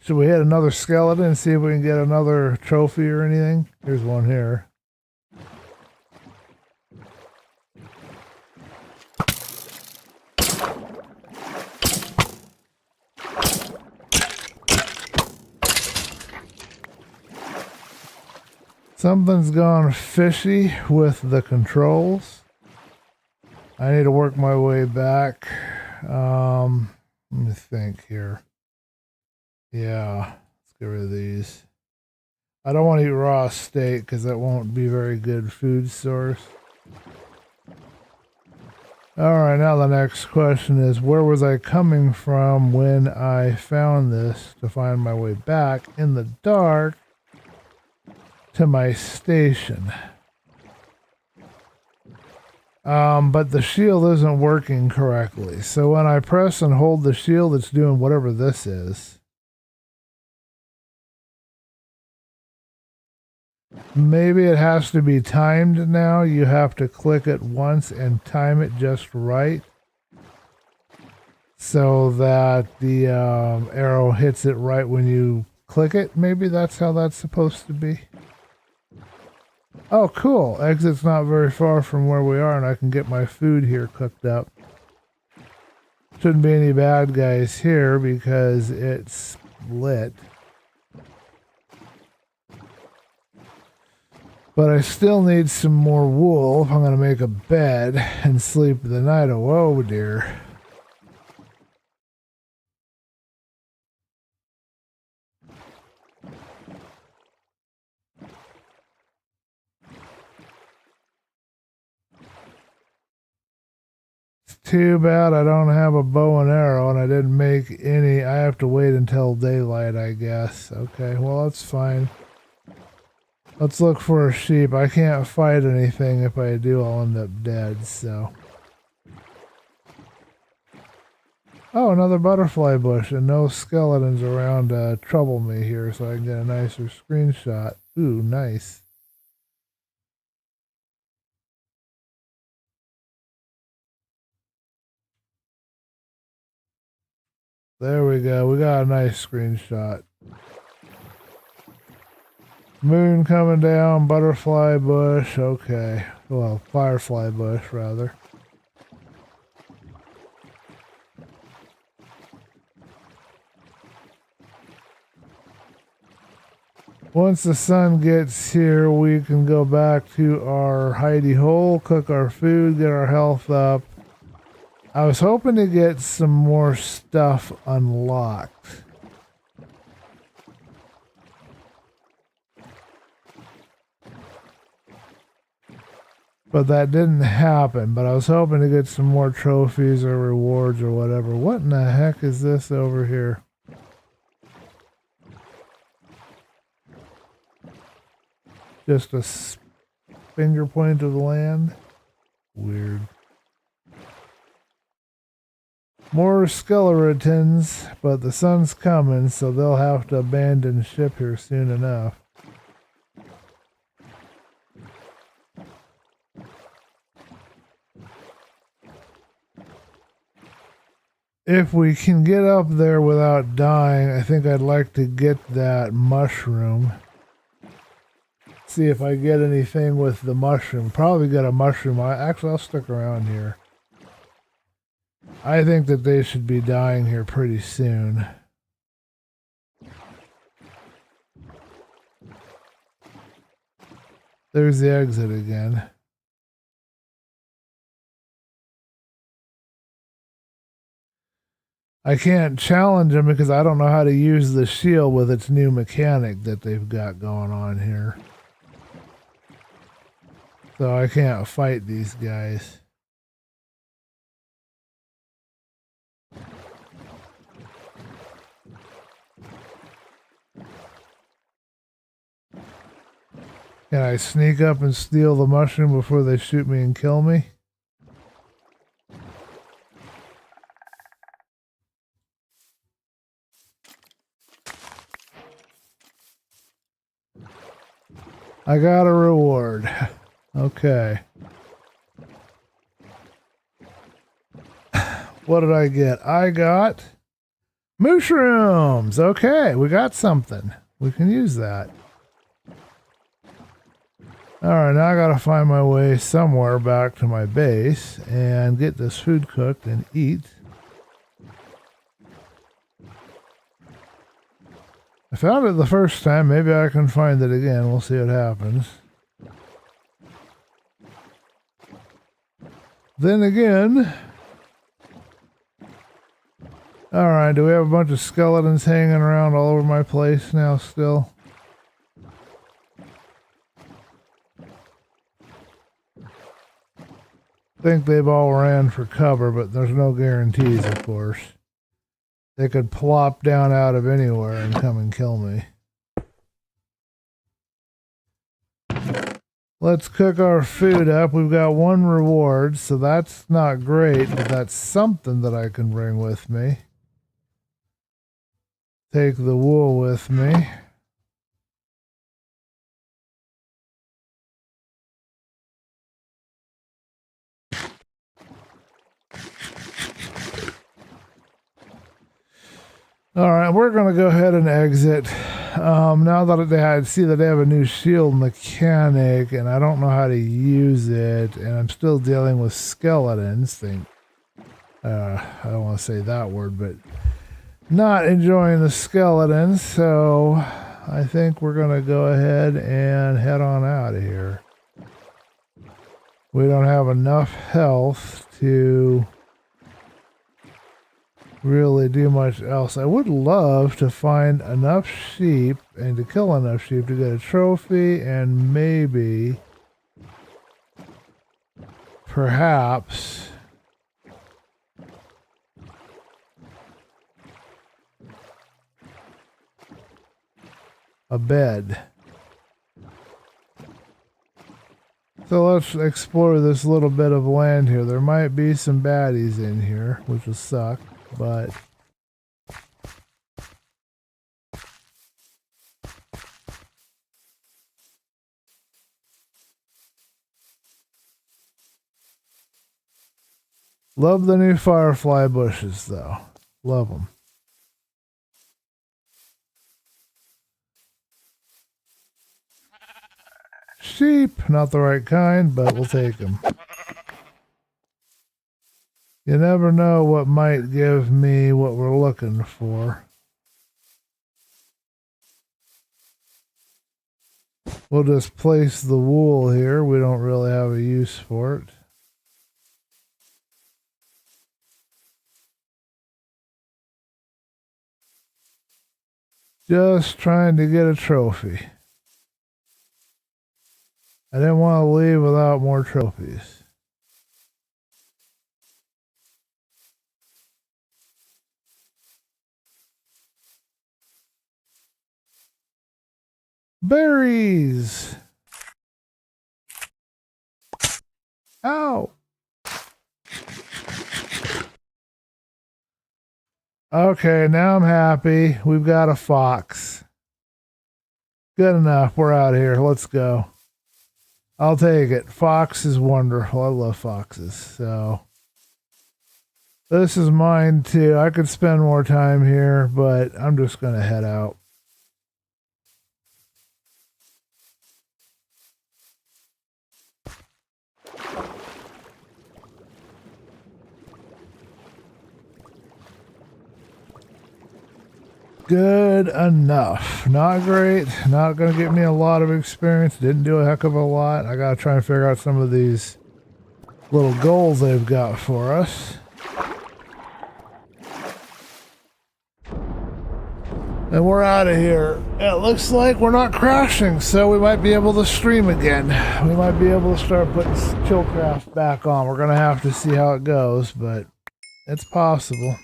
should we hit another skeleton and see if we can get another trophy or anything? Here's one here. Something's gone fishy with the controls. I need to work my way back. Let me think here. Yeah, let's get rid of these. I don't want to eat raw steak because that won't be a very good food source. Alright, now the next question is, where was I coming from when I found this to find my way back in the dark to my station? But the shield isn't working correctly. So when I press and hold the shield, it's doing whatever this is. Maybe it has to be timed now. You have to click it once and time it just right, so that the arrow hits it right when you click it. Maybe that's how that's supposed to be. Oh, cool. Exit's not very far from where we are, and I can get my food here cooked up. Shouldn't be any bad guys here because it's lit. But I still need some more wool if I'm going to make a bed and sleep the night away. Oh dear. It's too bad I don't have a bow and arrow and I didn't make any. I have to wait until daylight, I guess. Okay, well, that's fine. Let's look for a sheep. I can't fight anything. If I do, I'll end up dead, so. Oh, another butterfly bush, and no skeletons around to trouble me here, so I can get a nicer screenshot. Ooh, nice. There we go. We got a nice screenshot. Moon coming down, butterfly bush, okay. Well, firefly bush, rather. Once the sun gets here, we can go back to our hidey hole, cook our food, get our health up. I was hoping to get some more stuff unlocked. But that didn't happen. But I was hoping to get some more trophies or rewards or whatever. What in the heck is this over here? Just a finger point of the land? Weird. More skeletons, but the sun's coming, so they'll have to abandon ship here soon enough. If we can get up there without dying, I think I'd like to get that mushroom. see if I get anything with the mushroom. Probably got a mushroom. Actually, I'll stick around here. I think that they should be dying here pretty soon. There's the exit again. I can't challenge them because I don't know how to use the shield with its new mechanic that they've got going on here. So I can't fight these guys. Can I sneak up and steal the mushroom before they shoot me and kill me? I got a reward. Okay. What did I get? I got mushrooms. Okay, we got something. We can use that. Alright, now I gotta find my way somewhere back to my base and get this food cooked and eat. I found it the first time. Maybe I can find it again. We'll see what happens. Then again... Alright, do we have a bunch of skeletons hanging around all over my place now still? I think they've all ran for cover, but there's no guarantees, of course. They could plop down out of anywhere and come and kill me. Let's cook our food up. We've got one reward, so that's not great, but that's something that I can bring with me. Take the wool with me. All right, we're going to go ahead and exit. Now that I see that they have a new shield mechanic, and I don't know how to use it, and I'm still dealing with skeletons. I don't want to say that word, but not enjoying the skeletons, so I think we're going to go ahead and head on out of here. We don't have enough health to really do much else. I would love to find enough sheep and to kill enough sheep to get a trophy and maybe perhaps a bed. So let's explore this little bit of land here. There might be some baddies in here, which will suck. But love the new firefly bushes, though. Love them. Sheep, not the right kind, but we'll take them. You never know what might give me what we're looking for. We'll just place the wool here. We don't really have a use for it. Just trying to get a trophy. I didn't want to leave without more trophies. Berries! Ow! Okay, now I'm happy. We've got a fox. Good enough. We're out of here. Let's go. I'll take it. Fox is wonderful. I love foxes. So this is mine too. I could spend more time here, but I'm just going to head out. good enough. Not great. Not going to get me a lot of experience. Didn't do a heck of a lot. I got to try and figure out some of these little goals they've got for us. And we're out of here. It looks like we're not crashing, so we might be able to stream again. We might be able to start putting ChillCraft back on. We're going to have to see how it goes, but it's possible.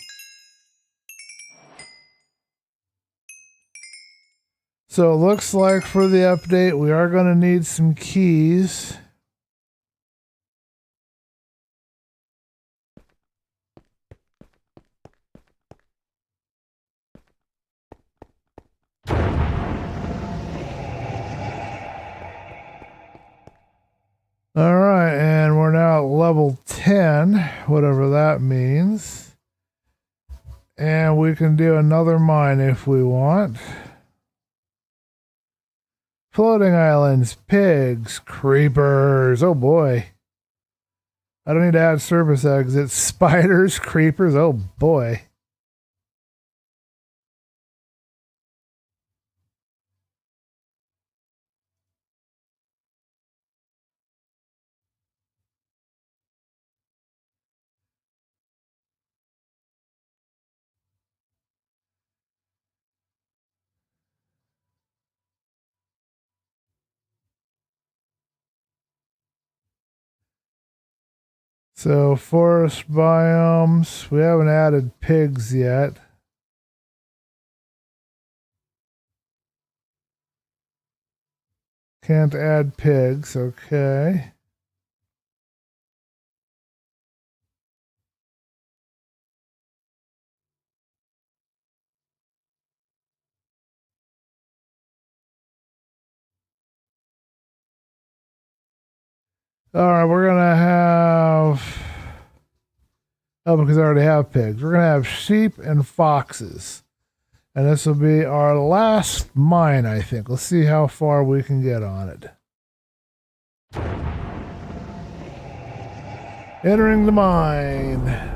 So it looks like for the update, we are going to need some keys. All right, and we're now at level 10, whatever that means. And we can do another mine if we want. Floating islands, pigs, creepers. Oh boy. I don't need to add service exits. Spiders, creepers. Oh boy. So forest biomes. We haven't added pigs yet. Can't add pigs. Okay. All right, we're going to have... Oh, because I already have pigs. We're going to have sheep and foxes. And this will be our last mine, I think. Let's see how far we can get on it. Entering the mine.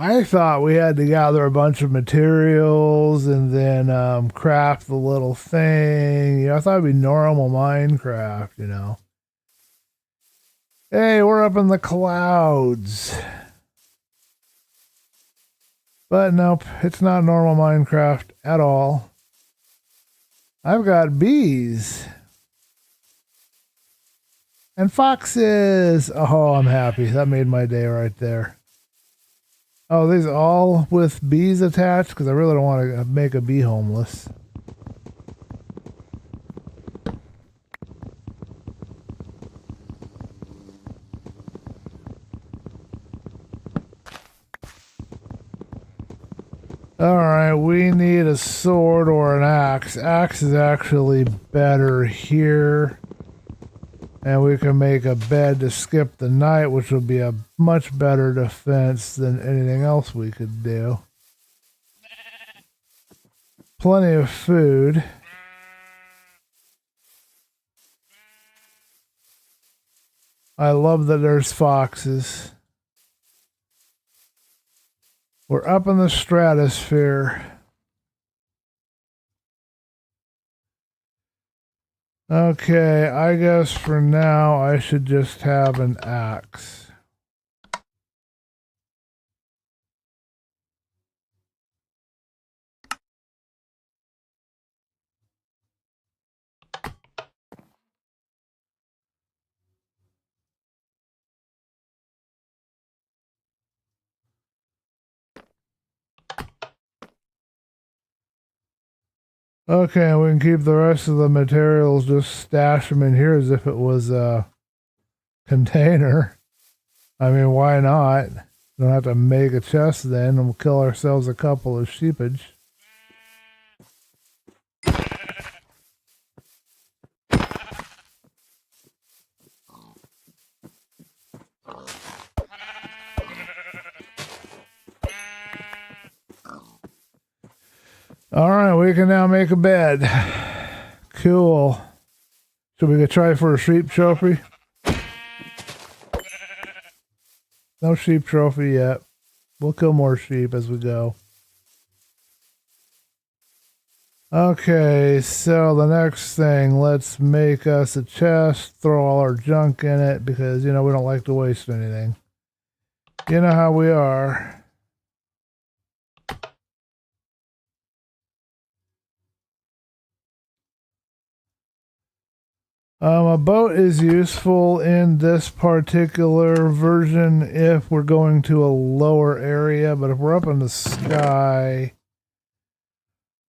I thought we had to gather a bunch of materials and then craft the little thing. I thought it'd be normal Minecraft, Hey, we're up in the clouds. But nope, it's not normal Minecraft at all. I've got bees. And foxes. Oh, I'm happy. That made my day right there. Oh, these all with bees attached? Because I really don't want to make a bee homeless. Alright, we need a sword or an axe. Axe is actually better here. And we can make a bed to skip the night, which will be a much better defense than anything else we could do. Plenty of food. I love that there's foxes. We're up in the stratosphere. Okay, I guess for now I should just have an axe. Okay, we can keep the rest of the materials, just stash them in here as if it was a container. I mean, why not? Don't have to make a chest then, and we'll kill ourselves a couple of sheepage. All right, we can now make a bed. Cool. Should we go try for a sheep trophy? No sheep trophy yet. We'll kill more sheep as we go. Okay, so the next thing, let's make us a chest, throw all our junk in it because, you know, we don't like to waste anything. You know how we are. A boat is useful in this particular version if we're going to a lower area, but if we're up in the sky,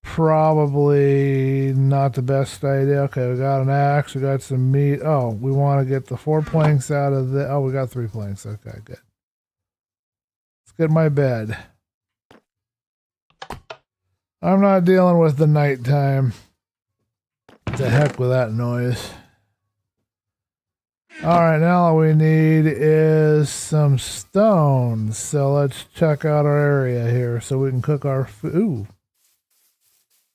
probably not the best idea. Okay, we got an axe, we got some meat. Oh, we want to get the 4 planks out of the... Oh, we got 3 planks. Okay, good. Let's get my bed. I'm not dealing with the nighttime. The heck with that noise. Alright, now all we need is some stones. So let's check out our area here so we can cook our food. Ooh.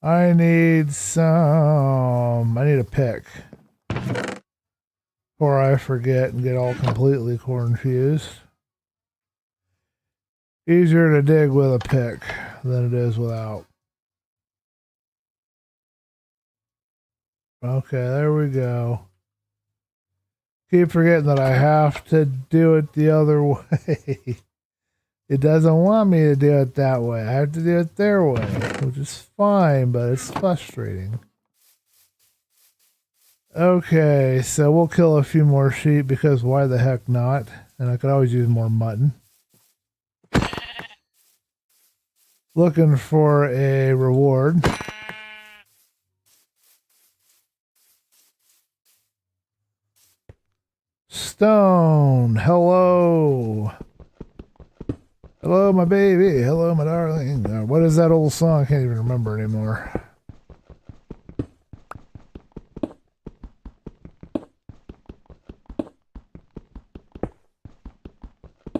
I need a pick. Before I forget and get all completely confused. Easier to dig with a pick than it is without. Okay, there we go. Keep forgetting that I have to do it the other way. It doesn't want me to do it that way. I have to do it their way, which is fine, but it's frustrating. Okay, so we'll kill a few more sheep because why the heck not? And I could always use more mutton. Looking for a reward. Stone, hello. Hello, my baby. Hello, my darling. What is that old song? I can't even remember anymore.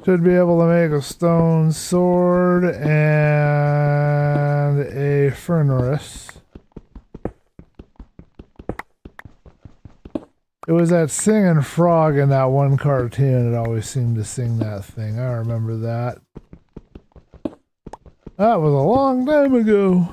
Should be able to make a stone sword and a furnace. It was that singing frog in that one cartoon. It always seemed to sing that thing. I remember that. That was a long time ago.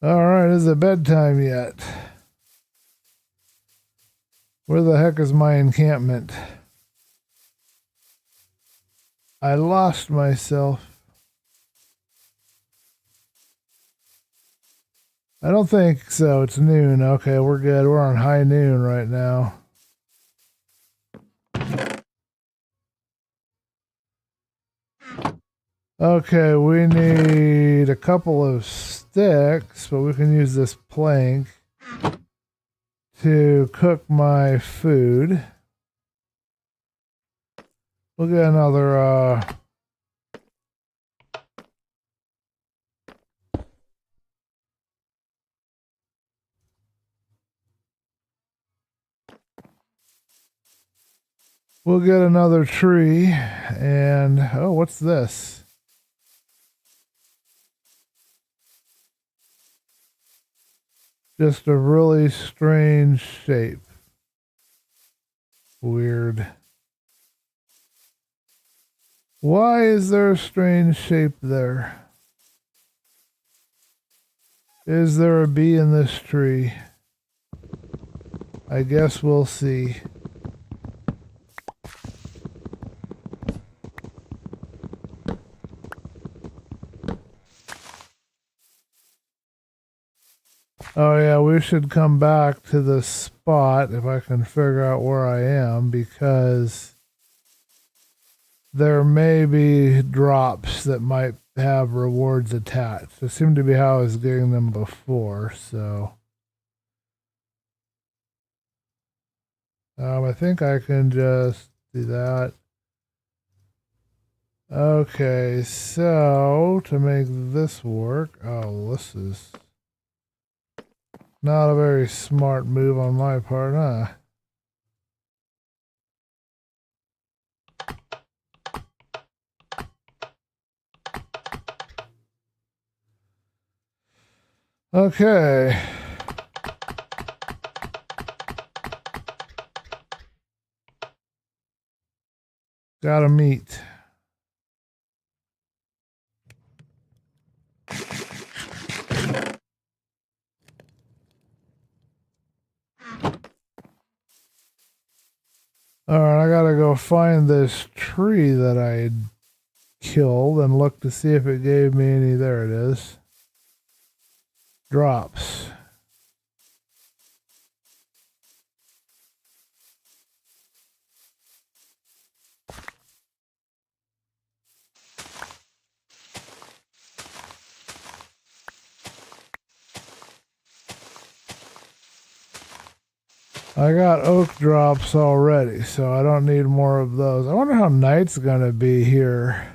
Alright, is it bedtime yet? Where the heck is my encampment? I lost myself. I don't think so. It's noon. Okay, we're good. We're on high noon right now. Okay, we need a couple of sticks, but we can use this plank to cook my food. We'll get another, we'll get another tree, and, oh, what's this? Just a really strange shape. Weird. Why is there a strange shape there? Is there a bee in this tree? I guess we'll see. Oh yeah, we should come back to this spot if I can figure out where I am, because there may be drops that might have rewards attached. It seemed to be how I was getting them before, so I think I can just do that. Okay, so to make this work, oh, this is not a very smart move on my part, huh? Okay. Gotta meet. Alright, I gotta go find this tree that I killed and look to see if it gave me any. There it is. Drops. I got oak drops already, so I don't need more of those. I wonder how night's gonna be here.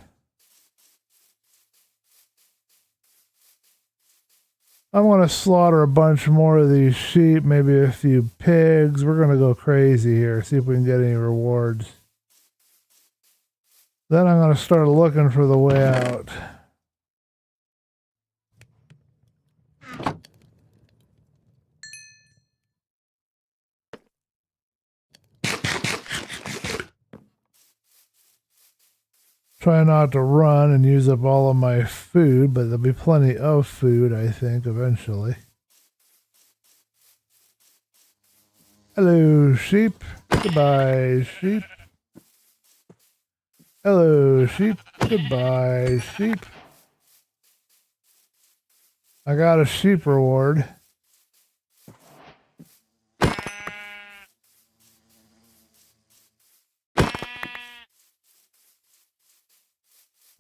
I'm gonna slaughter a bunch more of these sheep, maybe a few pigs. We're gonna go crazy here, see if we can get any rewards. Then I'm gonna start looking for the way out. Try not to run and use up all of my food, but there'll be plenty of food, I think, eventually. Hello, sheep. Goodbye, sheep. Hello, sheep. Goodbye, sheep. I got a sheep reward.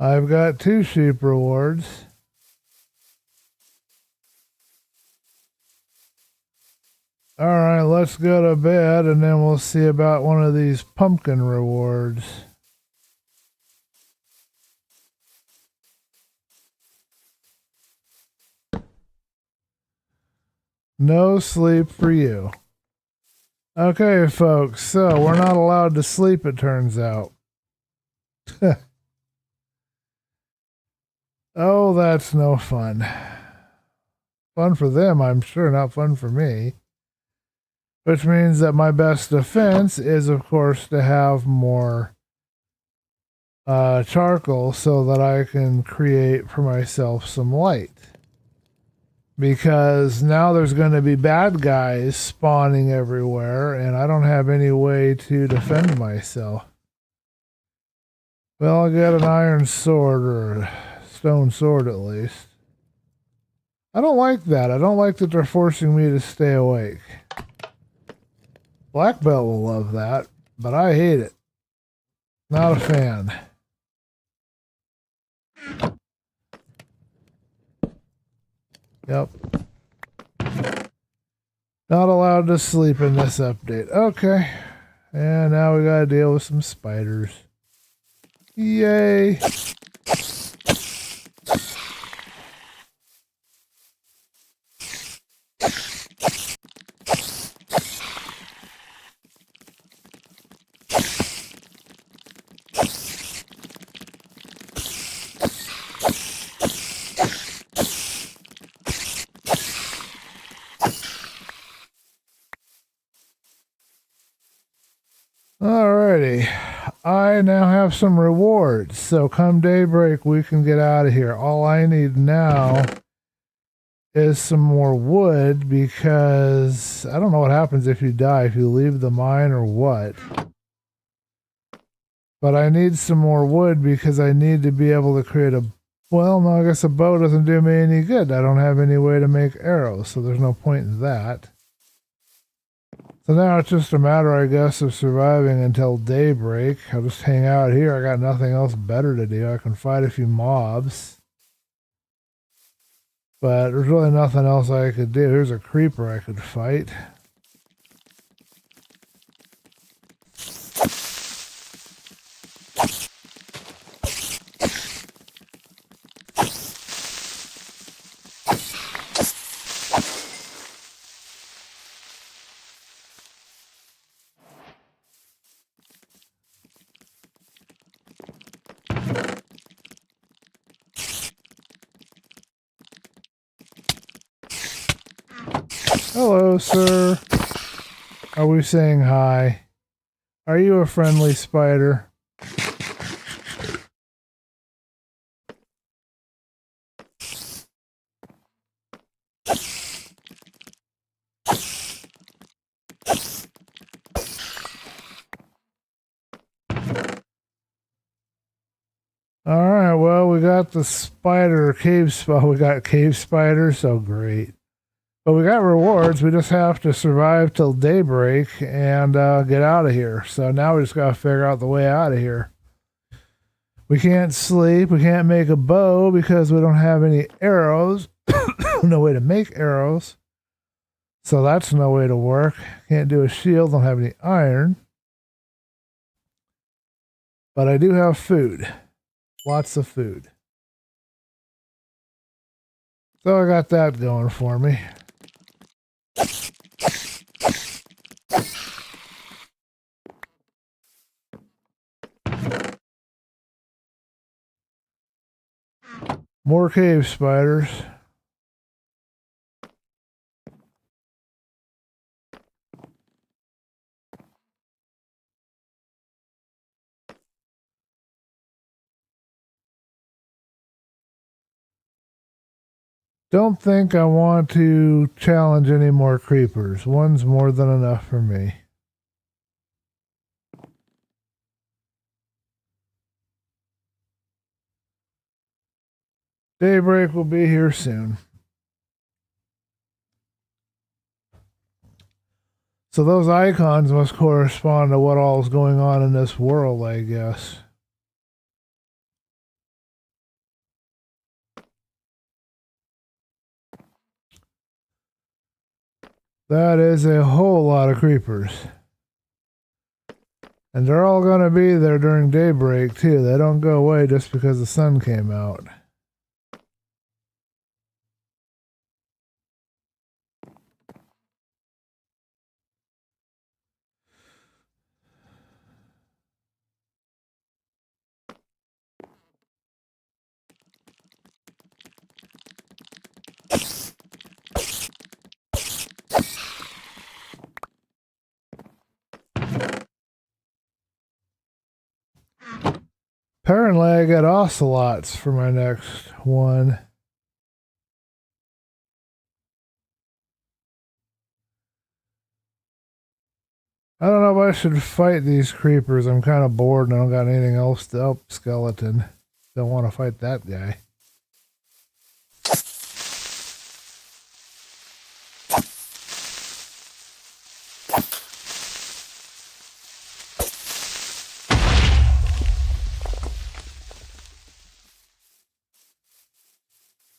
I've got 2 sheep rewards. Alright, let's go to bed and then we'll see about one of these pumpkin rewards. No sleep for you. Okay, folks, so we're not allowed to sleep, it turns out. Oh, that's no fun. Fun for them, I'm sure, not fun for me. Which means that my best defense is, of course, to have more charcoal so that I can create for myself some light. Because now there's going to be bad guys spawning everywhere, and I don't have any way to defend myself. Well, I'll get an iron sword, or a stone sword at least. I don't like that. I don't like that they're forcing me to stay awake. Black belt will love that, but I hate it. Not a fan. Yep. Not allowed to sleep in this update. Okay. And now we gotta deal with some spiders. Yay. Alrighty, I now have some rewards, so come daybreak we can get out of here. All I need now is some more wood, because I don't know what happens if you die, if you leave the mine or what. But I need some more wood because I need to be able to create a... Well, no, I guess a bow doesn't do me any good. I don't have any way to make arrows, so there's no point in that. So now it's just a matter, I guess, of surviving until daybreak. I'll just hang out here. I got nothing else better to do. I can fight a few mobs. But there's really nothing else I could do. Here's a creeper I could fight. Hello, sir. Are we saying hi? Are you a friendly spider? Alright, well, we got the spider cave spot. We got cave spiders, so great. But we got rewards. We just have to survive till daybreak and get out of here. So now we just got to figure out the way out of here. We can't sleep. We can't make a bow because we don't have any arrows. No way to make arrows. So that's no way to work. Can't do a shield. Don't have any iron. But I do have food. Lots of food. So I got that going for me. More cave spiders. Don't think I want to challenge any more creepers. One's more than enough for me. Daybreak will be here soon. So those icons must correspond to what all is going on in this world, I guess. That is a whole lot of creepers. And they're all going to be there during daybreak, too. They don't go away just because the sun came out. Apparently, I got ocelots for my next one. I don't know if I should fight these creepers. I'm kind of bored and I don't got anything else to help. Skeleton. Don't want to fight that guy.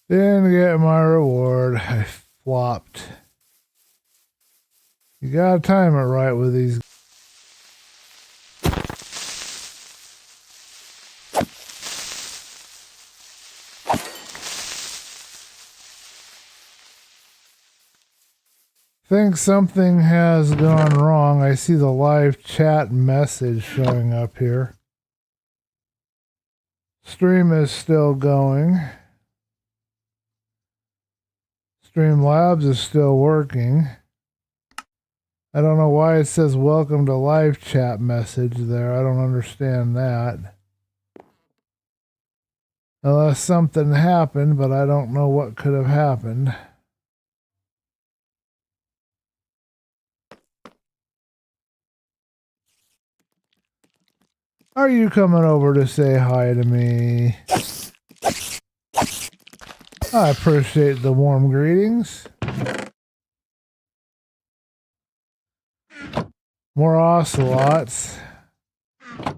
Didn't get my reward. I flopped. You gotta time it right with these. Think something has gone wrong. I see the live chat message showing up here. Stream is still going. Streamlabs is still working. I don't know why it says welcome to live chat message there. I don't understand that. Unless something happened, but I don't know what could have happened. Are you coming over to say hi to me? I appreciate the warm greetings. More ocelots.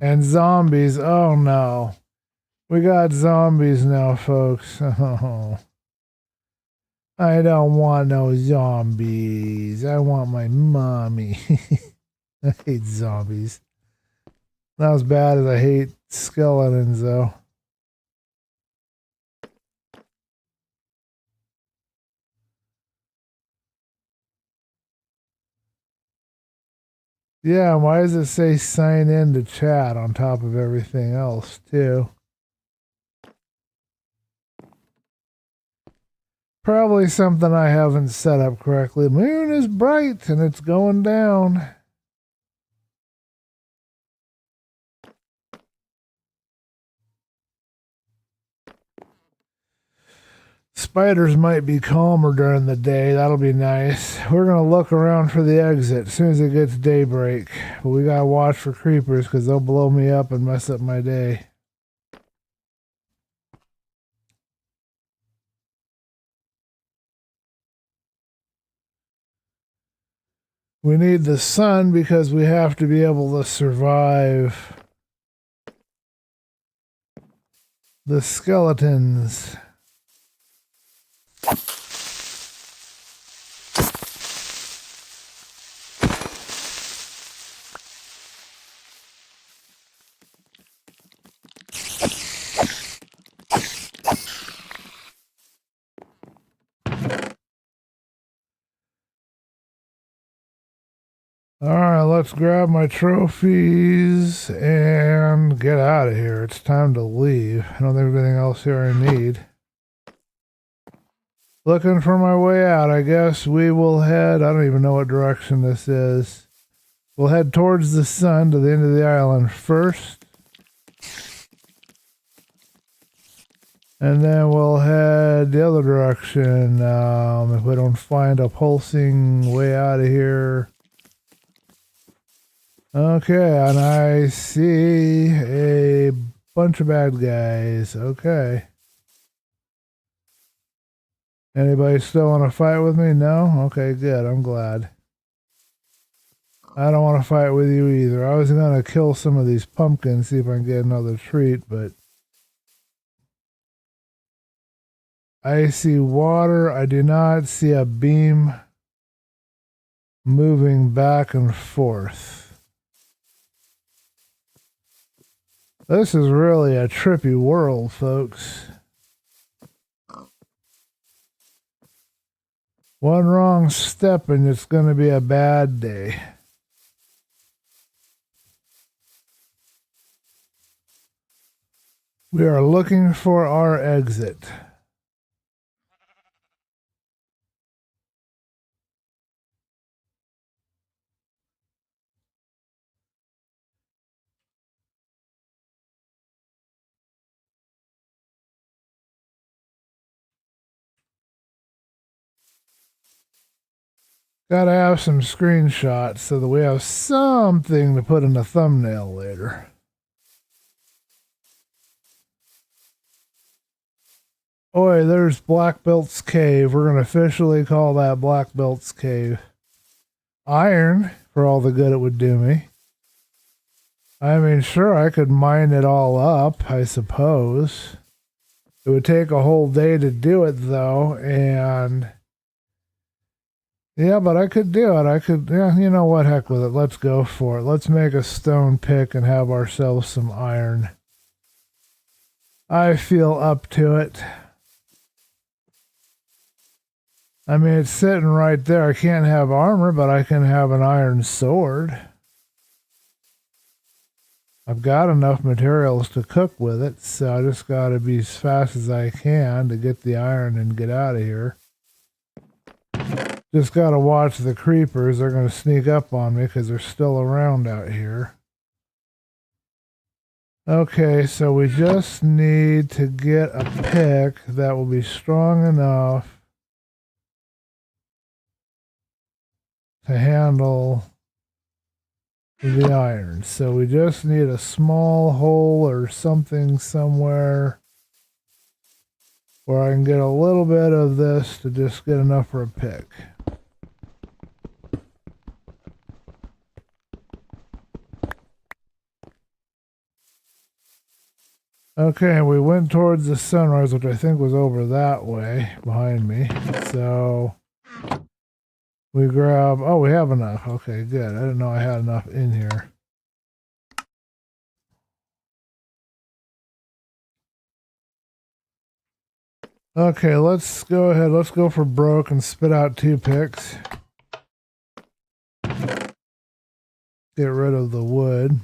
And zombies. Oh no. We got zombies now, folks. Oh. I don't want no zombies. I want my mommy. I hate zombies. Not as bad as I hate skeletons, though. Yeah, why does it say sign in to chat on top of everything else, too? Probably something I haven't set up correctly. Moon is bright and it's going down. Spiders might be calmer during the day. That'll be nice. We're going to look around for the exit as soon as it gets daybreak. But we got to watch for creepers because they'll blow me up and mess up my day. We need the sun because we have to be able to survive the skeletons. All right, let's grab my trophies and get out of here. It's time to leave. I don't think there's anything else here I need. Looking for my way out. I guess we will head, I don't even know what direction this is. We'll head towards the sun to the end of the island first. And then we'll head the other direction if we don't find a pulsing way out of here. Okay, and I see a bunch of bad guys. Okay. Anybody still want to fight with me? No? Okay, good. I'm glad. I don't want to fight with you either. I was going to kill some of these pumpkins, see if I can get another treat, but I see water. I do not see a beam moving back and forth. This is really a trippy world, folks. One wrong step and it's going to be a bad day. We are looking for our exit. Gotta have some screenshots so that we have something to put in a thumbnail later. Oi, there's Black Belt's Cave. We're gonna officially call that Black Belt's Cave. Iron, for all the good it would do me. I mean, sure, I could mine it all up, I suppose. It would take a whole day to do it, though, and yeah, but I could do it. I could, yeah, you know what, heck with it. Let's go for it. Let's make a stone pick and have ourselves some iron. I feel up to it. I mean, it's sitting right there. I can't have armor, but I can have an iron sword. I've got enough materials to cook with it, so I just got to be as fast as I can to get the iron and get out of here. Just got to watch the creepers. They're going to sneak up on me because they're still around out here. Okay, so we just need to get a pick that will be strong enough to handle the iron. So we just need a small hole or something somewhere where I can get a little bit of this to just get enough for a pick. Okay, we went towards the sunrise, which I think was over that way behind me. So we grab, oh, we have enough. Okay, good. I didn't know I had enough in here. Okay, let's go ahead. Let's go for broke and spit out 2 picks. Get rid of the wood.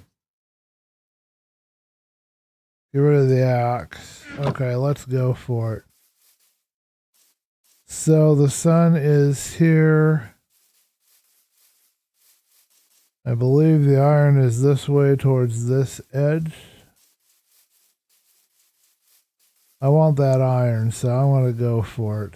Get rid of the axe. Okay, let's go for it. So the sun is here. I believe the iron is this way towards this edge. I want that iron, so I want to go for it.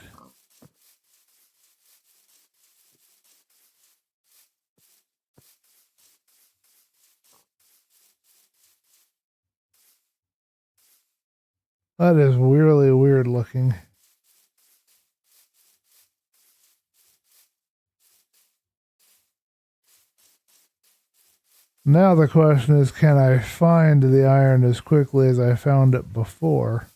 That is really weird looking. Now the question is, can I find the iron as quickly as I found it before?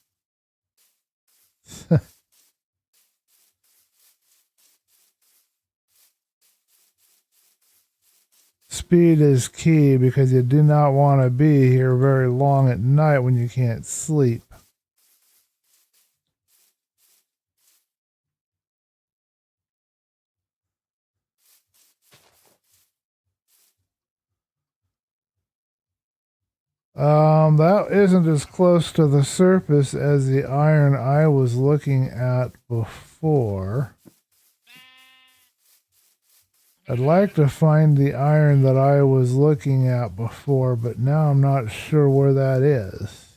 Speed is key because you do not want to be here very long at night when you can't sleep. That isn't as close to the surface as the iron I was looking at before. I'd like to find the iron that I was looking at before, but now I'm not sure where that is.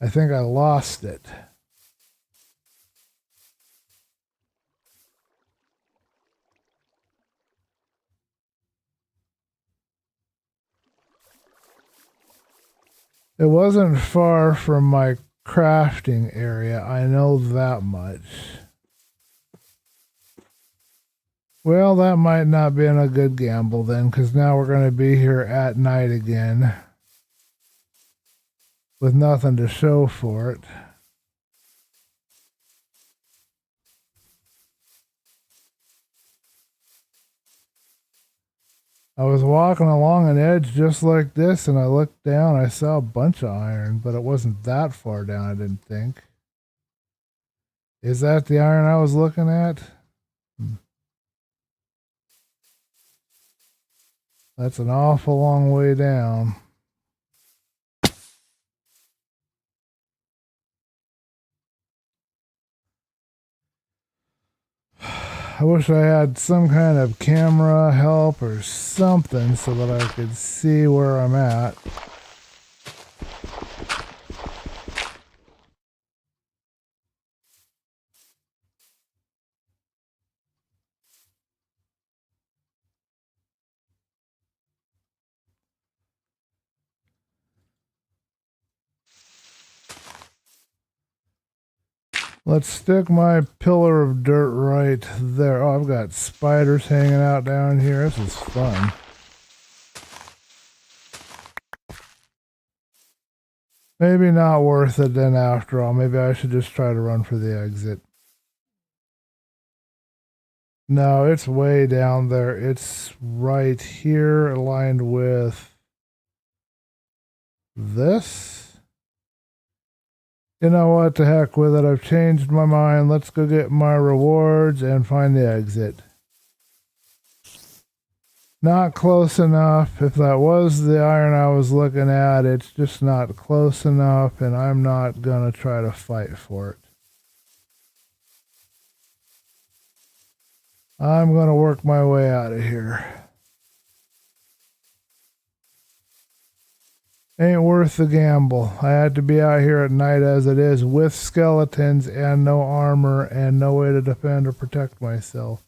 I think I lost it. It wasn't far from my crafting area, I know that much. Well, that might not be a good gamble then, because now we're going to be here at night again with nothing to show for it. I was walking along an edge just like this, and I looked down, I saw a bunch of iron, but it wasn't that far down, I didn't think. Is that the iron I was looking at? That's an awful long way down. I wish I had some kind of camera help or something so that I could see where I'm at. Let's stick my pillar of dirt right there. Oh, I've got spiders hanging out down here. This is fun. Maybe not worth it then after all. Maybe I should just try to run for the exit. No, it's way down there. It's right here aligned with this. You know what? To heck with it. I've changed my mind. Let's go get my rewards and find the exit. Not close enough. If that was the iron I was looking at, it's just not close enough, and I'm not going to try to fight for it. I'm going to work my way out of here. Ain't worth the gamble. I had to be out here at night as it is with skeletons and no armor and no way to defend or protect myself.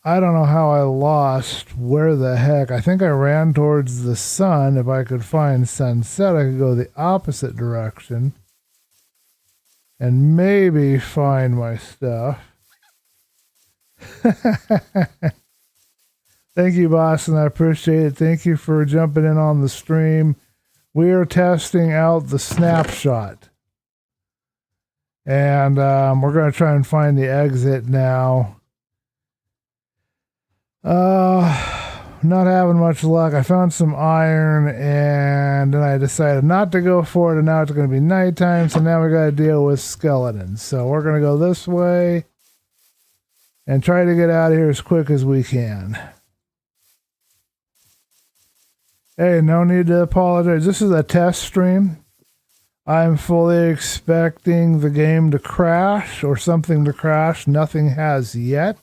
I don't know how I lost. Where the heck? I think I ran towards the sun. If I could find sunset, I could go the opposite direction and maybe find my stuff. Thank you, Boston. I appreciate it. Thank you for jumping in on the stream. We are testing out the snapshot. And we're going to try and find the exit now. Not having much luck. I found some iron, and then I decided not to go for it, and now it's going to be nighttime, so now we got to deal with skeletons. So we're going to go this way and try to get out of here as quick as we can. Hey, no need to apologize. This is a test stream. I'm fully expecting the game to crash or something to crash. Nothing has yet.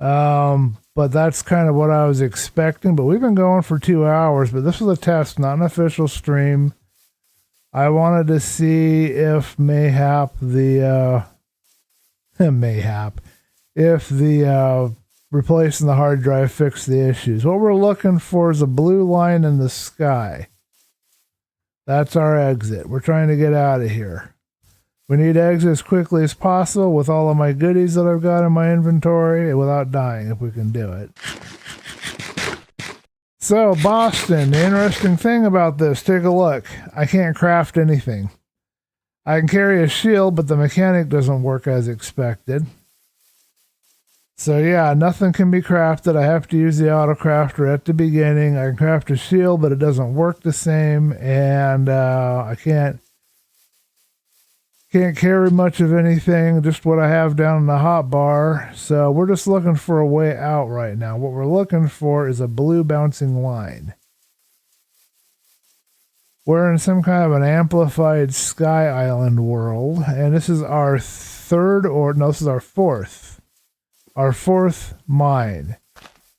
But that's kind of what I was expecting. But we've been going for 2 hours, but this was a test, not an official stream. I wanted to see if mayhap the if the replacing the hard drive fixed the issues. What we're looking for is a blue line in the sky. That's our exit. We're trying to get out of here. We need to exit as quickly as possible with all of my goodies that I've got in my inventory without dying if we can do it. So, Boston, the interesting thing about this, take a look. I can't craft anything. I can carry a shield, but the mechanic doesn't work as expected. So yeah, nothing can be crafted. I have to use the auto crafter at the beginning. I can craft a shield, but it doesn't work the same, and I can't carry much of anything, just what I have down in the hot bar. So we're just looking for a way out right now. What we're looking for is a blue bouncing line. We're in some kind of an amplified Sky Island world, and this is our this is our fourth mine.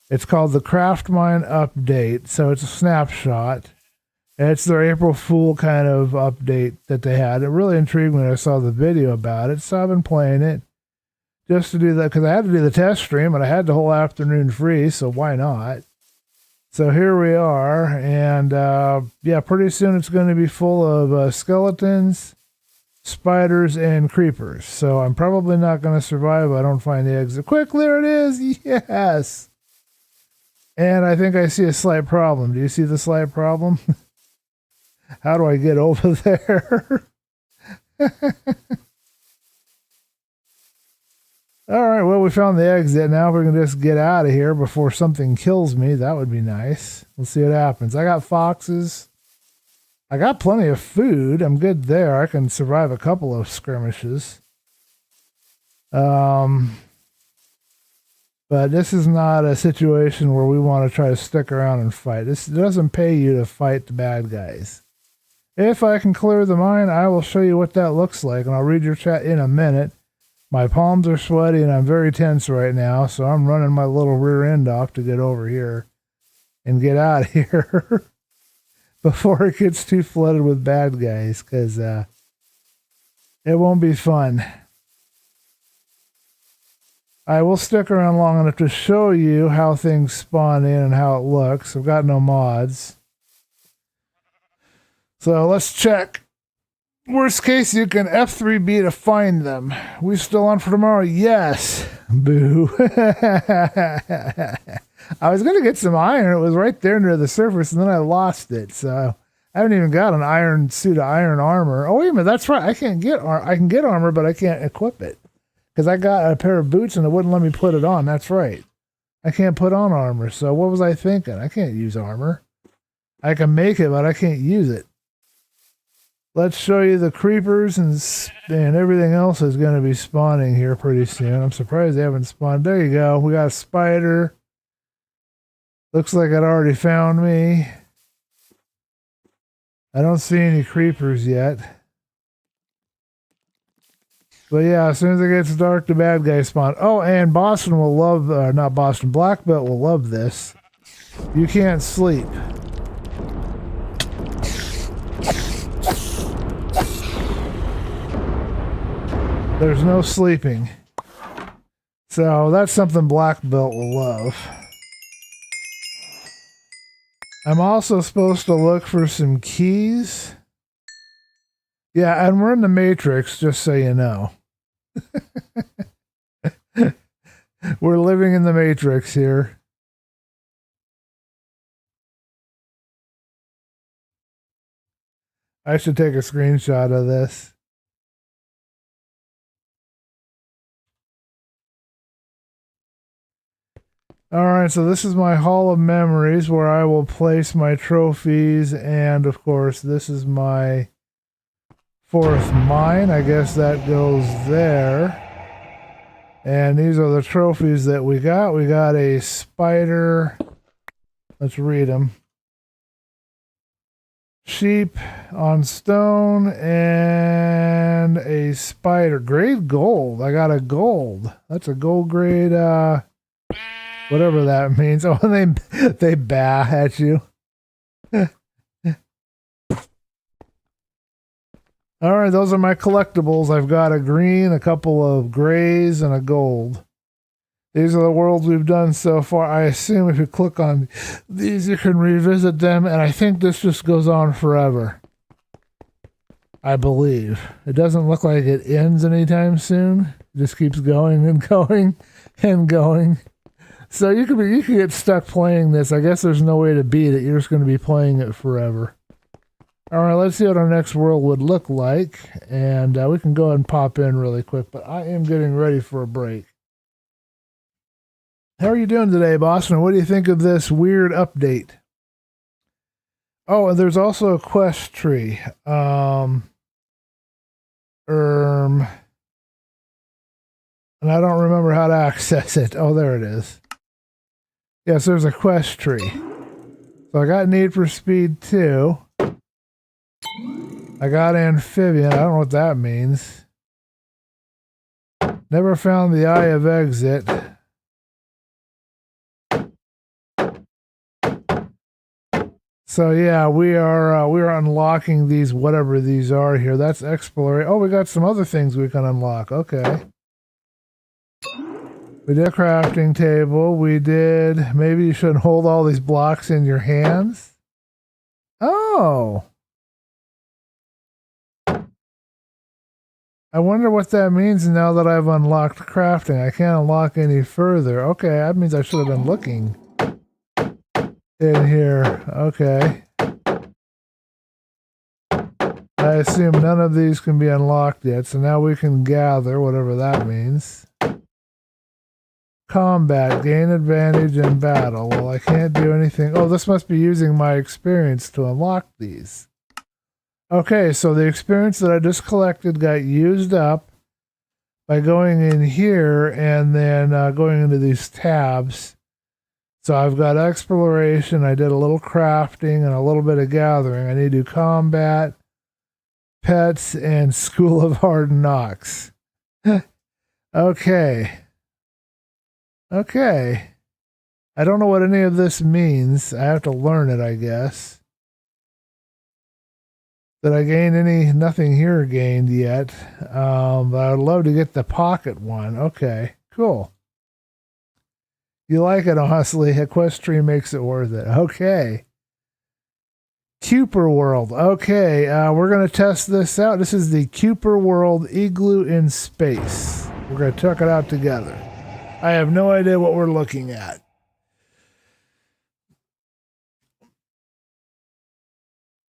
It's called the CraftMine update, so it's a snapshot. It's their April Fool kind of update that they had. It really intrigued me when I saw the video about it, so I've been playing it just to do that, because I had to do the test stream, and I had the whole afternoon free, so why not? So here we are, and yeah, pretty soon it's going to be full of skeletons, spiders, and creepers. So I'm probably not going to survive if I don't find the exit. Quick, there it is! Yes! And I think I see a slight problem. Do you see the slight problem? How do I get over there? Alright, well, we found the exit. Now we can just get out of here before something kills me. That would be nice. We'll see what happens. I got foxes. I got plenty of food. I'm good there. I can survive a couple of skirmishes. But this is not a situation where we want to try to stick around and fight. This doesn't pay you to fight the bad guys. If I can clear the mine, I will show you what that looks like, and I'll read your chat in a minute. My palms are sweaty, and I'm very tense right now, so I'm running my little rear end off to get over here and get out of here before it gets too flooded with bad guys, because it won't be fun. I will stick around long enough to show you how things spawn in and how it looks. I've got no mods. So let's check. Worst case, you can F3B to find them. We still on for tomorrow? Yes. Boo. I was going to get some iron. It was right there near the surface, and then I lost it. So I haven't even got an iron suit of iron armor. Oh, wait a minute. That's right. I can get armor, but I can't equip it. Because I got a pair of boots, and it wouldn't let me put it on. That's right. I can't put on armor. So what was I thinking? I can't use armor. I can make it, but I can't use it. Let's show you the creepers and everything else is going to be spawning here pretty soon. I'm surprised they haven't spawned. There you go. We got a spider. Looks like it already found me. I don't see any creepers yet. But yeah, as soon as it gets dark, the bad guys spawn. Oh, and Boston will love, not Boston, Black Belt will love this. You can't sleep. There's no sleeping. So that's something Black Belt will love. I'm also supposed to look for some keys. Yeah, and we're in the Matrix, just so you know. We're living in the Matrix here. I should take a screenshot of this. Alright, so this is my Hall of Memories where I will place my trophies, and of course this is my fourth mine. I guess that goes there. And these are the trophies that we got. We got a spider. Let's read them. sheep on stone, and a spider. Grade gold. I got a gold. That's a gold grade, whatever that means. Oh, and they bah at you. All right, those are my collectibles. I've got a green, a couple of grays, and a gold. These are the worlds we've done so far. I assume if you click on these, you can revisit them, and I think this just goes on forever. I believe. It doesn't look like it ends anytime soon. It just keeps going and going and going. So you could get stuck playing this. I guess there's no way to beat it. You're just going to be playing it forever. All right, let's see what our next world would look like, and we can go ahead and pop in really quick, but I am getting ready for a break. How are you doing today, Boston? What do you think of this weird update? Oh, and there's also a quest tree. And I don't remember how to access it. Oh, there it is. Yes, there's a quest tree. So I got Need for Speed 2. I got Amphibian. I don't know what that means. Never found the Eye of Exit. So yeah, we're unlocking these, whatever these are here. That's exploration. Oh, we got some other things we can unlock. Okay. We did a crafting table. We did. Maybe you shouldn't hold all these blocks in your hands. Oh. I wonder what that means now that I've unlocked crafting. I can't unlock any further. Okay, that means I should have been looking in here. Okay. I assume none of these can be unlocked yet, so now we can gather, whatever that means. Combat, gain advantage in battle. Well, I can't do anything. Oh, this must be using my experience to unlock these. Okay, so the experience that I just collected got used up by going in here and then going into these tabs. So I've got exploration, I did a little crafting and a little bit of gathering. I need to do combat, pets, and School of Hard Knocks. Okay. Okay. I don't know what any of this means. I have to learn it, I guess. Did I gain any? Nothing here gained yet. But I'd love to get the pocket one. Okay, cool. You like it, honestly. Equestrian makes it worth it. Okay. Cooper World. Okay, we're going to test this out. This is the Cooper World Igloo in Space. We're going to check it out together. I have no idea what we're looking at.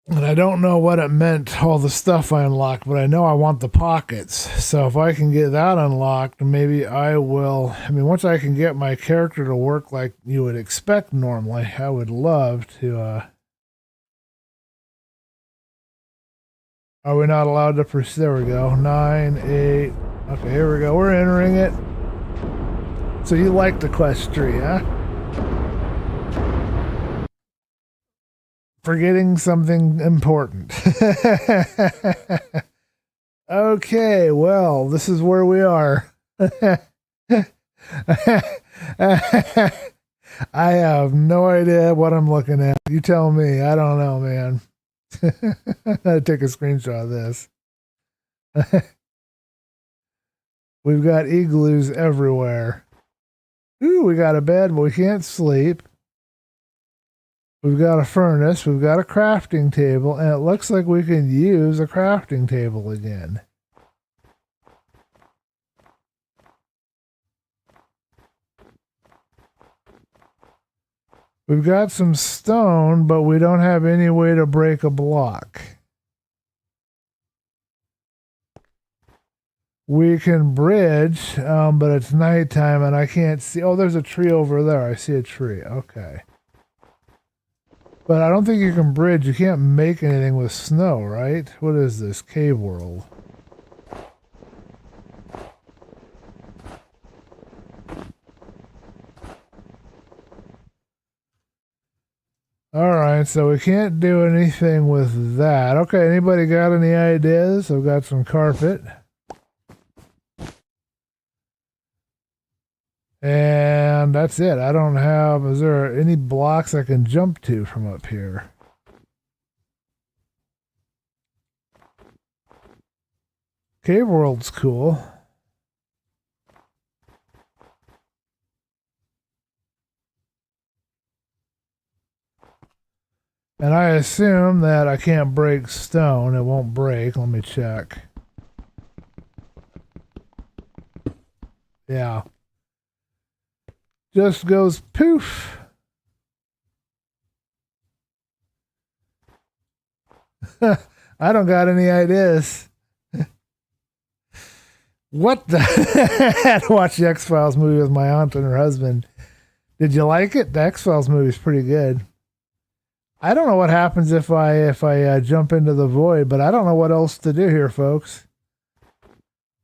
And I don't know what it meant, all the stuff I unlocked, but I know I want the pockets. So if I can get that unlocked, maybe I will. I mean, once I can get my character to work like you would expect normally, I would love to. Are we not allowed to pursue? There we go. 9, 8. Okay, here we go. We're entering it. So you like the quest tree, huh? Forgetting something important. Okay, well, this is where we are. I have no idea what I'm looking at. You tell me. I don't know, man. I'll take a screenshot of this. We've got igloos everywhere. Ooh, we got a bed, but we can't sleep. We've got a furnace, we've got a crafting table, and it looks like we can use a crafting table again. We've got some stone, but we don't have any way to break a block. We can bridge, but it's nighttime and I can't see. Oh, there's a tree over there. I see a tree. Okay. But I don't think you can bridge. You can't make anything with snow, right? What is this? Cave world. Alright, so we can't do anything with that. Okay, anybody got any ideas? I've got some carpet. And that's it. I don't have... Is there any blocks I can jump to from up here? Cave World's cool. And I assume that I can't break stone. It won't break. Let me check. Yeah. Just goes poof. I don't got any ideas. What the? I had to watch the X-Files movie with my aunt and her husband. Did you like it? The X-Files movie is pretty good. I don't know what happens if I jump into the void, but I don't know what else to do here, folks.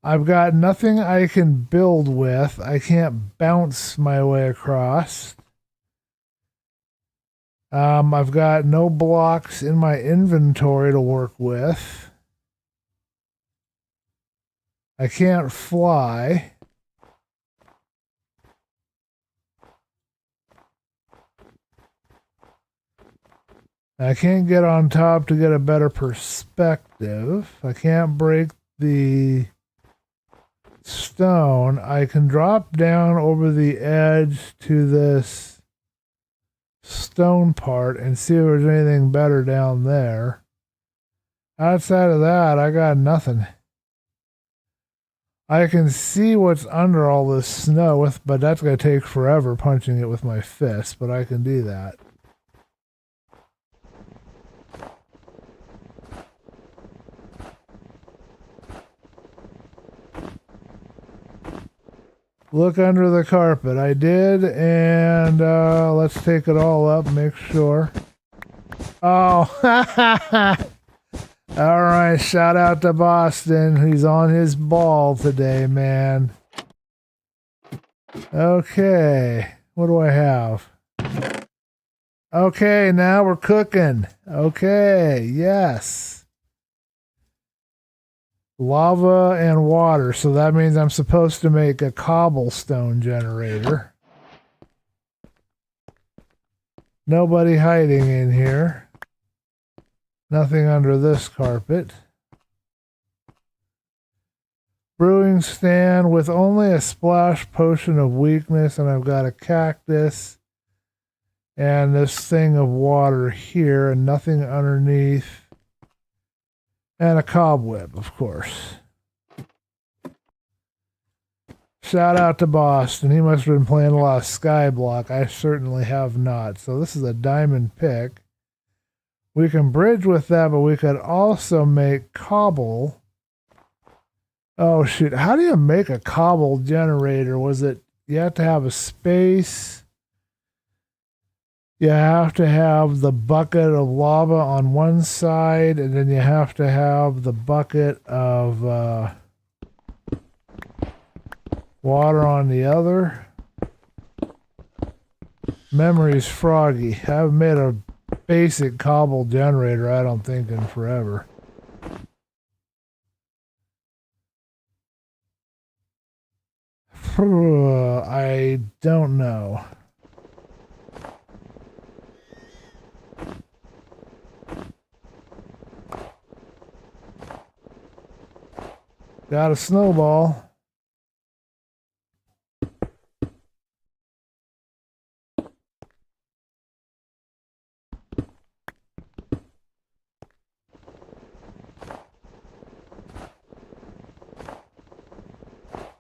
I've got nothing I can build with. I can't bounce my way across. I've got no blocks in my inventory to work with. I can't fly. I can't get on top to get a better perspective. I can't break the stone. I can drop down over the edge to this stone part and see if there's anything better down there. Outside of that, I got nothing. I can see what's under all this snow, but that's going to take forever punching it with my fist, but I can do that. Look under the carpet. I did, and let's take it all up, make sure. Oh, all right. Shout out to Boston. He's on his ball today, man. Okay. What do I have? Okay, now we're cooking. Okay, yes. Lava and water, so that means I'm supposed to make a cobblestone generator. Nobody hiding in here. Nothing under this carpet. Brewing stand with only a splash potion of weakness, and I've got a cactus and this thing of water here and nothing underneath. And a cobweb, of course. Shout out to Boston. He must have been playing a lot of Skyblock. I certainly have not. So this is a diamond pick. We can bridge with that, but we could also make cobble. Oh, shoot. How do you make a cobble generator? Was it you have to have a space? You have to have the bucket of lava on one side, and then you have to have the bucket of water on the other. Memory's froggy. I haven't made a basic cobble generator, I don't think, in forever. I don't know. Got a snowball.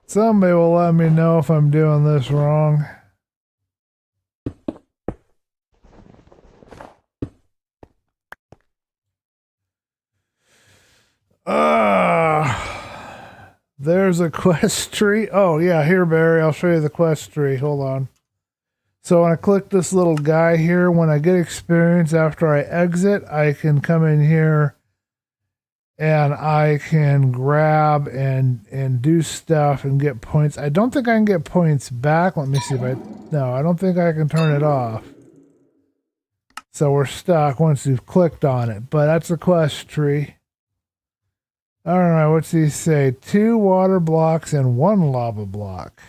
Somebody will let me know if I'm doing this wrong. There's a quest tree. Oh, yeah, here, Barry. I'll show you the quest tree. Hold on. So when I click this little guy here, when I get experience after I exit, I can come in here and I can grab and do stuff and get points. I don't think I can get points back. Let me see if I... No, I don't think I can turn it off. So we're stuck once you've clicked on it. But that's a quest tree. All right, what's he say? 2 water blocks and 1 lava block.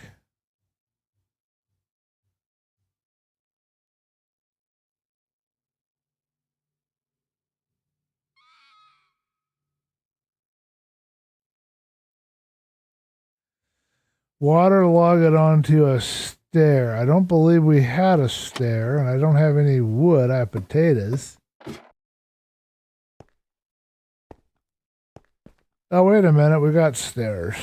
Water log it onto a stair. I don't believe we had a stair, and I don't have any wood. I have potatoes. Oh, wait a minute. We got stairs.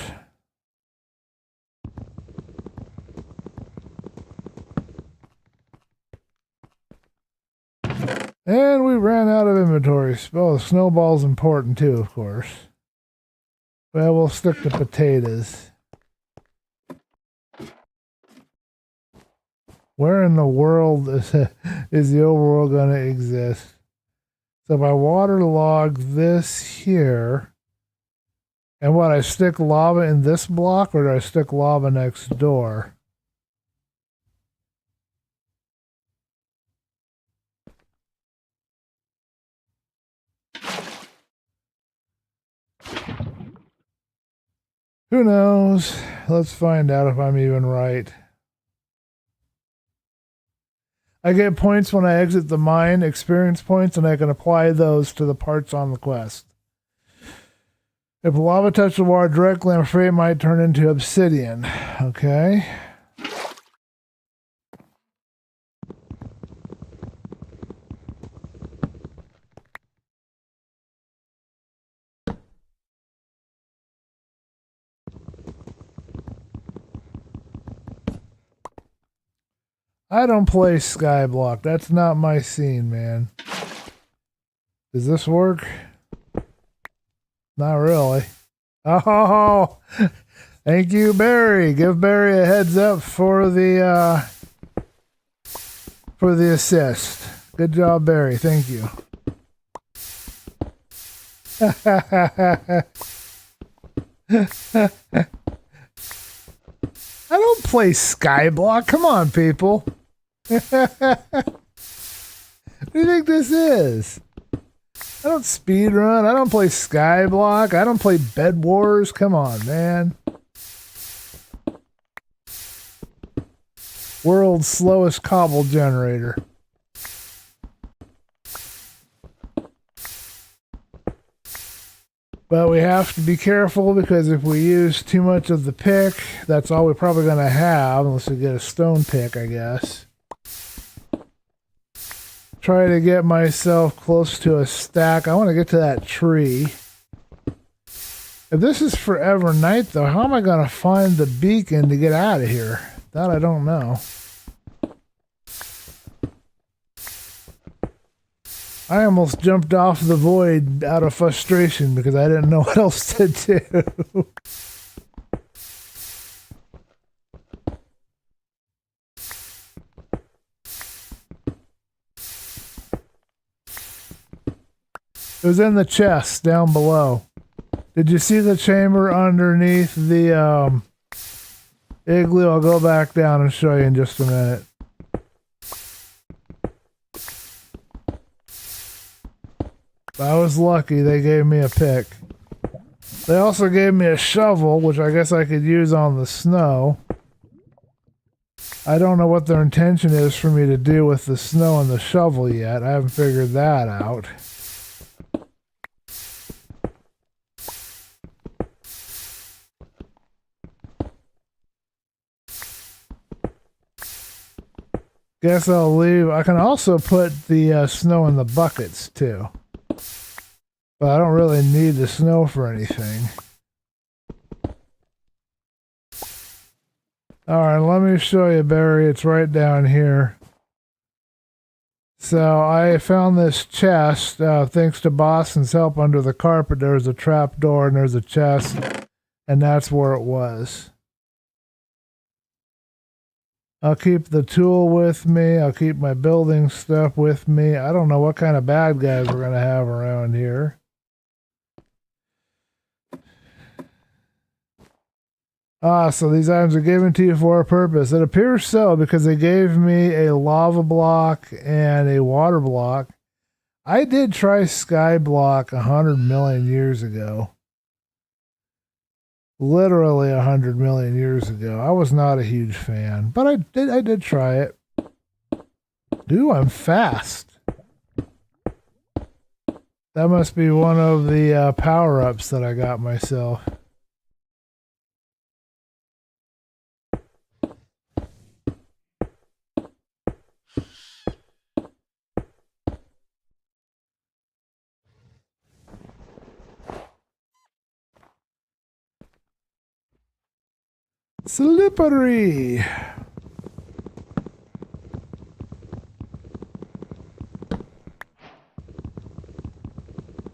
And we ran out of inventory. Oh, the snowball's important too, of course. Well, we'll stick to potatoes. Where in the world is the overworld going to exist? So if I waterlog this here, and what, I stick lava in this block, or do I stick lava next door? Who knows? Let's find out if I'm even right. I get points when I exit the mine, experience points, and I can apply those to the parts on the quest. If lava touches the water directly, I'm afraid it might turn into obsidian. Okay. I don't play Skyblock. That's not my scene, man. Does this work? Not really. Oh, thank you, Barry. Give Barry a heads up for the assist. Good job, Barry. Thank you. I don't play Skyblock. Come on, people. What do you think this is? I don't speedrun. I don't play Skyblock. I don't play Bed Wars. Come on, man. World's slowest cobble generator. But we have to be careful, because if we use too much of the pick, that's all we're probably going to have, unless we get a stone pick, I guess. Try to get myself close to a stack. I want to get to that tree. If this is forever night, though, how am I going to find the beacon to get out of here? That I don't know. I almost jumped off the void out of frustration because I didn't know what else to do. It was in the chest down below. Did you see the chamber underneath the igloo? I'll go back down and show you in just a minute. I was lucky they gave me a pick. They also gave me a shovel, which I guess I could use on the snow. I don't know what their intention is for me to do with the snow and the shovel yet. I haven't figured that out. Guess I'll leave. I can also put the snow in the buckets too. But I don't really need the snow for anything. Alright, let me show you, Barry. It's right down here. So I found this chest. Thanks to Boston's help under the carpet, there's a trap door and there's a chest. And that's where it was. I'll keep the tool with me. I'll keep my building stuff with me. I don't know what kind of bad guys we're going to have around here. Ah, so these items are given to you for a purpose. It appears so because they gave me a lava block and a water block. I did try Skyblock 100 million years ago. Literally 100 million years ago. I was not a huge fan, but I did try it. Dude, I'm fast. That must be one of the power-ups that I got myself. Slippery.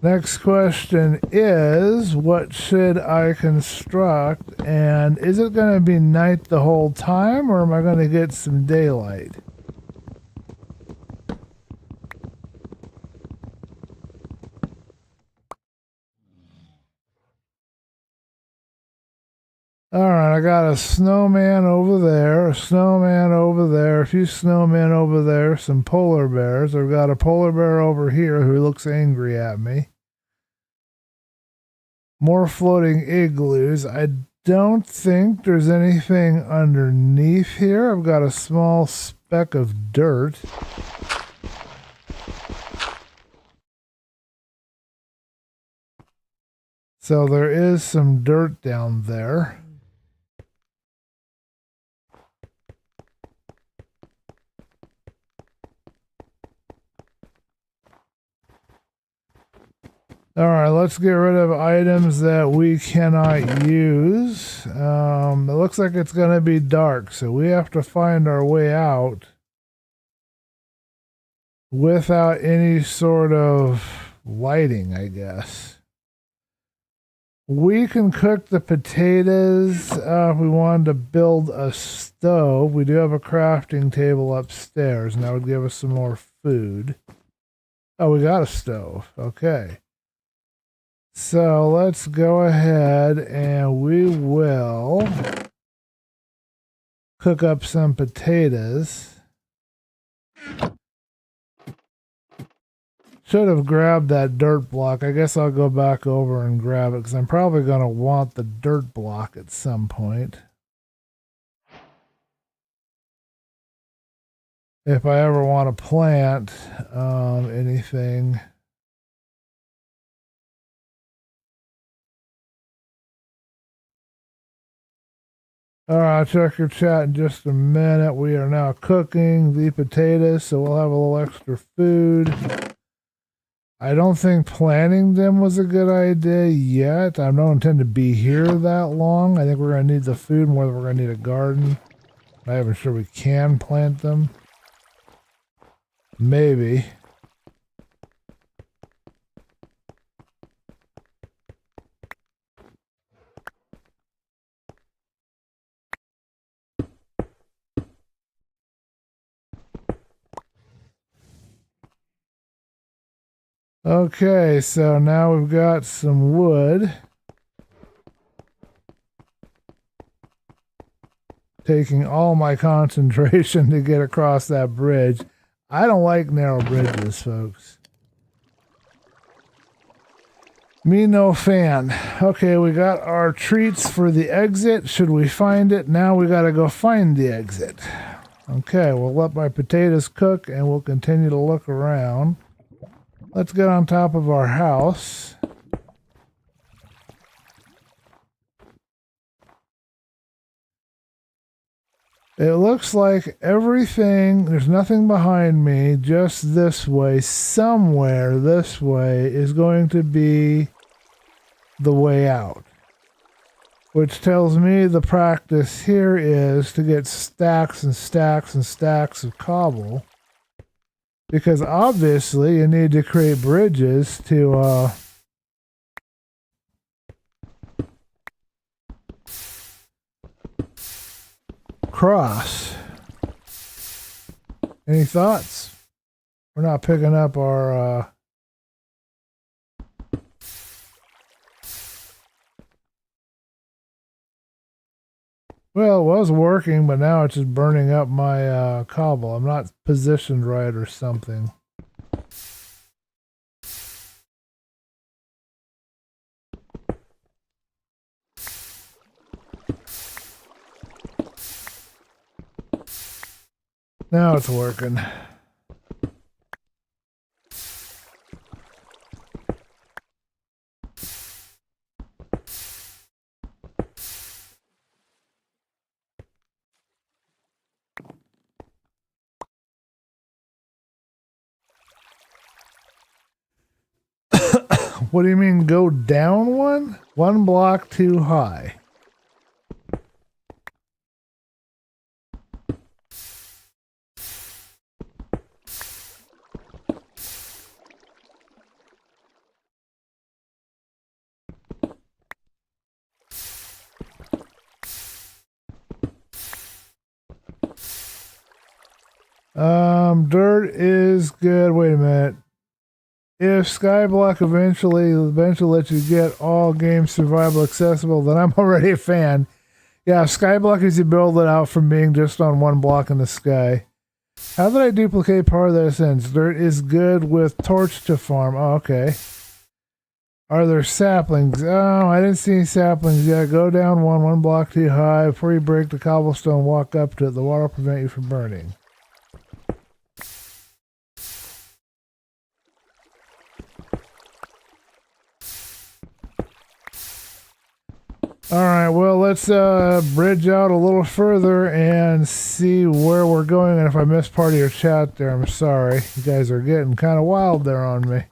Next question is, what should I construct? And is it going to be night the whole time, or am I going to get some daylight? All right, I got a snowman over there, a snowman over there, a few snowmen over there, some polar bears. I've got a polar bear over here who looks angry at me. More floating igloos. I don't think there's anything underneath here. I've got a small speck of dirt. So there is some dirt down there. All right, let's get rid of items that we cannot use. It looks like it's going to be dark, so we have to find our way out without any sort of lighting, I guess. We can cook the potatoes if we wanted to build a stove. We do have a crafting table upstairs, and that would give us some more food. Oh, we got a stove. Okay. So let's go ahead and we will cook up some potatoes. Should have grabbed that dirt block. I guess I'll go back over and grab it because I'm probably going to want the dirt block at some point. If I ever want to plant anything. All right, I'll check your chat in just a minute. We are now cooking the potatoes, so we'll have a little extra food. I don't think planting them was a good idea yet. I don't intend to be here that long. I think we're going to need the food more than we're going to need a garden. I'm not even sure we can plant them. Maybe. Okay, so now we've got some wood. Taking all my concentration to get across that bridge. I don't like narrow bridges, folks. Me no fan. Okay, we got our treats for the exit. Should we find it? Now we got to go find the exit. Okay, we'll let my potatoes cook and we'll continue to look around. Let's get on top of our house. It looks like everything, there's nothing behind me, just this way, somewhere this way is going to be the way out. Which tells me the practice here is to get stacks and stacks and stacks of cobble. Because obviously you need to create bridges to cross. Any thoughts? We're not picking up our Well, it was working, but now it's just burning up my cobble. I'm not positioned right or something. Now it's working. What do you mean go down one? One block too high. Dirt is good. Wait a minute. If Skyblock eventually lets you get all game survival accessible, then I'm already a fan. Yeah, Skyblock is you build it out from being just on one block in the sky. How did I duplicate part of that sentence? Dirt is good with torch to farm. Oh, okay. Are there saplings? Oh, I didn't see any saplings yet. Go down one block too high. Before you break the cobblestone, walk up to it. The water will prevent you from burning. Alright, well, let's bridge out a little further and see where we're going. And if I missed part of your chat there, I'm sorry. You guys are getting kind of wild there on me.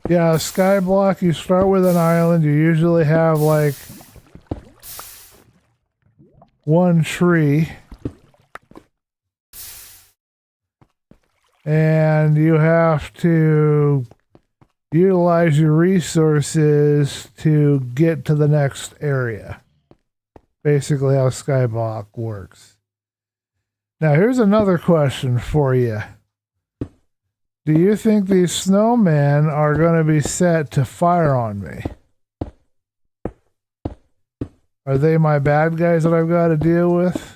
Yeah, Skyblock, you start with an island. You usually have like one tree. And you have to utilize your resources to get to the next area. Basically how Skyblock works. Now here's another question for you. Do you think these snowmen are going to be set to fire on me? Are they my bad guys that I've got to deal with?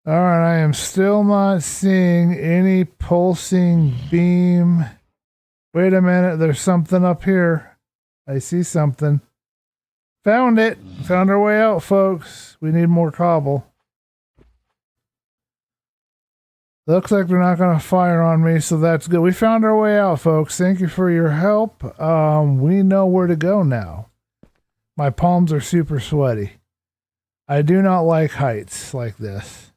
Alright, I am still not seeing any pulsing beam. Wait a minute, there's something up here. I see something. Found it. Found our way out, folks. We need more cobble. Looks like they're not going to fire on me, so that's good. We found our way out, folks. Thank you for your help. We know where to go now. My palms are super sweaty. I do not like heights like this.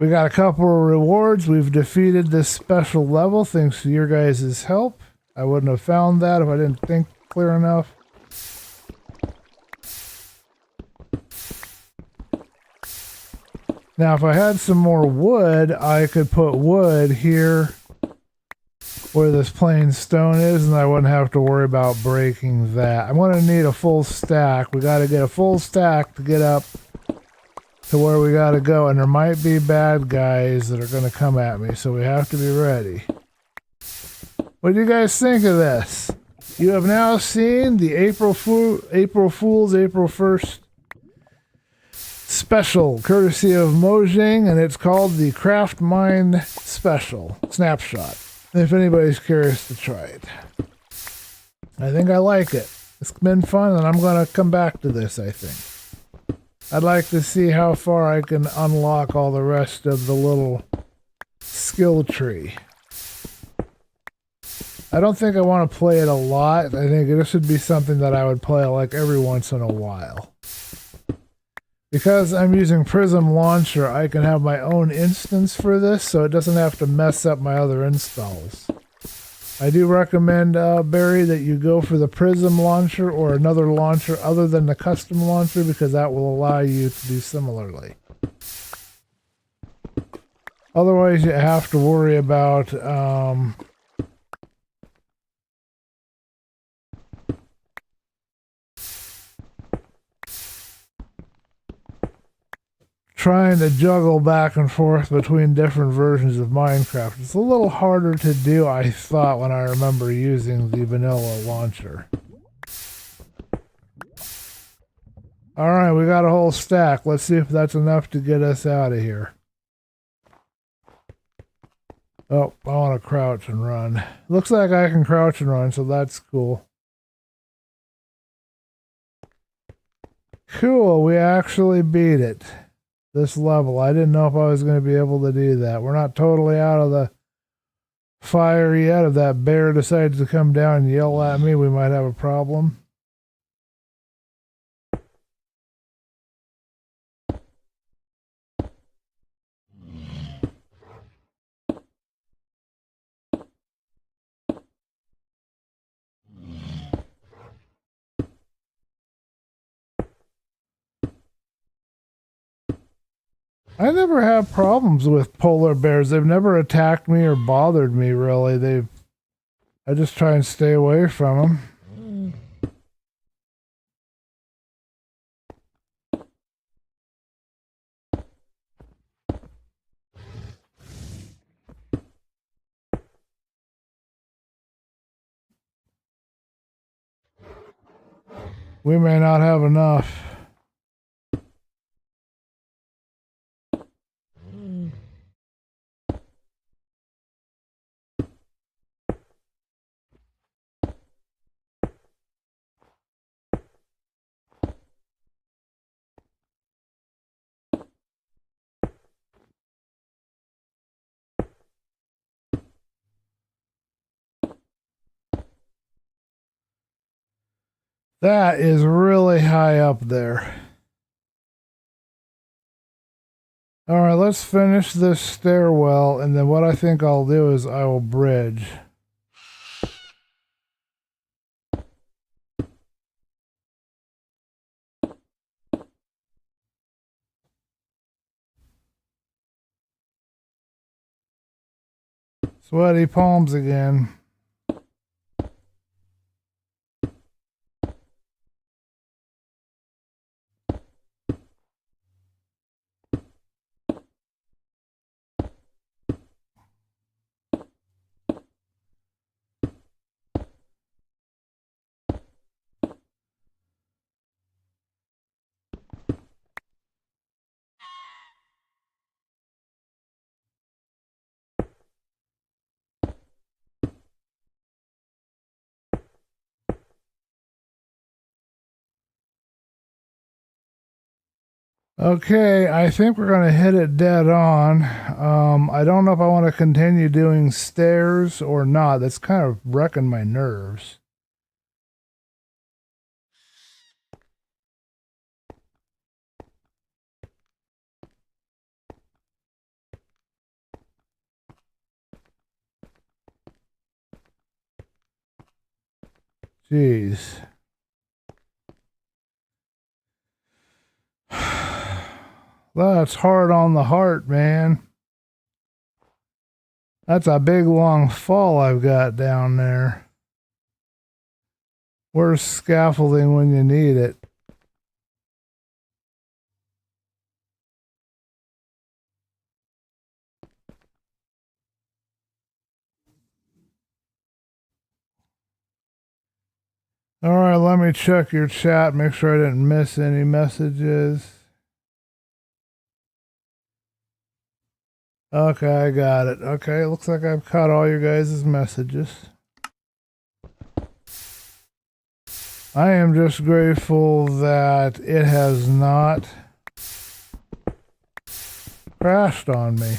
We got a couple of rewards. We've defeated this special level thanks to your guys' help. I wouldn't have found that if I didn't think clear enough. Now, if I had some more wood, I could put wood here where this plain stone is, and I wouldn't have to worry about breaking that. I'm going to need a full stack. We got to get a full stack to get up to where we got to go, and there might be bad guys that are going to come at me, so we have to be ready. What do you guys think of this? You have now seen the April Fool's April 1st special, courtesy of Mojang, and it's called the CraftMine Special Snapshot. If anybody's curious to try it. I think I like it. It's been fun, and I'm going to come back to this, I think. I'd like to see how far I can unlock all the rest of the little skill tree. I don't think I want to play it a lot. I think this would be something that I would play like every once in a while. Because I'm using Prism Launcher, I can have my own instance for this, so it doesn't have to mess up my other installs. I do recommend, Barry, that you go for the Prism launcher or another launcher other than the custom launcher because that will allow you to do similarly. Otherwise, you have to worry about trying to juggle back and forth between different versions of Minecraft. It's a little harder to do, I thought, when I remember using the vanilla launcher. Alright, we got a whole stack. Let's see if that's enough to get us out of here. Oh, I want to crouch and run. Looks like I can crouch and run, so that's cool. Cool, we actually beat it. This level. I didn't know if I was going to be able to do that. We're not totally out of the fire yet. If that bear decides to come down and yell at me, we might have a problem. I never have problems with polar bears. They've never attacked me or bothered me, really. I just try and stay away from them. We may not have enough. That is really high up there. Alright, let's finish this stairwell, and then what I think I'll do is I will bridge. Sweaty palms again. Okay, I think we're going to hit it dead on. I don't know if I want to continue doing stairs or not. That's kind of wrecking my nerves. Jeez. That's hard on the heart, man. That's a big long fall I've got down there. Where's scaffolding when you need it? Alright, let me check your chat, make sure I didn't miss any messages. Okay, I got it. Okay, looks like I've caught all your guys' messages. I am just grateful that it has not crashed on me.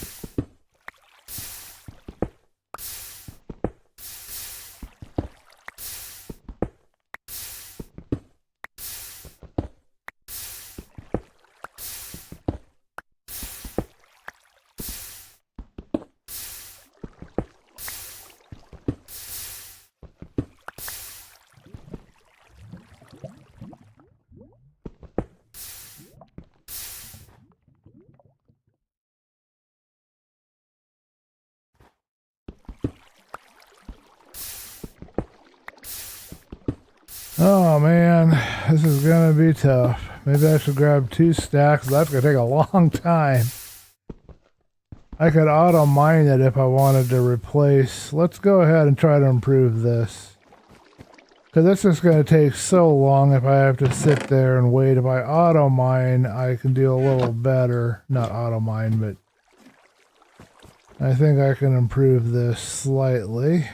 Oh man, this is gonna be tough. Maybe I should grab 2 stacks. That's gonna take a long time. I could auto mine it if I wanted to replace. Let's go ahead and try to improve this. Because this is going to take so long if I have to sit there and wait. If I auto mine, I can do a little better. Not auto mine, but I think I can improve this slightly.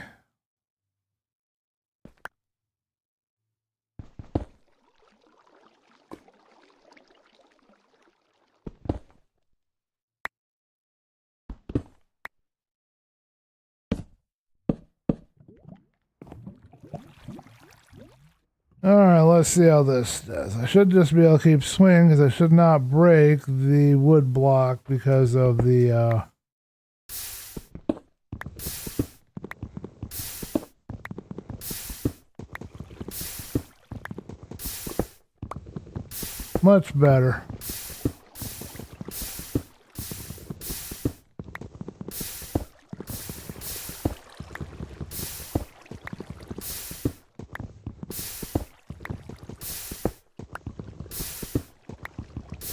Alright, let's see how this does. I should just be able to keep swinging because I should not break the wood block because of the much better.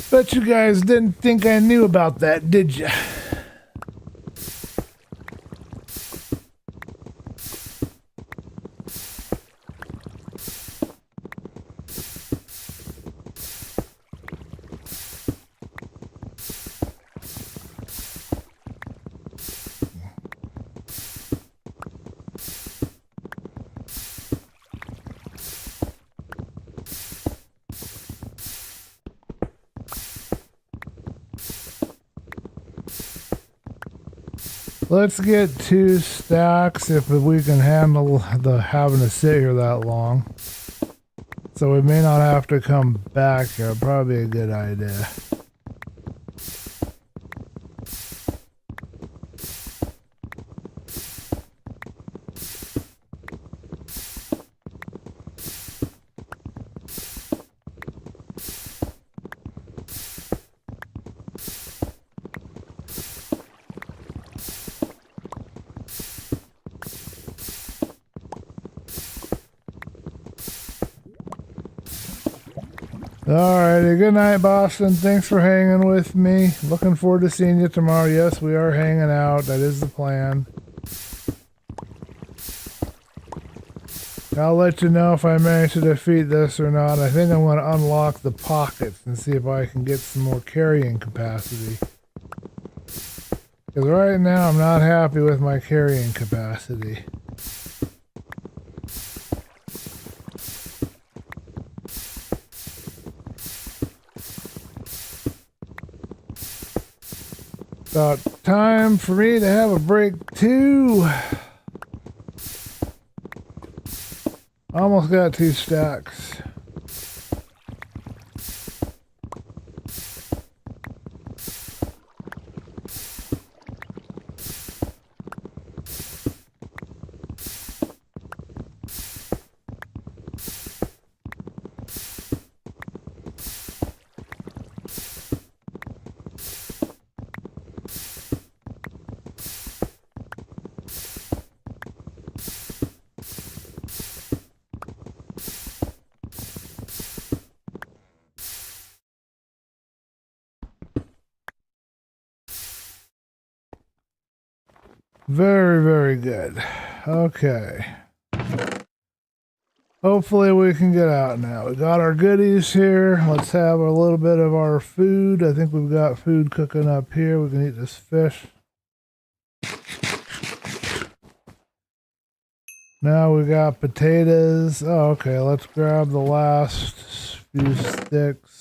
Bet you guys didn't think I knew about that, did you? Let's get 2 stacks if we can handle the having to sit here that long. So we may not have to come back here. Probably a good idea. Alrighty, good night, Boston. Thanks for hanging with me. Looking forward to seeing you tomorrow. Yes, we are hanging out. That is the plan. I'll let you know if I manage to defeat this or not. I think I'm going to unlock the pockets and see if I can get some more carrying capacity. Because right now I'm not happy with my carrying capacity. About time for me to have a break too. Almost got 2 stacks. Very, very good. Okay. Hopefully we can get out now. We got our goodies here. Let's have a little bit of our food. I think we've got food cooking up here. We can eat this fish. Now we got potatoes. Oh, okay. Let's grab the last few sticks.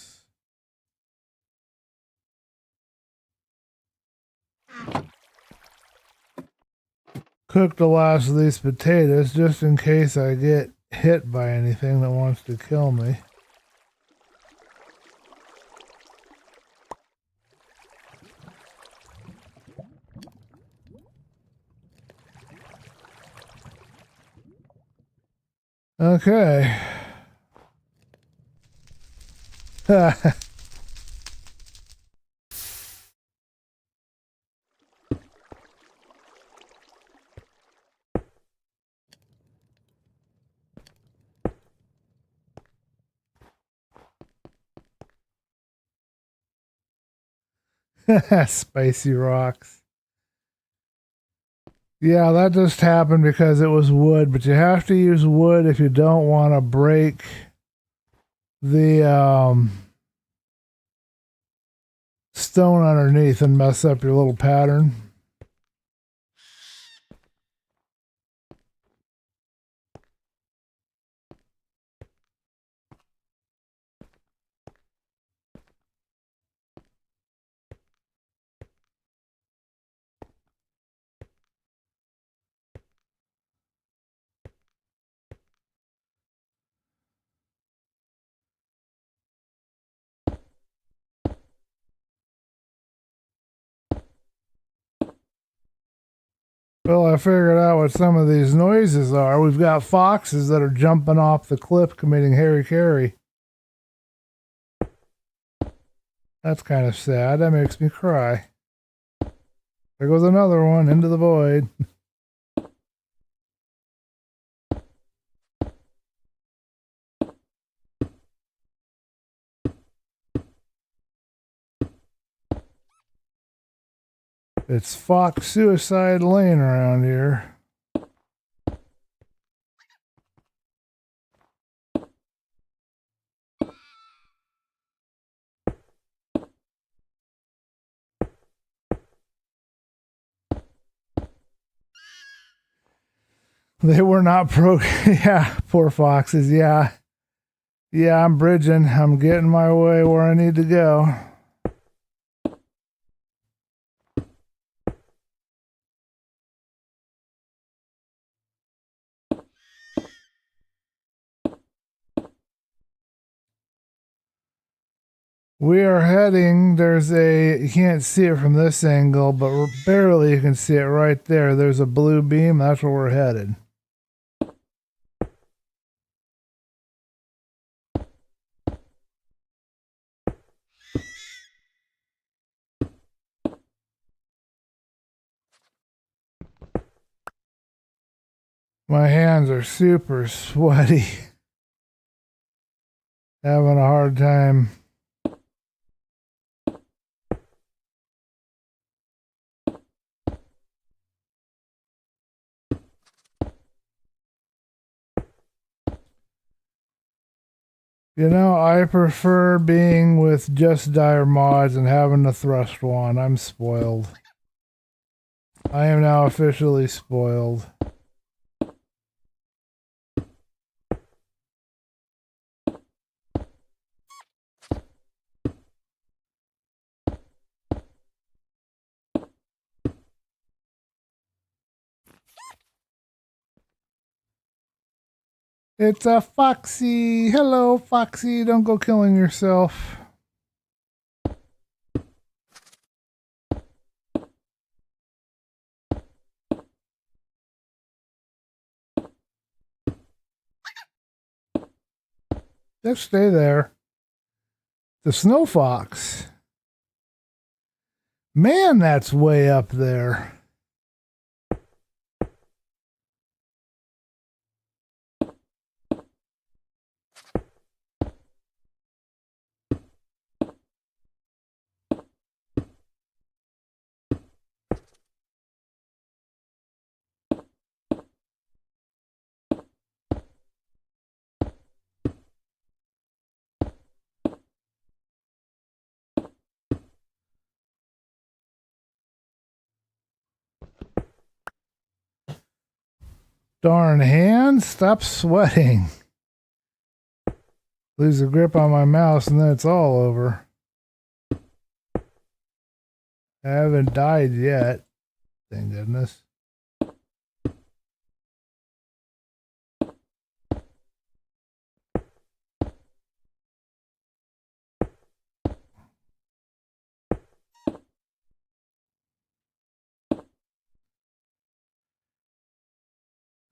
Cook the last of these potatoes just in case I get hit by anything that wants to kill me. Okay. Spicy rocks. Yeah, that just happened because it was wood, but you have to use wood if you don't want to break the stone underneath and mess up your little pattern. Well, I figured out what some of these noises are. We've got foxes that are jumping off the cliff committing hara-kiri. That's kind of sad. That makes me cry. There goes another one into the void. It's fox suicide lane around here. They were not pro. Yeah, poor foxes. Yeah. Yeah, I'm bridging. I'm getting my way where I need to go. We are heading, you can't see it from this angle, but barely you can see it right there. There's a blue beam. That's where we're headed. My hands are super sweaty. Having a hard time. You know, I prefer being with just dire mods and having the thrust wand. I'm spoiled. I am now officially spoiled. It's a foxy. Hello, foxy. Don't go killing yourself. Just stay there. The snow fox. Man, that's way up there. Darn hand, stop sweating. Lose the grip on my mouse and then it's all over. I haven't died yet. Thank goodness.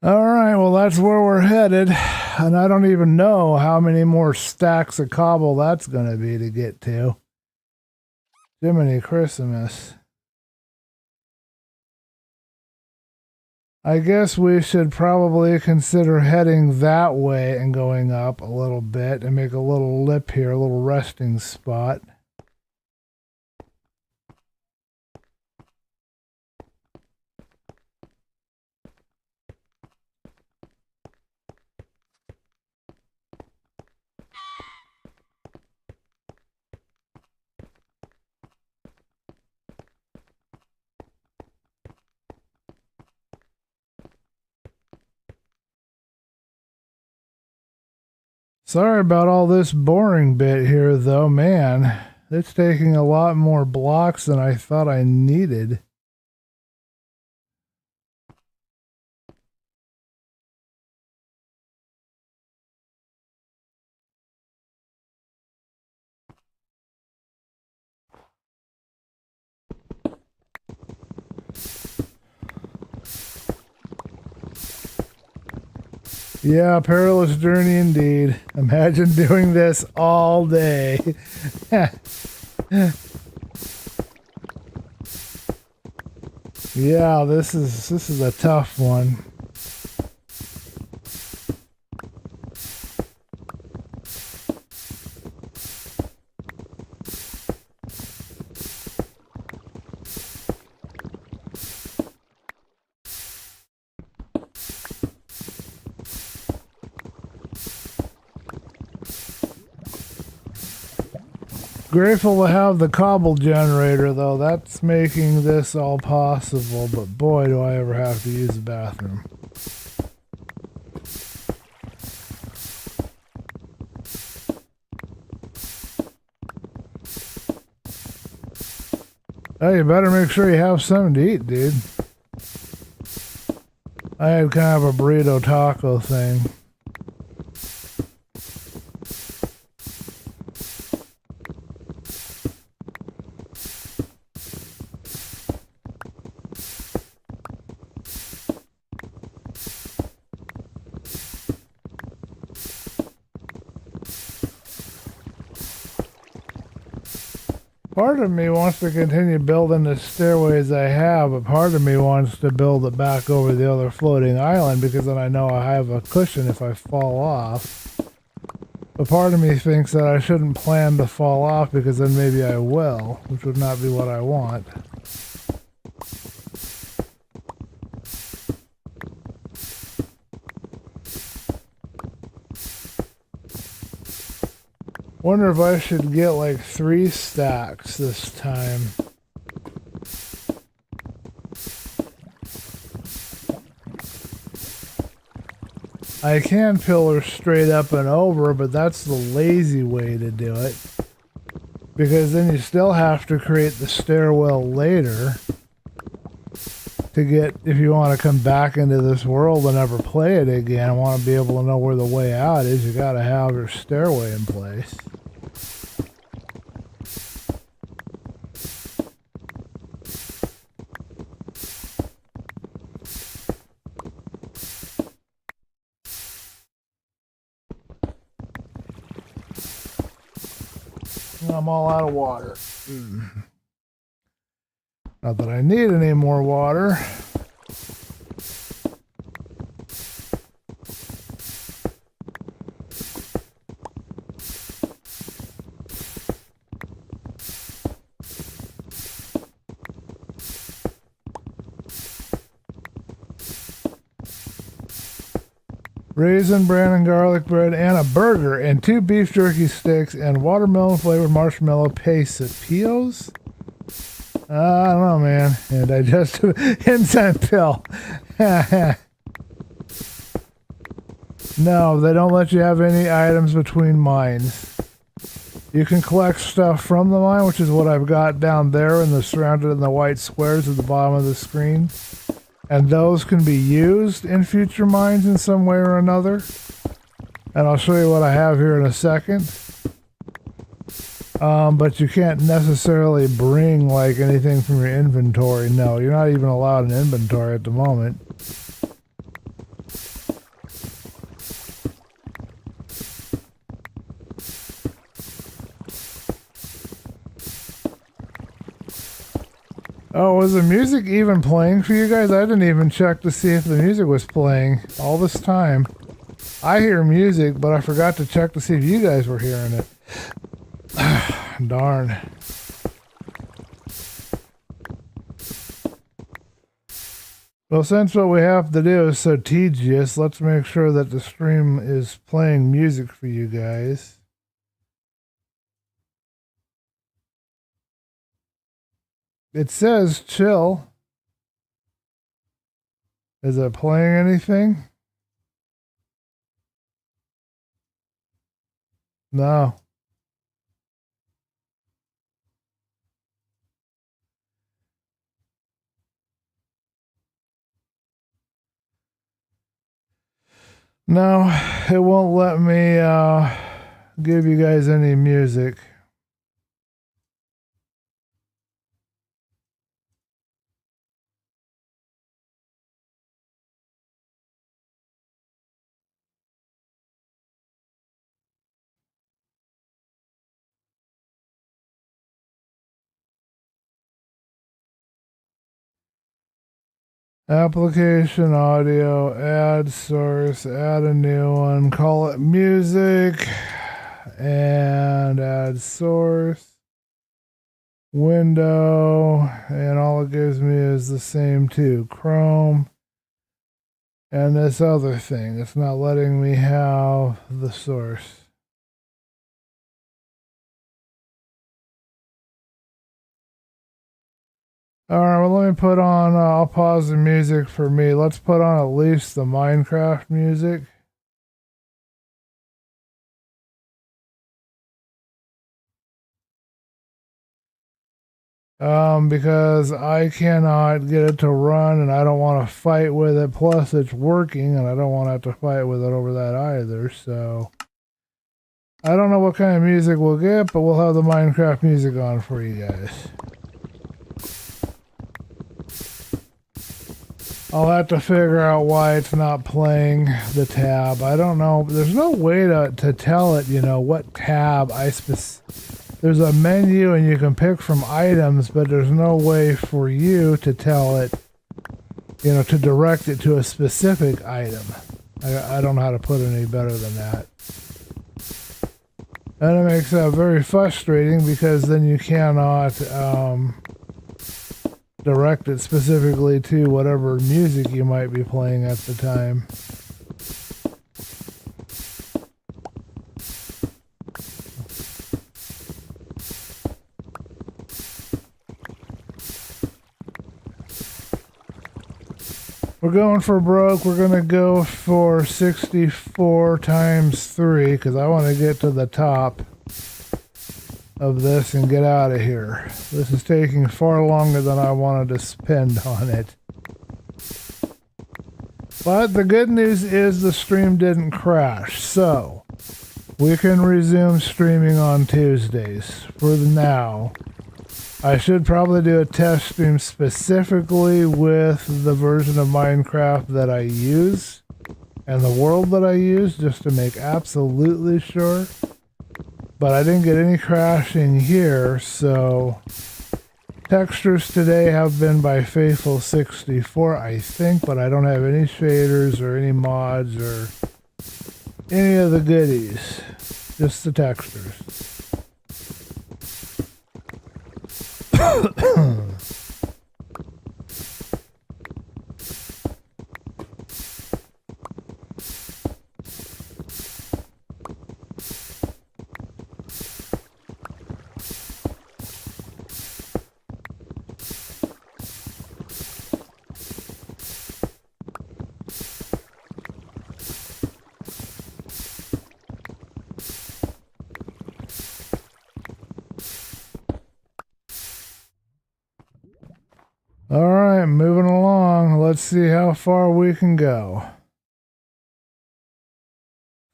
All right, well, that's where we're headed. And I don't even know how many more stacks of cobble that's going to be to get to. Jiminy Christmas. I guess we should probably consider heading that way and going up a little bit and make a little lip here, a little resting spot. Sorry about all this boring bit here, though, man. It's taking a lot more blocks than I thought I needed. Yeah, perilous journey indeed. Imagine doing this all day. Yeah, this is a tough one. Grateful to have the cobble generator, though. That's making this all possible, but boy, do I ever have to use the bathroom. Oh, you better make sure you have something to eat, dude. I had kind of a burrito taco thing. Part of me wants to continue building the stairways I have, but part of me wants to build it back over the other floating island because then I know I have a cushion if I fall off. But part of me thinks that I shouldn't plan to fall off because then maybe I will, which would not be what I want. Wonder if I should get like 3 stacks this time. I can pillar straight up and over, but that's the lazy way to do it. Because then you still have to create the stairwell later to get, if you want to come back into this world and ever play it again, and want to be able to know where the way out is, you got to have your stairway in place. I'm all out of water. Not that I need any more water. Raisin bran and garlic bread and a burger and 2 beef jerky sticks and watermelon flavored marshmallow pastillos. I don't know, man. And digestive enzyme pill. No, they don't let you have any items between mines. You can collect stuff from the mine, which is what I've got down there and surrounded in the white squares at the bottom of the screen. And those can be used in future mines in some way or another. And I'll show you what I have here in a second. But you can't necessarily bring like anything from your inventory. No, you're not even allowed an inventory at the moment. Oh, was the music even playing for you guys? I didn't even check to see if the music was playing all this time. I hear music, but I forgot to check to see if you guys were hearing it. Darn. Well, since what we have to do is so tedious, let's make sure that the stream is playing music for you guys. It says chill. Is it playing anything? No. No, it won't let me give you guys any music. Application audio, add source, add a new one, call it music, and add source, window, and all it gives me is the same two, Chrome, and this other thing. It's not letting me have the source. All right, well, let me put on, I'll pause the music for me. Let's put on at least the Minecraft music. Because I cannot get it to run and I don't want to fight with it. Plus, it's working and I don't want to have to fight with it over that either. So, I don't know what kind of music we'll get, but we'll have the Minecraft music on for you guys. I'll have to figure out why it's not playing the tab. I don't know. There's no way to tell it, you know, what tab there's a menu and you can pick from items, but there's no way for you to tell it, you know, to direct it to a specific item. I don't know how to put it any better than that. And it makes that very frustrating because then you cannot direct it specifically to whatever music you might be playing at the time. We're going for broke. We're going to go for 64 times 3 because I want to get to the top of this and get out of here. This is taking far longer than I wanted to spend on it. But the good news is the stream didn't crash, so we can resume streaming on Tuesdays for now. I should probably do a test stream specifically with the version of Minecraft that I use and the world that I use just to make absolutely sure. But I didn't get any crashing here, so textures today have been by Faithful64, I think, but I don't have any shaders or any mods or any of the goodies, just the textures. All right, moving along. Let's see how far we can go.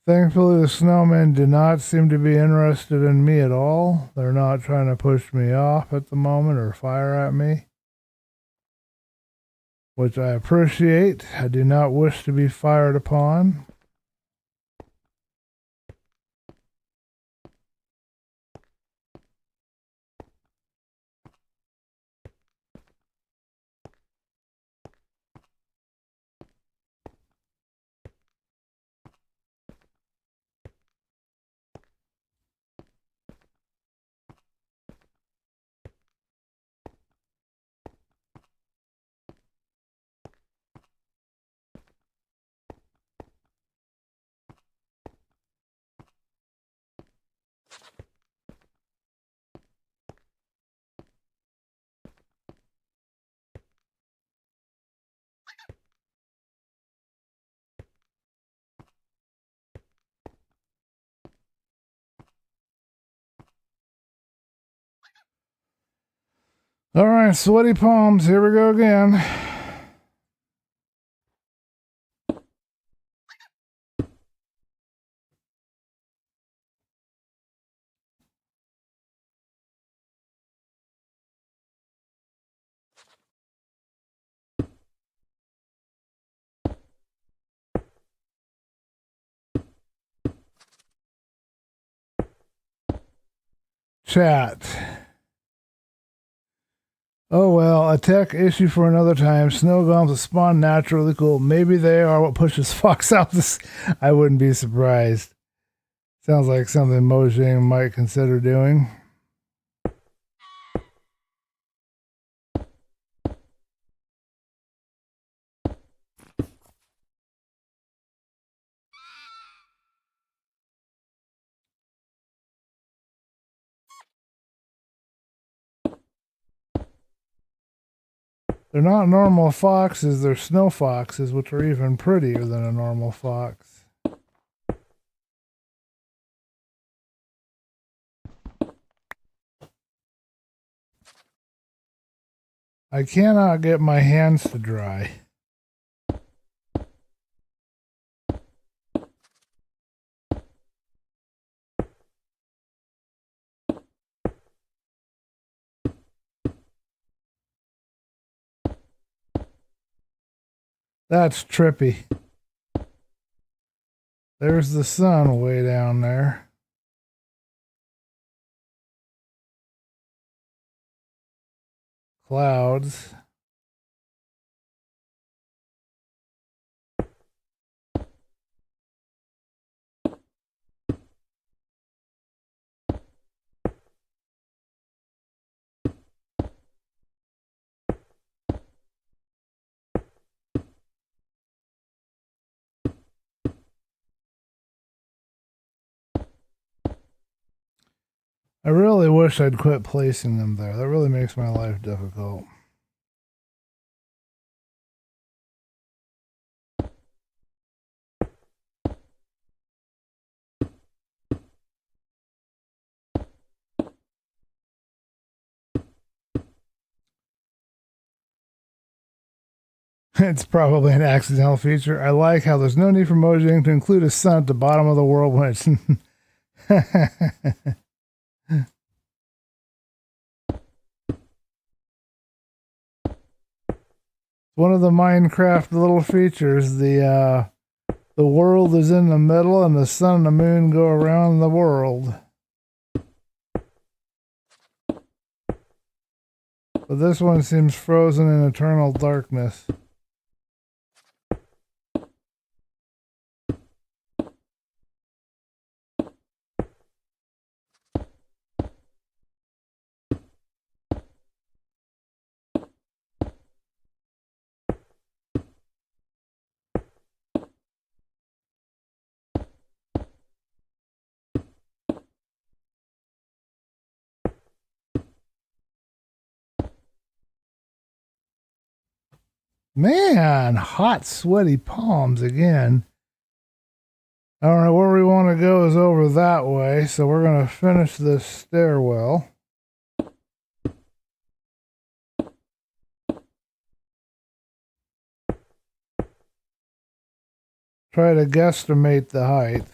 Thankfully, the snowmen do not seem to be interested in me at all. They're not trying to push me off at the moment or fire at me, which I appreciate. I do not wish to be fired upon. All right, sweaty palms. Here we go again. Chat. Oh well, a tech issue for another time. Snow golems spawn naturally cool. Maybe they are what pushes Fox out this. I wouldn't be surprised. Sounds like something Mojang might consider doing. They're not normal foxes, they're snow foxes, which are even prettier than a normal fox. I cannot get my hands to dry. That's trippy. There's the sun way down there. Clouds. I really wish I'd quit placing them there. That really makes my life difficult. It's probably an accidental feature. I like how there's no need for Mojang to include a sun at the bottom of the world when it's... One of the Minecraft little features, the world is in the middle and the sun and the moon go around the world. But this one seems frozen in eternal darkness. Man, hot, sweaty palms again. All right, where we want to go is over that way, so we're going to finish this stairwell. Try to guesstimate the height.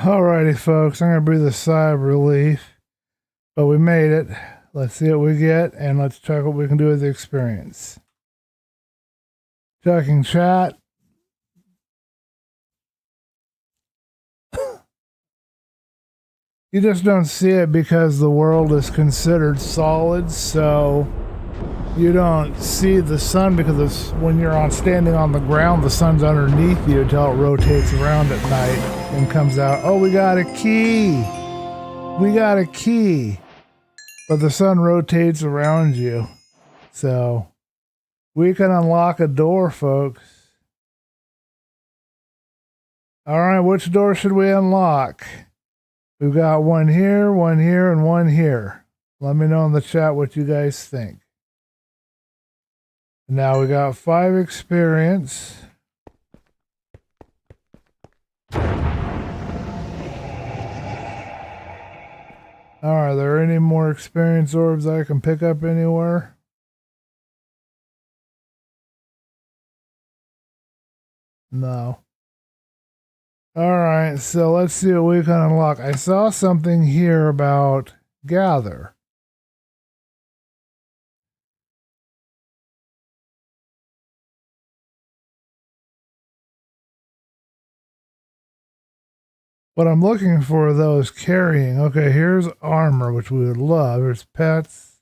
Alrighty, folks, I'm gonna breathe a sigh of relief, but we made it. Let's see what we get, and let's check what we can do with the experience. Checking chat. You just don't see it because the world is considered solid, so you don't see the sun because when you're standing on the ground, the sun's underneath you until it rotates around at night and comes out. Oh, we got a key. We got a key. But the sun rotates around you. So we can unlock a door, folks. All right, which door should we unlock? We've got one here, and one here. Let me know in the chat what you guys think. Now we got 5 experience. Are there any more experience orbs I can pick up anywhere? No. Alright, so let's see what we can unlock. I saw something here about gather. What I'm looking for, though, is carrying. Okay, here's armor, which we would love. There's pets.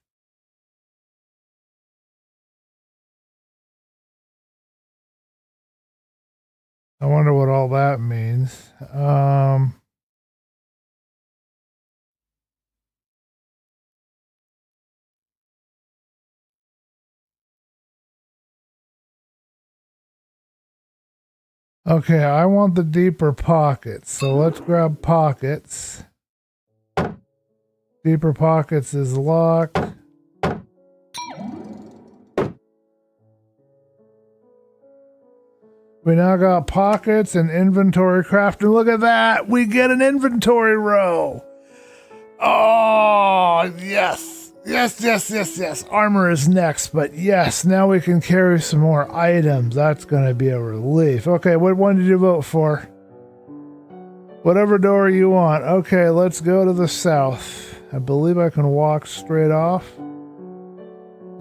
I wonder what all that means. Okay, I want the deeper pockets, so let's grab pockets. Deeper pockets is locked. We now got pockets and inventory crafting. Look at that! We get an inventory row! Oh, yes! Yes. Armor is next, but yes, now we can carry some more items. That's going to be a relief. Okay, what one did you vote for? Whatever door you want. Okay, let's go to the south. I believe I can walk straight off.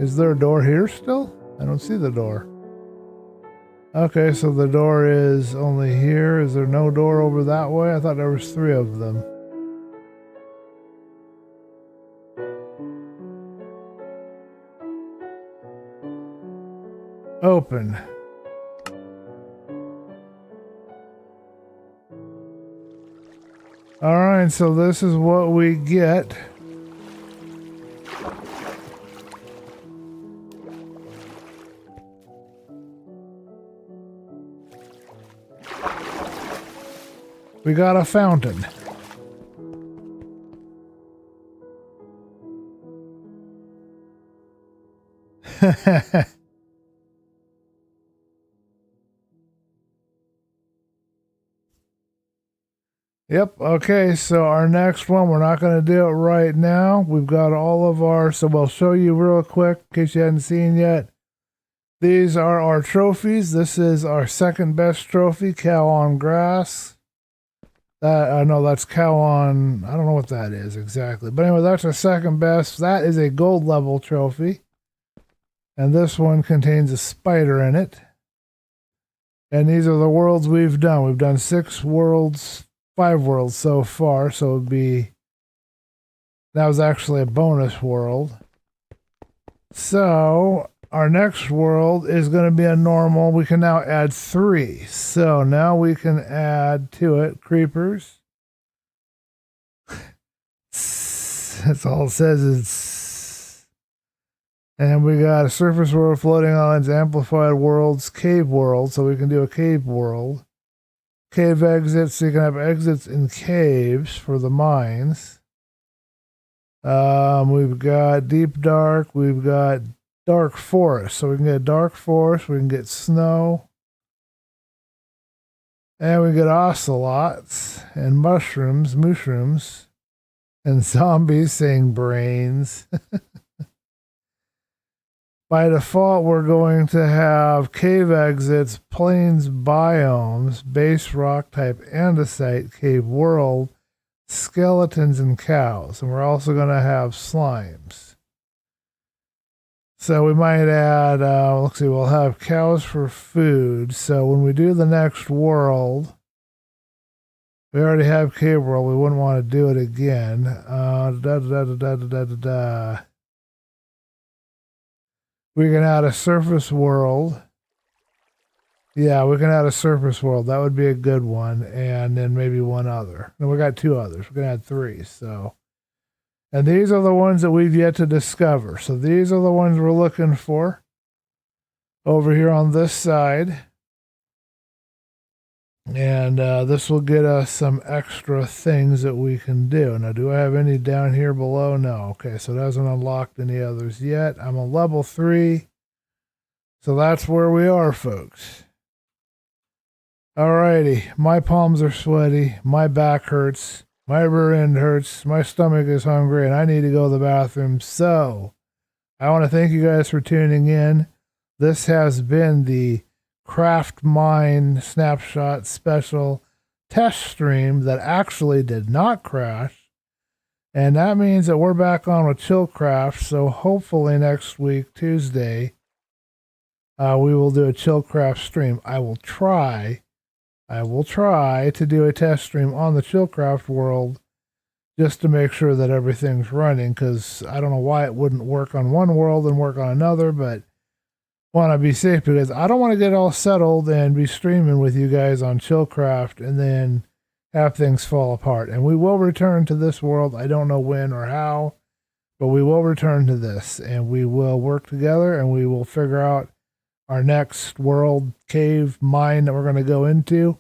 Is there a door here still? I don't see the door. Okay, so the door is only here. Is there no door over that way? I thought there was 3 of them. Open. Alright, so this is what we get. We got a fountain. Yep, okay, so our next one, we're not going to do it right now. We've got all of our, so we'll show you real quick in case you hadn't seen yet. These are our trophies. This is our second best trophy, cow on grass. I know that's cow on, I don't know what that is exactly. But anyway, that's our second best. That is a gold level trophy. And this one contains a spider in it. And these are the worlds we've done. We've done 6 worlds, 5 worlds so far. So it'd be, that was actually a bonus world. So our next world is going to be a normal. We can now add 3. So now we can add to it creepers. That's all it says is. And we got a surface world, floating islands, amplified worlds, cave world. So we can do a cave world. Cave exits. So you can have exits in caves for the mines. We've got deep dark. We've got dark forest, so we can get dark forest, we can get snow, and we get ocelots and mushrooms, and zombies saying brains. By default, we're going to have cave exits, plains biomes, base rock type andesite, cave world, skeletons, and cows. And we're also going to have slimes. So we might add, let's see, we'll have cows for food. So when we do the next world, we already have cave world. We wouldn't want to do it again. We can add a surface world. Yeah, we can add a surface world. That would be a good one. And then maybe one other. And we got 2 others. We're going to add 3. So, and these are the ones that we've yet to discover. So these are the ones we're looking for over here on this side. And this will get us some extra things that we can do. Now, do I have any down here below? No. Okay, so it hasn't unlocked any others yet. I'm on level 3. So that's where we are, folks. Alrighty. My palms are sweaty. My back hurts. My rear end hurts. My stomach is hungry, and I need to go to the bathroom. So I want to thank you guys for tuning in. This has been the CraftMine snapshot special test stream that actually did not crash, and that means that we're back on with ChillCraft. So hopefully next week Tuesday we will do a ChillCraft stream. I will try to do a test stream on the ChillCraft world just to make sure that everything's running, because I don't know why it wouldn't work on one world and work on another, but want to be safe because I don't want to get all settled and be streaming with you guys on ChillCraft and then have things fall apart. And we will return to this world. I don't know when or how, but we will return to this, and we will work together, and we will figure out our next world cave mine that we're going to go into.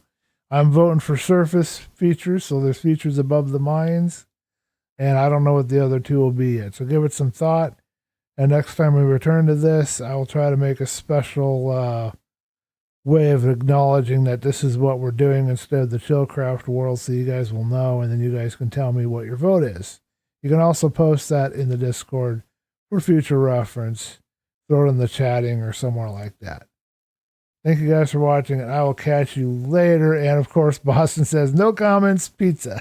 I'm voting for surface features, so there's features above the mines, and I don't know what the other 2 will be yet. So give it some thought. And next time we return to this, I will try to make a special way of acknowledging that this is what we're doing instead of the ChillCraft world, so you guys will know, and then you guys can tell me what your vote is. You can also post that in the Discord for future reference. Throw it in the chatting or somewhere like that. Thank you guys for watching, and I will catch you later. And of course, Boston says, no comments, pizza.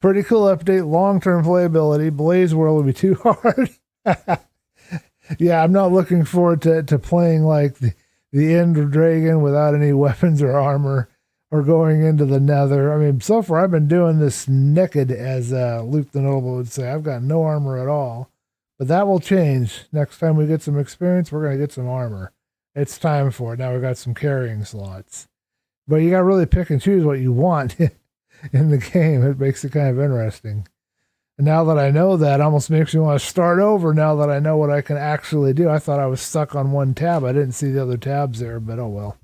Pretty cool update. Long-term playability. Blaze World will be too hard. Yeah, I'm not looking forward to playing like the Ender Dragon without any weapons or armor, or going into the Nether. I mean, so far I've been doing this naked, as Luke the Noble would say. I've got no armor at all. But that will change. Next time we get some experience, we're going to get some armor. It's time for it. Now we've got some carrying slots. But you got to really pick and choose what you want in the game. It makes it kind of interesting. And now that I know that, it almost makes me want to start over now that I know what I can actually do. I thought I was stuck on one tab. I didn't see the other tabs there, but oh well.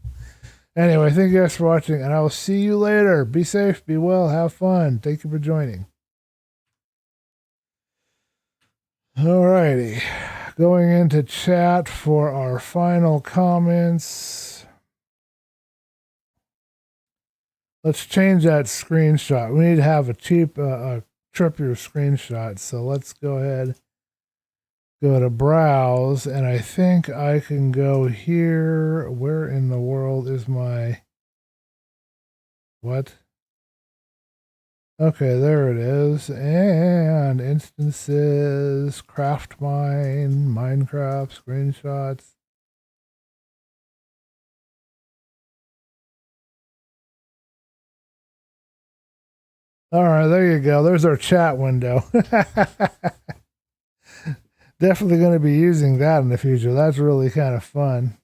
Anyway, thank you guys for watching, and I will see you later. Be safe, be well, have fun. Thank you for joining. Alrighty. Going into chat for our final comments. Let's change that screenshot. We need to have a cheap, trippier screenshot. So let's go ahead, go to browse, and I think I can go here. Where in the world is my, what? Okay, there it is. And instances, CraftMine, Minecraft, screenshots. All right, there you go. There's our chat window. Definitely going to be using that in the future. That's really kind of fun.